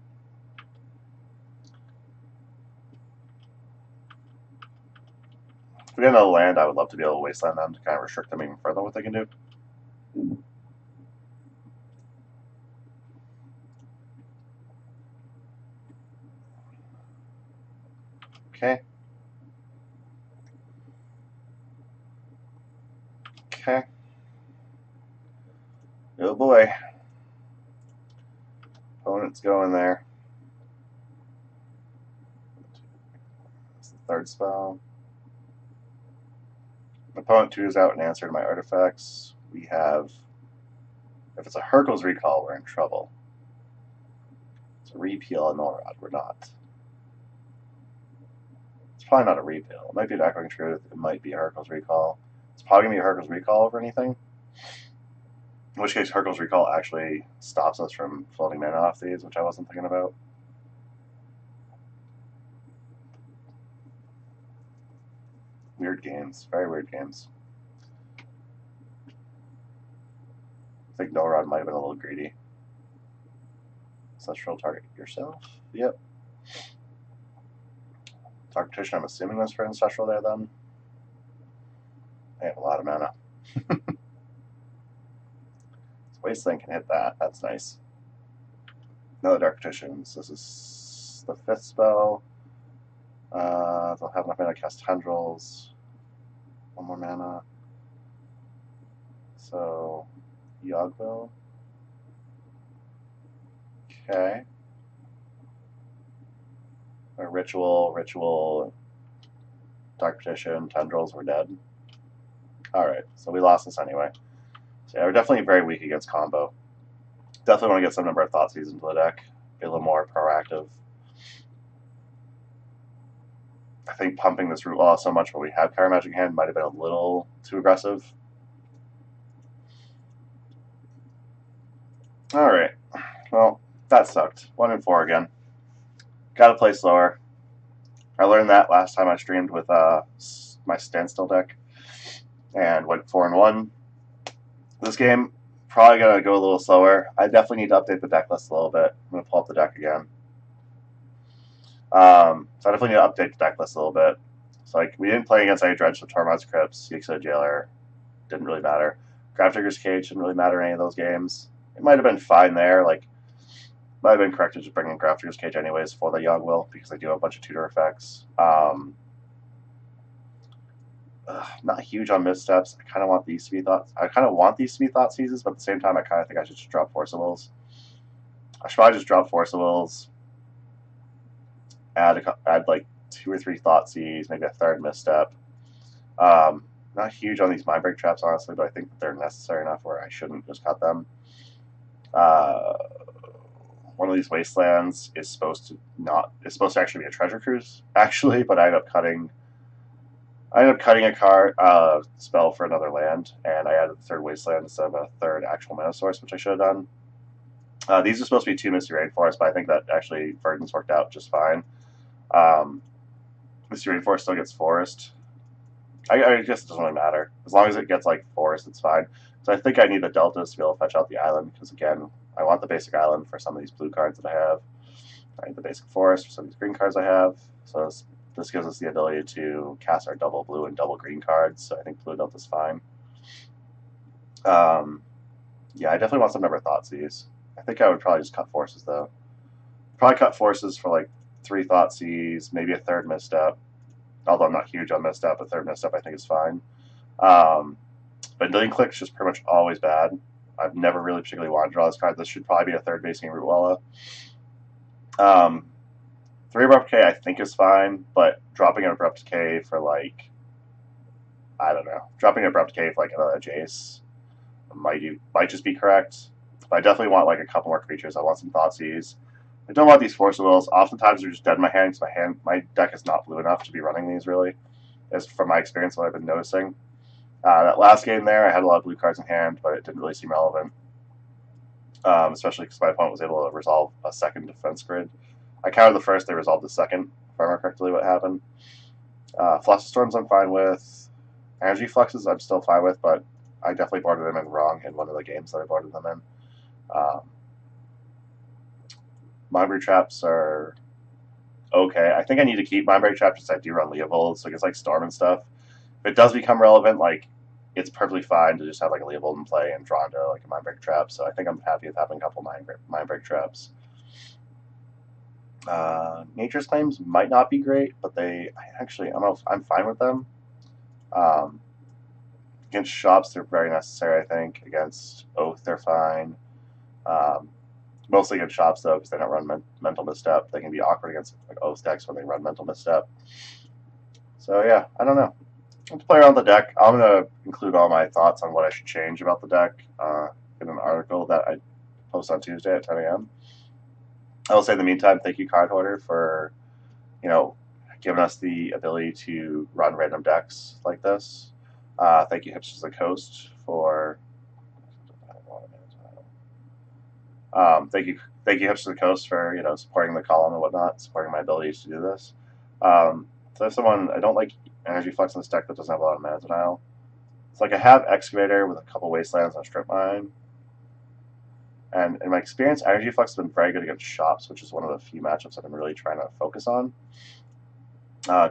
if we get another land, I would love to be able to wasteland them to kind of restrict them even further what they can do. Okay. Okay. Oh boy. Opponent's going there. That's the third spell. Opponent 2 is out and answered my artifacts. We have, if it's a Hurkyl's Recall, we're in trouble. It's a repeal and No Rod, we're not. It's probably not a repeal. It might be an Echoing Truth, it might be a Hurkyl's Recall. It's probably going to be a Hurkyl's Recall over anything. In which case, Hurkyl's Recall actually stops us from floating mana off these, which I wasn't thinking about. Weird games. Very weird games. I think No Rod might have been a little greedy. Ancestral target yourself? Yep. Dark Petition, I'm assuming that's for Ancestral there then. They have a lot of mana. Wasteland can hit that. That's nice. No Dark Petitions. This is the 5th spell. They'll have enough mana to cast Tendrils. 1 more mana. So, Yogg-Vill. Okay. A Ritual, Dark Petition, Tendrils, we're dead. Alright, so we lost this anyway. So yeah, we're definitely very weak against combo. Definitely want to get some number of Thoughtseize into the deck. Be a little more proactive. I think pumping this Root Law so much where we have Counter Magic in hand might have been a little too aggressive. Alright. Well, That sucked. 1 and 4 again. Gotta play slower. I learned that last time I streamed with my standstill deck and went 4 and 1. This game, probably gonna go a little slower. I definitely need to update the deck list a little bit. I'm gonna pull up the deck again. So I definitely need to update the deck list a little bit. So like we didn't play against any Dredge, so Tormod's Crypts, Yixo Jailer, didn't really matter. Grafdigger's Cage didn't really matter in any of those games. It might have been fine there, like might have been correct to just bring in Grafdigger's Cage anyways for the Yawgmoth because they do have a bunch of tutor effects. Not huge on missteps. I kind of want these to be thoughts. I kind of want these to be thought seizes, but at the same time, I kind of think I should just drop Force of Wills. I should probably just drop Force of Wills. Add like 2 or 3 thought seize, maybe a 3rd misstep. Not huge on these Mindbreak traps, honestly, but I think that they're necessary enough where I shouldn't just cut them. One of these wastelands is supposed to actually be a treasure cruise, actually, but I ended up cutting a card spell for another land, and I added the 3rd wasteland instead of a 3rd actual mana source, which I should have done. These are supposed to be 2 Misty Rainforests, but I think that actually Verdant's worked out just fine. Misty Rainforest still gets Forest. I guess it doesn't really matter. As long as it gets like Forest, it's fine. So I think I need the Deltas to be able to fetch out the island, because again, I want the basic island for some of these blue cards that I have. I need the basic Forest for some of these green cards I have. So this gives us the ability to cast our double blue and double green cards, so I think Blue Delta's fine. Yeah, I definitely want some number Thoughtseize. I think I would probably just cut Forces, though. Probably cut Forces for like 3 Thoughtseize, maybe a 3rd misstep. Although I'm not huge on misstep, a 3rd misstep I think is fine. But Vendilion Click's just pretty much always bad. I've never really particularly wanted to draw this card. This should probably be a 3rd basing Rootwalla. 3 Abrupt Decay I think is fine, but dropping an Abrupt Decay for like, I don't know, dropping an Abrupt Decay for like another Jace might just be correct. But I definitely want like a couple more creatures. I want some Thoughtseize. I don't want these Force of Wills. Oftentimes they're just dead in my hand because my deck is not blue enough to be running these, really, as from my experience, what I've been noticing. That last game there, I had a lot of blue cards in hand, but it didn't really seem relevant, especially because my opponent was able to resolve a 2nd defense grid. I countered the 1st, they resolved the 2nd, if I remember correctly what happened. Flusterstorms I'm fine with. Energy Fluxes I'm still fine with, but I definitely boarded them in wrong in one of the games that I boarded them in. Mindbreak Traps are okay. I think I need to keep Mindbreak Traps since I do run Leovold, so it gets like Storm and stuff. If it does become relevant, like, it's perfectly fine to just have like a Leovold in play and draw into like a Mindbreak Trap, so I think I'm happy with having a couple Mindbreak Traps. Nature's Claims might not be great, but I'm fine with them. Against shops, they're very necessary, I think. Against Oath, they're fine. Mostly against shops, though, because they don't run Mental Misstep. They can be awkward against like Oath decks when they run Mental Misstep. So, yeah, I don't know. Let's play around the deck. I'm going to include all my thoughts on what I should change about the deck in an article that I post on Tuesday at 10 a.m. I will say in the meantime, thank you, Card Hoarder, for, giving us the ability to run random decks like this. Thank you, Hipsters of the Coast, for... thank you, Hipsters of the Coast, for, supporting the column and whatnot, supporting my abilities to do this. So if I don't like Energy Flux in this deck that doesn't have a lot of mana denial. It's like I have Excavator with a couple Wastelands and a Strip Mine. And in my experience, Energy Flux has been very good against shops, which is one of the few matchups I've been really trying to focus on.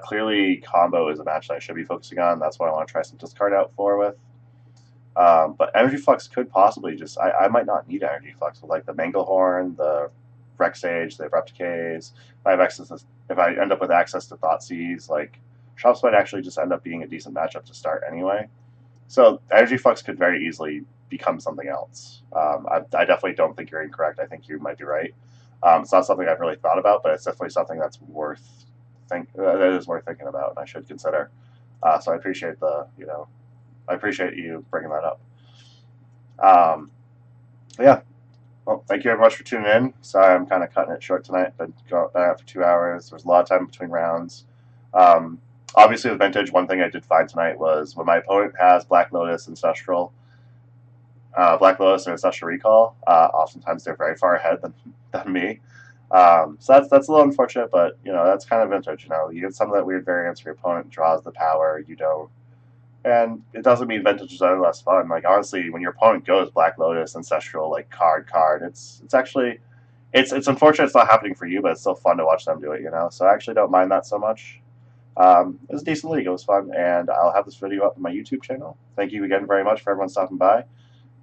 Clearly, Combo is a match that I should be focusing on. That's what I want to try some discard out for with. But Energy Flux could possibly just... I might not need Energy Flux with like the Manglehorn, the Rexage, the Abrupt Decays. If I end up with access to Thoughtseize, like, shops might actually just end up being a decent matchup to start anyway. So Energy Flux could very easily become something else. I definitely don't think you're incorrect. I think you might be right. It's not something I've really thought about, but it's definitely something that's worth thinking about, and I should consider. So I appreciate I appreciate you bringing that up. Yeah. Well, thank you very much for tuning in. Sorry, I'm kind of cutting it short tonight. Been going out for 2 hours. There's a lot of time between rounds. Obviously, with Vintage, one thing I did find tonight was when my opponent has Black Lotus Ancestral, Black Lotus and Ancestral Recall. Oftentimes they're very far ahead than me. So that's a little unfortunate, but you know that's kind of vintage. You know, you get some of that weird variance where your opponent draws the power, you don't, and it doesn't mean vintage is any less fun. Like honestly, when your opponent goes Black Lotus, Ancestral, like card, it's actually it's unfortunate it's not happening for you, but it's still fun to watch them do it. You know, so I actually don't mind that so much. It was a decent league. It was fun, and I'll have this video up on my YouTube channel. Thank you again very much for everyone stopping by,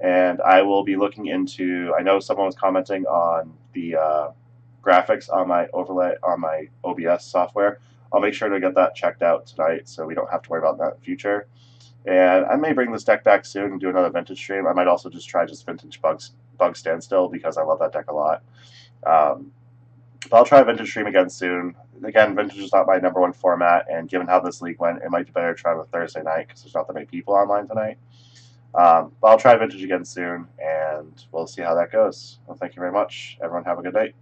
and I will be looking into. I know someone was commenting on the graphics on my overlay on my OBS software. I'll make sure to get that checked out tonight, so we don't have to worry about that in the future. And I may bring this deck back soon and do another vintage stream. I might also just try vintage bug standstill because I love that deck a lot. But I'll try a vintage stream again soon. Again, vintage is not my #1 format, and given how this league went, it might be better to try on a Thursday night because there's not that many people online tonight. But I'll try vintage again soon, and we'll see how that goes. Well, thank you very much. Everyone have a good night.